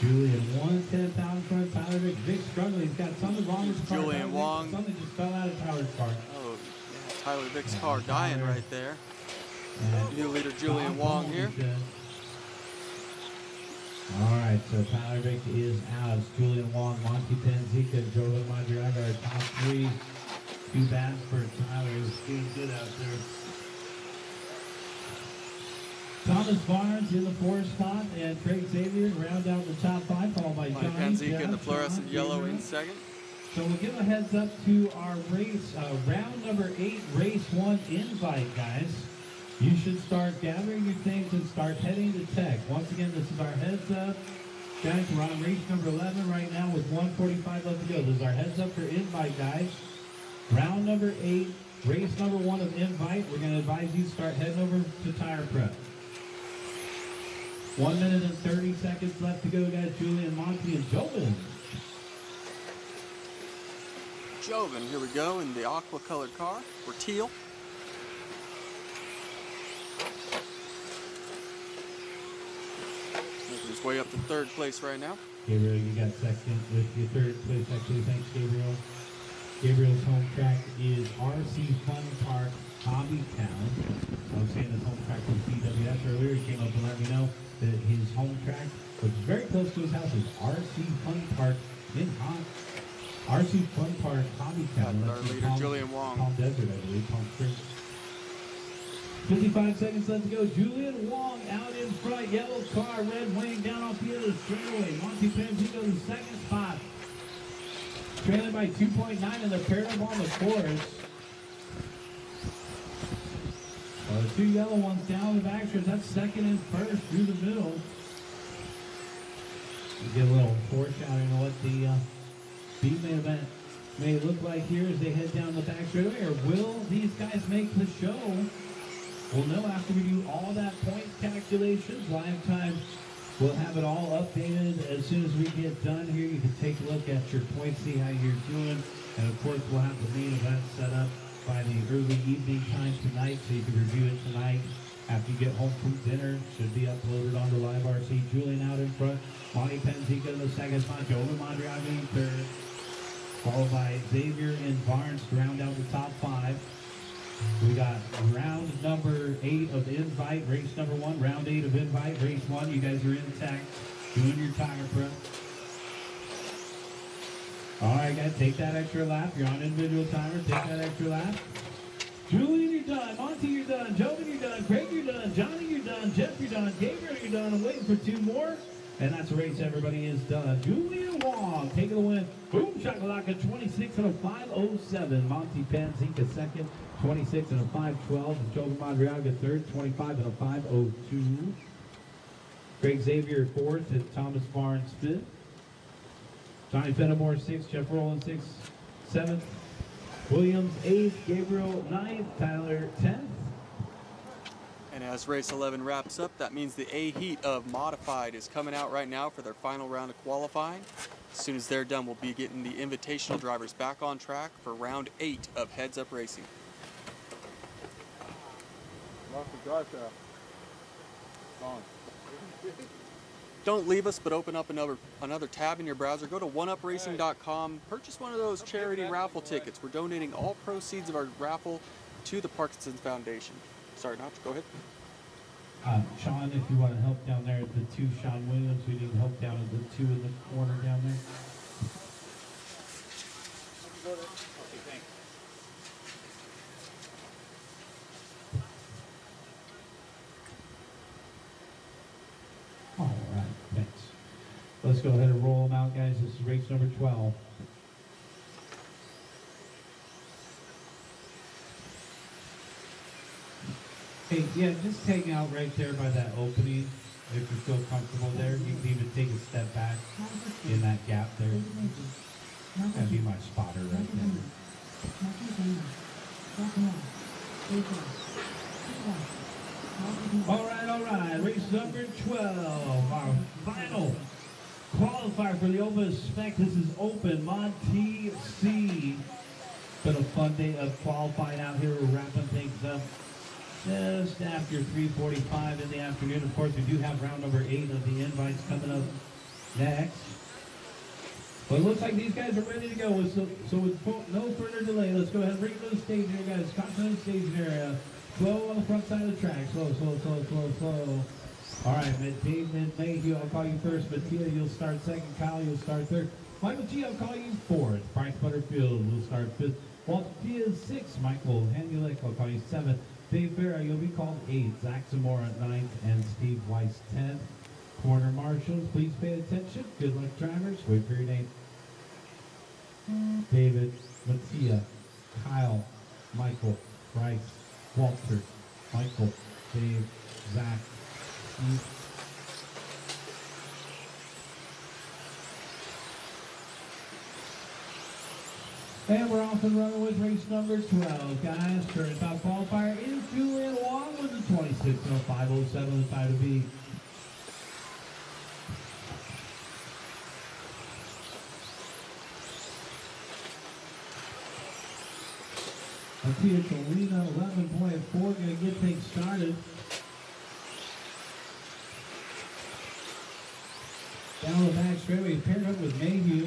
Julian 110 out in front. Tyler Vick struggling. He's got something wrong with the car. Julian Wong. Something just fell out of Tyler's car. Oh, yeah, Tyler Vick's car dying right there. And New leader Julian Wong here. All right, so Tyler Vick is out. It's Julian Wong, Monty Panzica, Joe Madriaga are top three. Too bad for Tyler. He was doing good out there. Thomas Barnes in the fourth spot, and Craig Xavier round out the top five, followed by Monty Johnny Panzica in the Jeff, fluorescent John, yellow Gabriel. in second. So we'll give a heads up to our race, round number 8, race 1 invite, guys. You should start gathering your things and start heading to tech. Once again, this is our heads up. Guys, we're on race number 11 right now with 1:45 left to go. This is our heads up for invite, guys. Round number 8, race number 1 of invite. We're going to advise you to start heading over to tire prep. 1 minute and 30 seconds left to go, guys. Julian, Monty, and Joven. Joven, here we go in the aqua colored car, or teal. Making his way up to third place right now. Gabriel, you got second with your third place, actually. Thanks, Gabriel. Gabriel's home track is RC Fun Park, Hobbytown. I was saying his home track was BWS earlier. He came up and let me know that his home track, which is very close to his house, is RC Fun Park in RC Fun Park, Hobbytown. Got our leader, Julian Wong. Palm Desert, I believe, Palm Springs. 55 seconds left to go. Julian Wong out in front. Yellow car, red wing down off the other straightaway. Monty Panzica in the second spot. Trailing by 2.9, and they're paired up on the course. The two yellow ones down the back stretch. That's second and first through the middle. You get a little foreshadowing of what the beat main event may look like here as they head down the back straightaway. Or will these guys make the show? We'll know after we do all that point calculations. Live time, we'll have it all updated as soon as we get done here. You can take a look at your points, see how you're doing. And of course, we'll have the main event set up by the early evening time tonight, so you can review it tonight after you get home from dinner. Should be uploaded onto Live RC. Julian out in front. Monty Panzica in the second spot. Joe Madriaga in third. Followed by Xavier and Barnes to round out the top five. We got round number 8 of invite, race number 1, round 8 of invite, race 1. You guys are intact, doing your tire prep. All right, guys, take that extra lap. You're on individual timer. Take that extra lap. Julian, you're done. Monty, you're done. Joven, you're done. Craig, you're done. Johnny, you're done. Jeff, you're done. Gabriel, you're done. I'm waiting for 2 more. And that's a race everybody is done. Julian Wong taking the win. Boom, shakalaka, 26 and a 5:07. Monty Panzica second, 26 and a 5:12. And Joven Madriaga third, 25 and a 5:02. Craig Xavier fourth and Thomas Barnes fifth. Johnny Fenimore sixth, Jeff Rowland sixth, seventh. Williams eighth, Gabriel ninth, Tyler 10th. And as race 11 wraps up, that means the A heat of Modified is coming out right now for their final round of qualifying. As soon as they're done, we'll be getting the invitational drivers back on track for round 8 of Heads Up Racing. Lost the drive shaft. Gone. don't leave us, but open up another tab in your browser. Go to oneupracing.com. Purchase one of those charity raffle tickets. We're donating all proceeds of our raffle to the Parkinson's Foundation. Sorry, Notch, go ahead. Sean, if you want to help down there at the 2, Sean Williams, we need help down at the 2 in the corner down there. Okay, thanks. All right, thanks. Let's go ahead and roll them out, guys. This is race number 12. Hey, yeah, just hang out right there by that opening. If you feel comfortable there, you can even take a step back in that gap there. That'd be my spotter right there. All right. Race number 12, our final qualifier for the Open Spec. This is Open Monte C. Been a fun day of qualifying out here. We're wrapping things up just after 3:45 in the afternoon. Of course, we do have round number 8 of the invites coming up next. But it looks like these guys are ready to go. So with no further delay, let's go ahead and bring to the stage here, guys. Caution the staging area. Slow on the front side of the track. Slow. All right, David Mayhew, I'll call you first. Mattia, you'll start second. Kyle, you'll start third. Michael G, I'll call you fourth. Bryce Butterfield will start fifth. Walter Diaz, sixth. Michael Hanulek, I'll call you seventh. Dave Barra, you'll be called 8th. Zach Zamora at 9th, and Steve Weiss 10th. Corner marshals, please pay attention. Good luck, drivers. Wait for your name. David, Mattia, Kyle, Michael, Bryce, Walter, Michael, Dave, Zach, Steve. And we're off and running with race number 12, guys. Current top qualifier is Julian Wong with the 26.0507 5 to beat. Mattia Colina, 11.4, going to get things started. Down the back straightaway, paired up with Mayhew.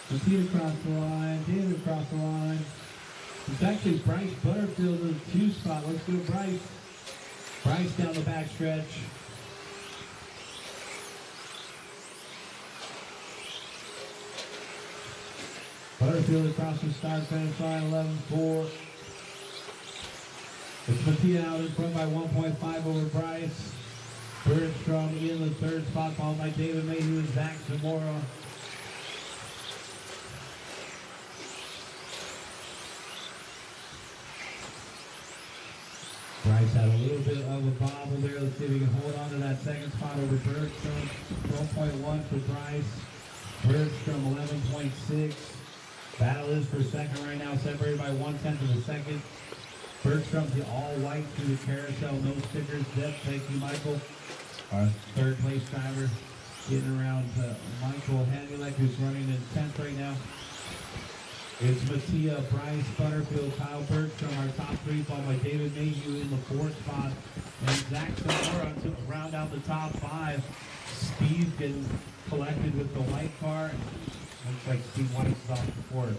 Mattia across the line, David across the line. It's actually Bryce Butterfield in the 2 spot. Let's go Bryce. Bryce down the back stretch. Butterfield across the start finish line, 11.4. It's Mattia out in front by 1.5 over Bryce. Bergstrom in the 3rd spot, followed by David Mayhew and Zach Zamora. Bryce had a little bit of a bobble there. Let's see if he can hold on to that 2nd spot over Bergstrom. 12.1 for Bryce. Bergstrom 11.6. Battle is for second right now, separated by 1/10 of a second. Bergstrom's the all-white through the carousel, no stickers. Depth, thank you, Michael. Our 3rd place driver getting around Michael Hanulek, who's running in 10th right now. It's Mattia, Bryce, Butterfield, Kyle Bergstrom, our top 3, followed by David Mayhew in the 4th spot. And Zach Zamora to round out the top 5. Steve getting collected with the white car. Looks like Steve Weiss is off the 4th.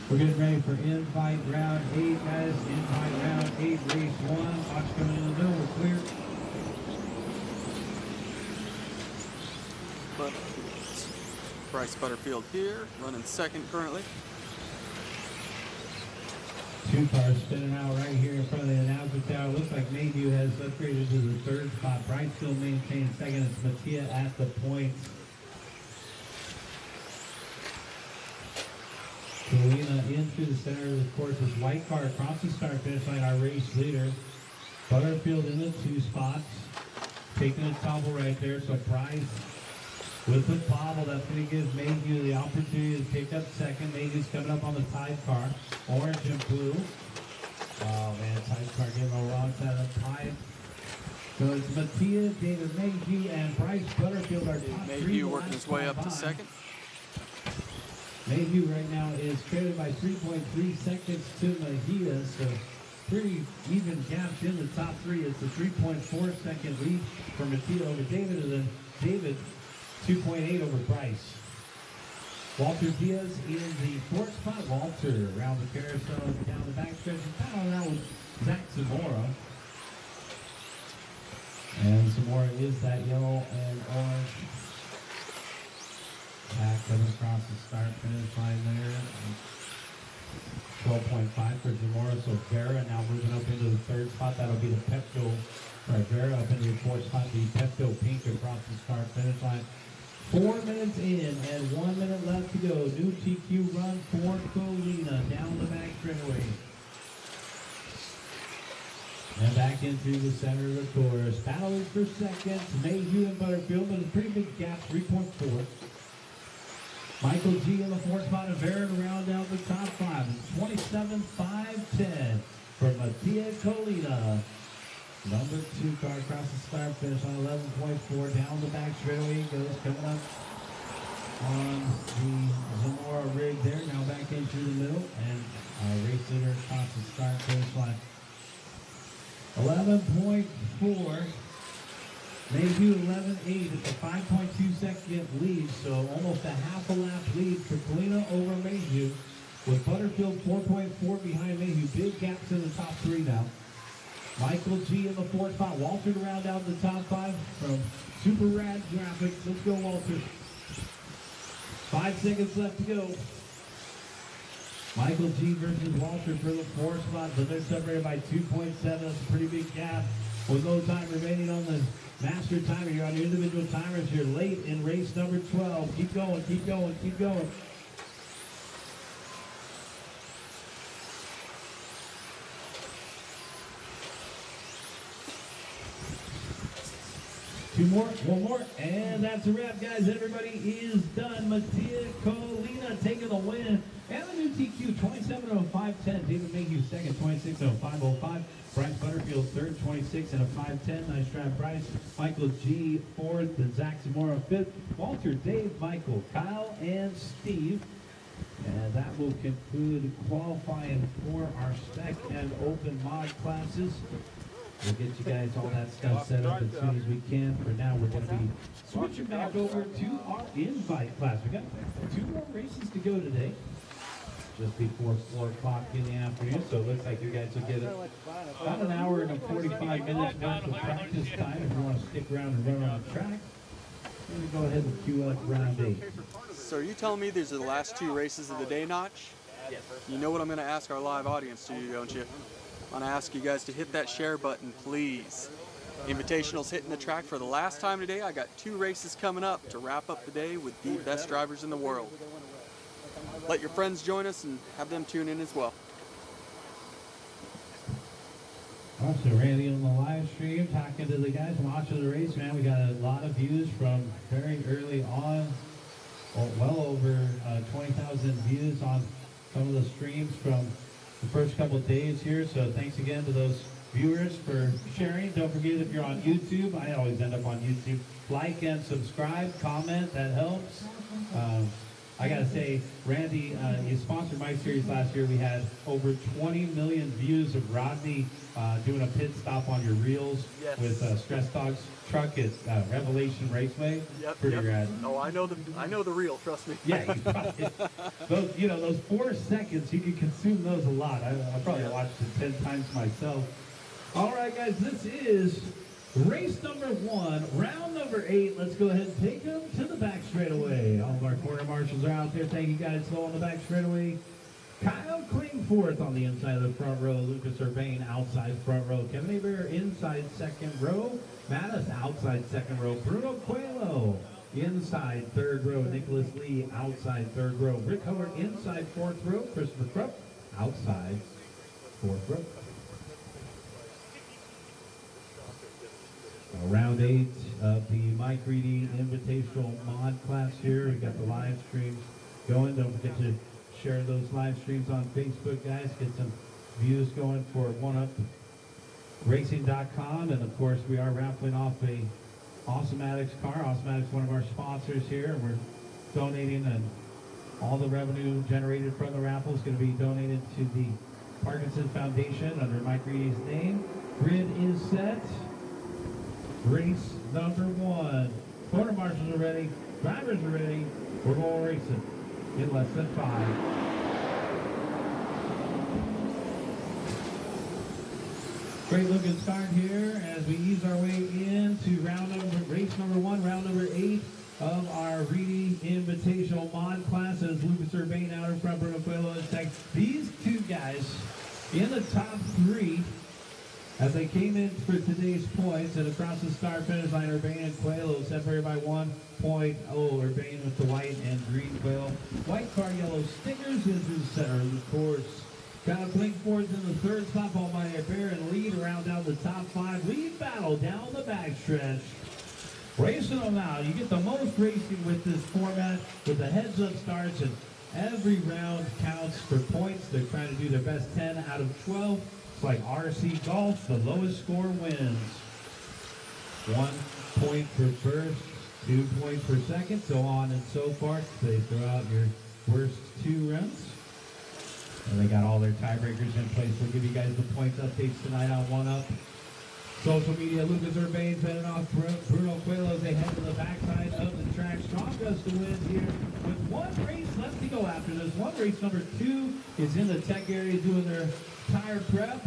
We're getting ready for invite round 8, guys. Invite round 8, race 1. Watch coming in the middle, we're clear. Bryce Butterfield here, running second currently. 2 cars spinning out right here in front of the announcement tower. Looks like Mayhew has upgraded to the 3rd spot. Bryce still maintains second. It's Mattia at the points. Colina in through the center of the course. This white car across the start finish line, our race leader. Butterfield in the 2 spots. Taking a tumble right there. So Bryce with the bobble, that's going to give Mayhew the opportunity to pick up second. Mayhew's coming up on the Tide car. Orange and blue. Oh man, Tide car getting a wrong side of Tide. So it's Mattia, David Mayhew, and Bryce Butterfield are top 3. Mayhew working his way up to second. Mayhew right now is trailing by 3.3 seconds to Mejia, so pretty even gaps in the top three. It's a 3.4 second lead for Mattia over David, and then David 2.8 over Bryce. Walter Diaz in the fourth spot. Walter around the carousel, down the backstretch, and kind of around with Zach Zamora. And Zamora is that yellow and orange. Back coming across the start finish line there. 12.5 for Zamora. So Vera now moving up into the third spot. That'll be the Pepto. Sorry, Vera up into the fourth spot. The Pepto Pink across the start finish line. 4 minutes in and 1 minute left to go. New TQ run for Colina down the back straightaway. And back into the center of the course. Battling for seconds. Mayhew and Butterfield, but a pretty big gap, 3.4. Michael G in the fourth spot, and Vera to round out the top five. 27-5-10 for Mattia Colina. Number 2 car across the start finish on 11.4. Down the back straightaway goes, coming up on the Zamora rig there. Now back into the middle and race leader across the start finish line. 11.4. Mayhew 11.8. It's a 5.2 second lead, so almost a half a lap lead for Colina over Mayhew. With Butterfield 4.4 behind Mayhew. Big gaps in the top three now. Michael G in the fourth spot. Walter to round out the top five from Super Rad Graphics. Let's go, Walter. 5 seconds left to go. Michael G versus Walter for the fourth spot, but they're separated by 2.7. That's a pretty big gap. With no time remaining on the master timer. You're on your individual timers. You're late in race number 12. Keep going, keep going, keep going. Two more, one more, and that's a wrap, guys. Everybody is done. Mattia Colina taking the win. And the new TQ, 27.05.10. David Mayhew second, 26.05.05. Bryce Butterfield third, 26 and a 5.10. Nice drive, Bryce. Michael G fourth, and Zach Zamora fifth. Walter, Dave, Michael, Kyle, and Steve. And that will conclude qualifying for our spec and open mod classes. We'll get you guys all that stuff set up as soon as we can. For now, we're going to be switching back over to our invite class. We got 2 more races to go today, just before 4 o'clock in the afternoon. So it looks like you guys will get about an hour and 45 minutes worth of practice time if you want to stick around and run on the track. We're going to go ahead and queue up round 8. So are you telling me these are the last 2 races of the day, Notch? Yes. You know what I'm going to ask our live audience to do, don't you? I'm going to ask you guys to hit that share button, please. Invitational's hitting the track for the last time today. I got 2 races coming up to wrap up the day with the best drivers in the world. Let your friends join us and have them tune in as well. Also, Randy on the live stream talking to the guys watching the race, man. We got a lot of views from very early on. Well over 20,000 views on some of the streams from the first couple of days here. So thanks again to those viewers for sharing. Don't forget, if you're on YouTube, I always end up on YouTube, like and subscribe, comment, that helps. I gotta say, Randy, you sponsored my series last year. We had over 20 million views of Rodney doing a pit stop on your reels with Stress Dog's truck at Revelation Raceway. Pretty rad. Oh, I know the reel, trust me. Yeah, those 4 seconds, you can consume those a lot. I probably watched it 10 times myself. All right, guys, this is race number 1, round number 8. Let's go ahead and take them to the back straightaway. All of our corner marshals are out there. Thank you guys all on the back straightaway. Kyle Klingforth on the inside of the front row. Lucas Urbane outside front row. Kevin Aber inside second row. Mattis outside second row. Bruno Coelho inside third row. Nicholas Lee outside third row. Rick Howard inside fourth row. Christopher Krupp outside fourth row. Round 8 of the Mike Reedy Invitational Mod class here. We've got the live streams going. Don't forget to share those live streams on Facebook, guys. Get some views going for OneUpRacing.com. And of course, we are raffling off a Awesomatics car. Awesomatics, one of our sponsors here. We're donating All the revenue generated from the raffle is going to be donated to the Parkinson Foundation under Mike Reedy's name. Grid is set. Race number 1. Quarter marshals are ready. Drivers are ready. We're going racing in less than 5. Great looking start here as we ease our way into race number 1, round number 8 of our Reedy Invitational mod class. As Lucas Urbane out in front, Bruno Coelho in second. These two guys in the top 3 as they came in for today's points, and across the start finish line, Urbane and Coelho separated by 1 point. Urbane with the white and green Coelho. White car, yellow stickers into the center of the course. Got Blink Fords in the 3rd spot, followed by a Bear and lead around down the top 5. Lead battle down the backstretch. Racing them out. You get the most racing with this format with the heads-up starts, and every round counts for points. They're trying to do their best 10 out of 12. It's like RC Golf. The lowest score wins. 1 point for first, 2 points for second, so on and so forth. They throw out your worst 2 runs. And they got all their tiebreakers in place. We'll give you guys the points updates tonight on 1UP. Social media, Lucas Urbane's heading off. Bruno Coelho, they head to the backside of the track. Strong goes to win here with 1 race left to go after this. Race number 2 is in the tech area doing their tire prep.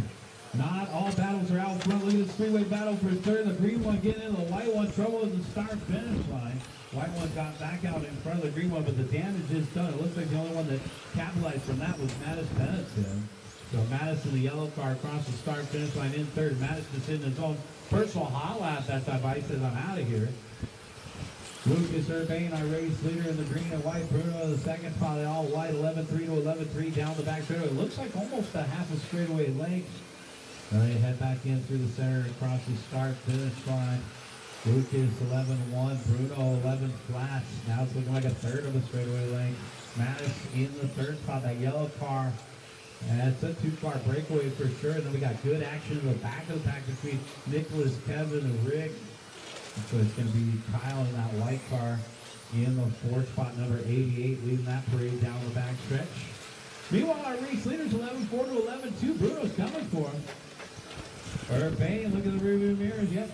Not all battles are out front. Look at this 3-way battle for 3rd. The green one getting in, the white one trouble at the start-finish line. White one got back out in front of the green one, but the damage is done. It looks like the only one that capitalized from that was Mattis Pennington. So Mattis in the yellow car across the start-finish line in 3rd. Mattis is in his own personal hot lap that time, but he says, I'm out of here. Lucas Urbane, our race leader in the green and white. Bruno in the 2nd spot, they all white, 11-3 to 11-3 down the back straightaway. It looks like almost a half a straightaway length. And they head back in through the center across the start-finish line. Lucas 11-1, Bruno 11 flats. Now it's looking like a 3rd of a straightaway length. Mattis in the 3rd spot, that yellow car. And it's a 2-car breakaway for sure. And then we got good action in the back of the pack between Nicholas, Kevin, and Rick. So it's going to be Kyle in that white car in the 4th spot, number 88, leading that parade down the back stretch. Meanwhile, our race leaders 11-4 to 11-2. Bruno's coming for him. Urbane, look at the rearview mirrors. Yep,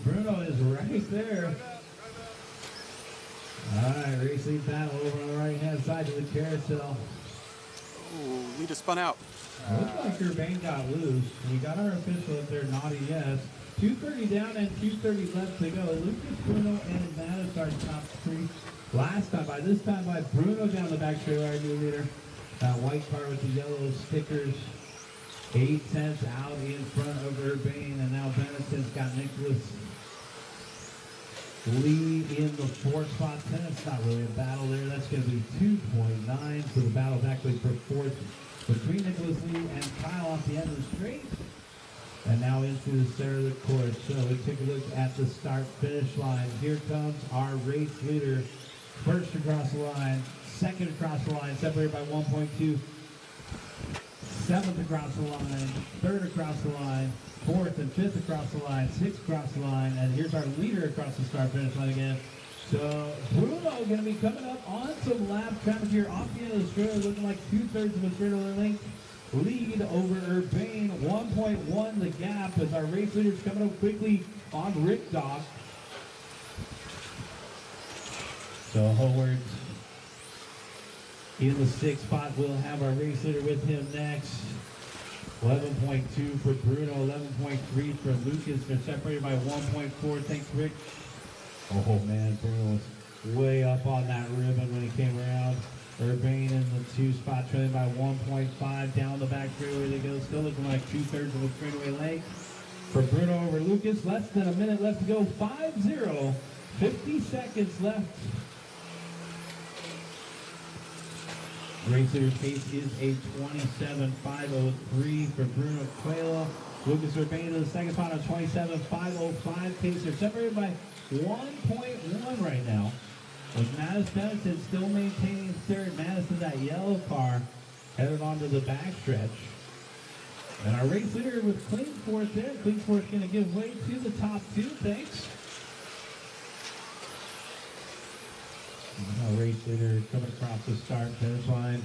Bruno is right there. All right, race lead battle over on the right-hand side to the carousel. Oh, leader spun out. Looks like Urbane got loose. We got our official up there, naughty yes. 2:30 down and 2:30 left to go. Lucas, Bruno, and Mattis are top 3. Last time, by this time, by Bruno down the back straightaway, our new leader. That white car with the yellow stickers. 8 tenths out in front of Urbane, and now Benetton's got Nicholas Lee in the 4th spot. It's not really a battle there. That's going to be 2.9. So the battle's actually for 4th between Nicholas Lee and Kyle off the end of the straight. And now into the center of the course. So we take a look at the start-finish line. Here comes our race leader. First across the line, 2nd across the line, separated by 1.2. 7th across the line, 3rd across the line, 4th and 5th across the line, 6th across the line, and here's our leader across the start-finish line again. So Bruno going to be coming up on some lap traffic here off the end of the straightaway, looking like 2/3 of a straightaway length. Lead over Urbane, 1.1 the gap as our race leaders coming up quickly on Rick Dock. So Howard in the 6th spot, we'll have our race leader with him next. 11.2 for Bruno, 11.3 for Lucas. They're separated by 1.4. Thanks, Rick. Oh man, Bruno was way up on that ribbon when he came around. Urbane in the 2 spot, trailing by 1.5. Down the back straightaway they go. Still looking like 2/3 of a straightaway length. For Bruno over Lucas, less than a minute left to go. 5-0. 50 seconds left. Race leader pace is a 27.503 for Bruno Coelho. Lucas Urbane in the 2nd spot on 27.505 pace. They're separated by 1.1 right now. With Mattis Benetton still maintaining 3rd. Mattis in that yellow car headed onto the backstretch. And our race leader with clean 4th there. Clean 4th going to give way to the top 2. Thanks. Now race leader coming across the start finish line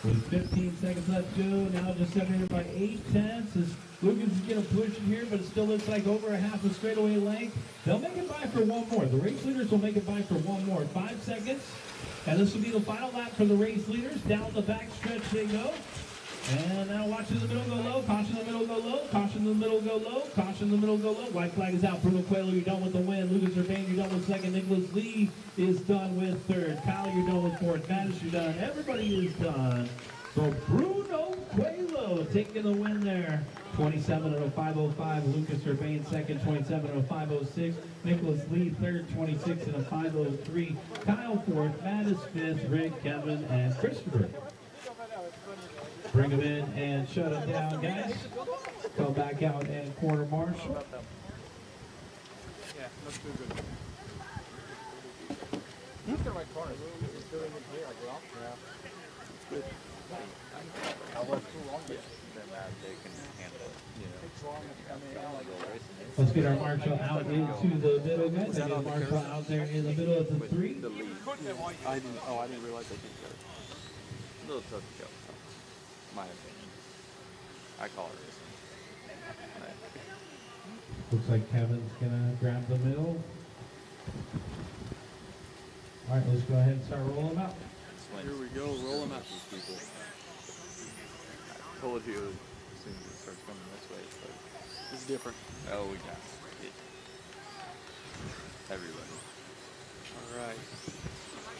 with 15 seconds left to go. Now just separated by 8/10 as Lucas is going to push it here, but it still looks like over a half a straightaway length. They'll make it by for one more. The race leaders will make it by for one more. 5 seconds. And this will be the final lap for the race leaders. Down the back stretch they go. And now watch in the middle go low, caution in the middle go low, caution in the middle go low, caution in the middle go low. White flag is out. Bruno Coelho, you're done with the win. Lucas Urbane, you're done with second. Nicholas Lee is done with third. Kyle, you're done with fourth. Mattis, you're done. Everybody is done. So Bruno Coelho taking the win there. 27:05:05. Lucas Urbane second. 27:05:06. Nicholas Lee third. 26:05:03. Kyle fourth. Mattis fifth. Rick, Kevin, and Christopher. Bring them in and shut them down, guys. Come back out and corner marshal. Yeah, let's do good. These are my corners. It's doing it here, like well. Yeah. Good. I worked too long yet. Then they can handle it. It takes long to come in. Like, Let's get our marshal out into the middle, guys. Get our marshal out there in the middle of the three. The lead. I didn't realize they did that. A little tough to go. My opinion. I call it racing. Looks like Kevin's gonna grab the middle. All right, let's go ahead and start rolling out. Here we go, roll them out. These people. I told you as soon as it starts coming this way, it's like, It's different. oh, we got it. Everybody. All right.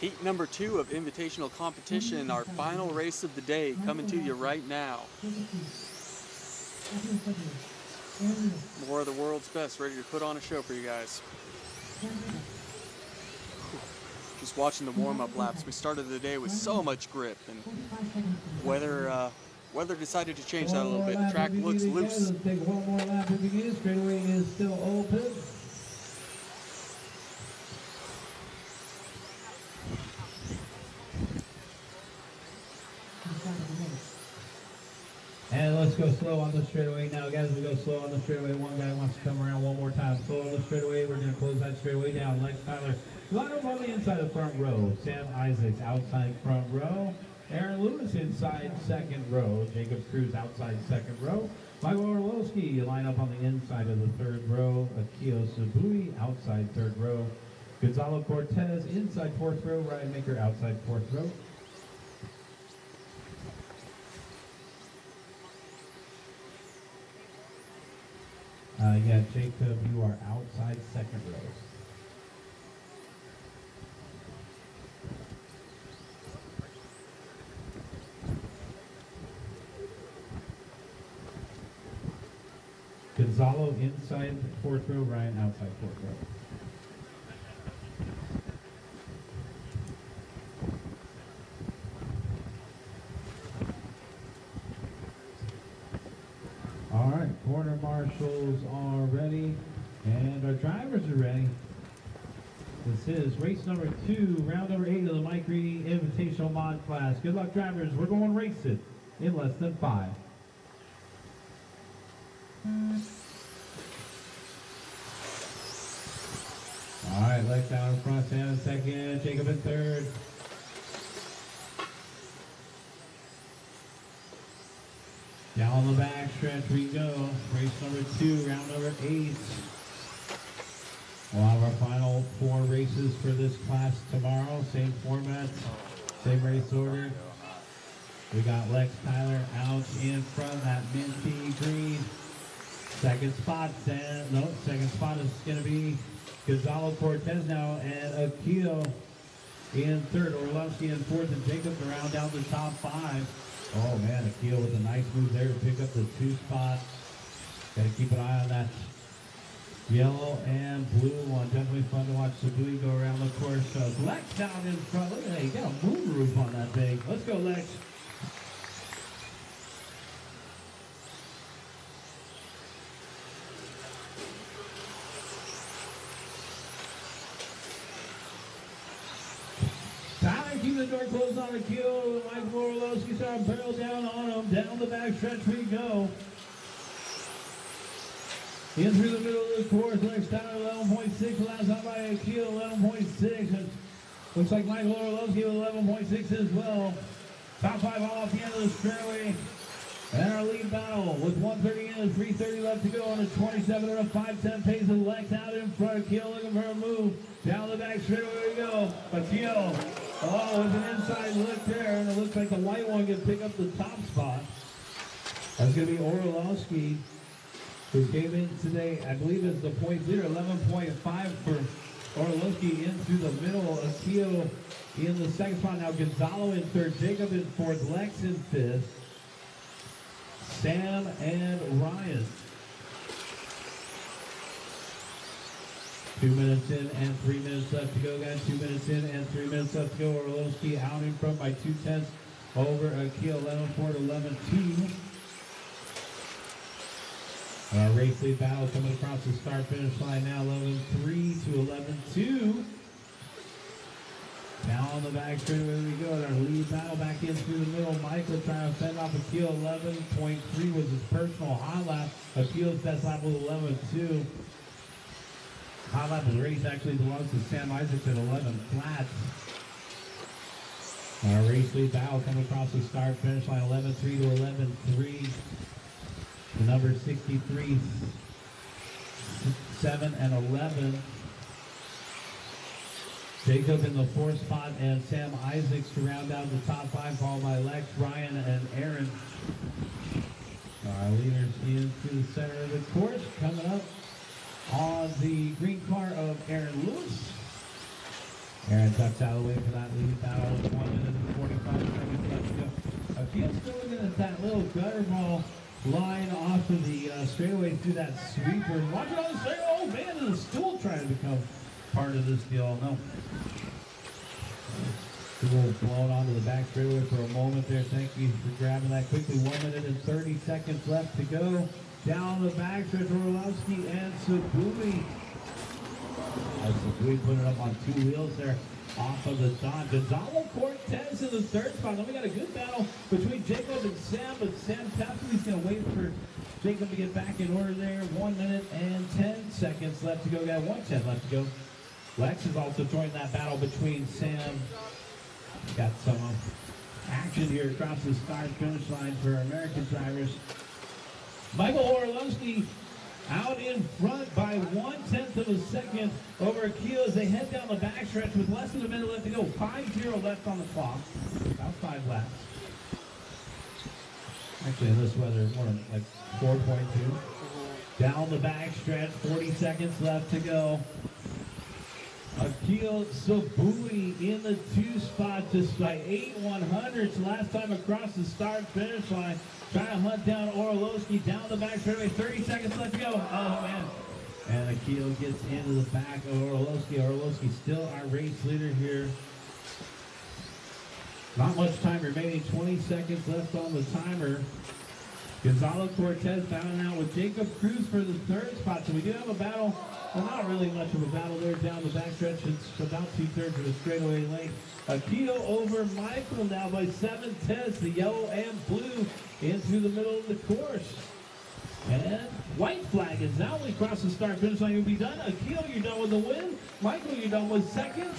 Heat number 2 of invitational competition, our final race of the day, coming to you right now. More of the world's best, ready to put on a show for you guys. Just watching the warm-up laps. We started the day with so much grip, and weather decided to change that a little bit. The track looks loose. Let's take one more lap to begin. Straightaway is still open. And let's go slow on the straightaway now, guys. We go slow on the straightaway. One guy wants to come around one more time. Slow on the straightaway. We're going to close that straightaway down. Lex Tyler, line up on the inside of the front row. Sam Isaacs outside front row. Aaron Lewis inside second row. Jacob Cruz outside second row. Michael Orlowski, line up on the inside of the third row. Akio Sabui outside third row. Gonzalo Cortez inside fourth row. Ryan Maker outside fourth row. Yeah, Jacob, you are outside second row. Gonzalo inside fourth row, Ryan outside fourth row. All right, corner marshals are ready, and our drivers are ready. This is race number 2, round number 8 of the Mike Reedy Invitational Mod class. Good luck, drivers. We're going to race it in less than 5. All right, Lex down in front, Sam in second, Jacob in third. Down the back stretch we go. Race number 2, round number 8. We'll have our final 4 races for this class tomorrow. Same format, same race order. We got Lex Tyler out in front, that minty green. Second spot is going to be Gonzalo Cortez now, and Akio in third. Orlowski in fourth, and Jacob to round down the top 5. Oh man, Akio with a nice move there to pick up the 2 spots. Got to keep an eye on that yellow and blue one. Definitely fun to watch Sabui go around the course. So Lex down in front. Look at that, he got a moonroof on that thing. Let's go, Lex. Keep the door closed on Akio. Mike Morolowski starting to barrel down on him. Down the back stretch we go. In through the middle of the course, Lex Tyler 11.6. Last time by Akio 11.6. And Looks like Michael Orlowski with 11.6 as well. Top 5 all off the end of the straightaway. And our lead battle with 1:30 in and 3:30 left to go on a 27 and a 5:10 pace of Lex out in front. Akil looking for a move. Down the back straightaway we go. Akil, with an inside look there, and it looks like the white one can pick up the top spot. That's going to be Orlowski, who came in today, I believe is the point leader, 11.5 for Orlowski in through the middle. Akil in the second spot. Now Gonzalo in third, Jacob in fourth, Lex in fifth, Sam and Ryan. 2 minutes in and 3 minutes left to go, guys. 2 minutes in and 3 minutes left to go. Orlowski out in front by 2/10 over Akil, 11.4 to 11.2. Race lead battle coming across the start finish line now, 11.3 to 11.2. Now on the back straightaway we go. Our lead battle back in through the middle. Michael trying to fend off Akil. 11.3 was his personal high lap. Akil's best lap was 11.2. High lap of the race actually belongs to Sam Isaacs at 11 flats. Our race lead battle coming across the start finish line, 11.3 to 11.3. The number 63, 7 and 11. Jacob in the fourth spot and Sam Isaacs to round out the top 5, followed by Lex, Ryan, and Aaron. Our leaders in through the center of the course. Coming up on the green car of Aaron Lewis. Aaron tucks out of the way for that lead battle. 1 minute and 45 seconds left to go. Akil still looking at that little gutter ball line off of the straightaway through that sweeper. Watch it on the straight. Oh man, and the stool trying to become part of this deal. No. Stool blown onto the back straightaway for a moment there. Thank you for grabbing that quickly. 1 minute and 30 seconds left to go. Down the back stretch, Orlowski and Sabui. Sabui putting it up on 2 wheels there. Off of the dot. Gonzalo Cortez in the third spot. Then we got a good battle between Jacob and Sam, but Sam Tapsley's going to wait for Jacob to get back in order there. 1 minute and 10 seconds left to go. Got 1:10 left to go. Lex is also joining that battle between Sam. Got some action here across the start finish line for American drivers. Michael Orlowski out in front by 1/10 of a second over Akil as they head down the backstretch with less than a minute left to go. 5-0 left on the clock. About 5 laps. Actually, in this weather, more like 4.2. Down the backstretch, 40 seconds left to go. Akil Sabui in the 2 spot, just by 8/100ths last time across the start finish line. Trying to hunt down Orlowski down the back straightaway. 30 seconds left to go. Oh, man. And Akil gets into the back of Orlowski. Orlowski still our race leader here. Not much time remaining. 20 seconds left on the timer. Gonzalo Cortez battling out with Jacob Cruz for the 3rd spot. So we do have a battle. Well, not really much of a battle there down the backstretch. It's about 2/3 of the straightaway lane. Akil over Michael now by 7/10. The yellow and blue into the middle of the course. And white flag is now we cross the start finish line. You'll be done. Akil, you're done with the win. Michael, you're done with seconds.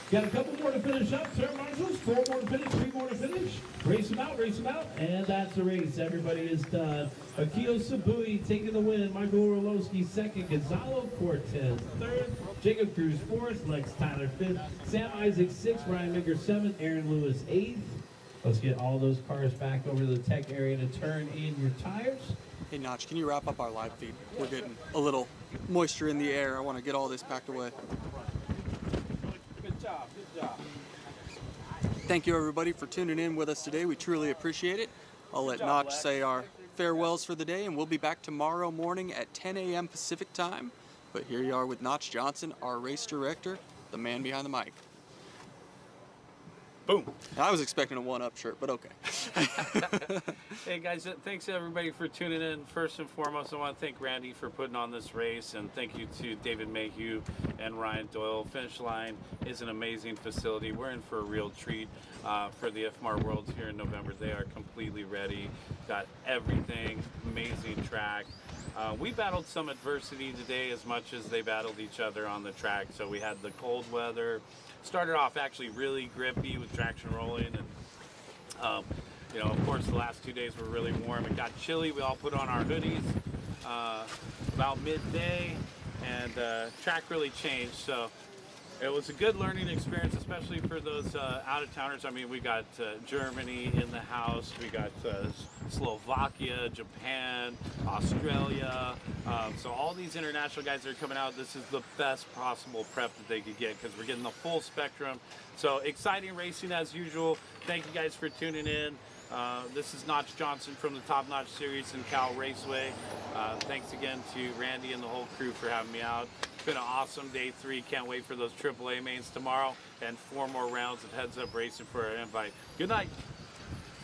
Got a couple more to finish up. Turn marshals, 4 more to finish, 3 more to finish. Race them out, and that's the race. Everybody is done. Akil Sabui taking the win. Michael Orlowski 2nd. Gonzalo Cortez 3rd. Jacob Cruz 4th. Lex Tyler 5th. Sam Isaac 6th. Ryan Migger 7th. Aaron Lewis 8th. Let's get all those cars back over to the tech area to turn in your tires. Hey Notch, can you wrap up our live feed? We're getting a little moisture in the air. I want to get all this packed away. Good job. Thank you everybody for tuning in with us today. We truly appreciate it. I'll let Notch say our farewells for the day, and we'll be back tomorrow morning at 10 a.m. Pacific time. But here you are with Notch Johnson, our race director, the man behind the mic. Boom. I was expecting a 1-up shirt, but okay. Hey guys, thanks everybody for tuning in. First and foremost, I want to thank Randy for putting on this race, and thank you to David Mayhew and Ryan Doyle. Finishline is an amazing facility. We're in for a real treat for the FMAR Worlds here in November. They are completely ready, got everything, amazing track. We battled some adversity today as much as they battled each other on the track. So we had the cold weather, started off actually really grippy with traction rolling, and you know, of course, the last 2 days were really warm. It got chilly. We all put on our hoodies about midday, and track really changed. So it was a good learning experience, especially for those out-of-towners. I mean, we got Germany in the house. We got Slovakia, Japan, Australia. So all these international guys that are coming out, this is the best possible prep that they could get because we're getting the full spectrum. So exciting racing as usual. Thank you guys for tuning in. This is Notch Johnson from the Top Notch Series in Cal Raceway. Thanks again to Randy and the whole crew for having me out. It's been an awesome day 3. Can't wait for those AAA mains tomorrow and 4 more rounds of Heads Up Racing for our invite. Good night.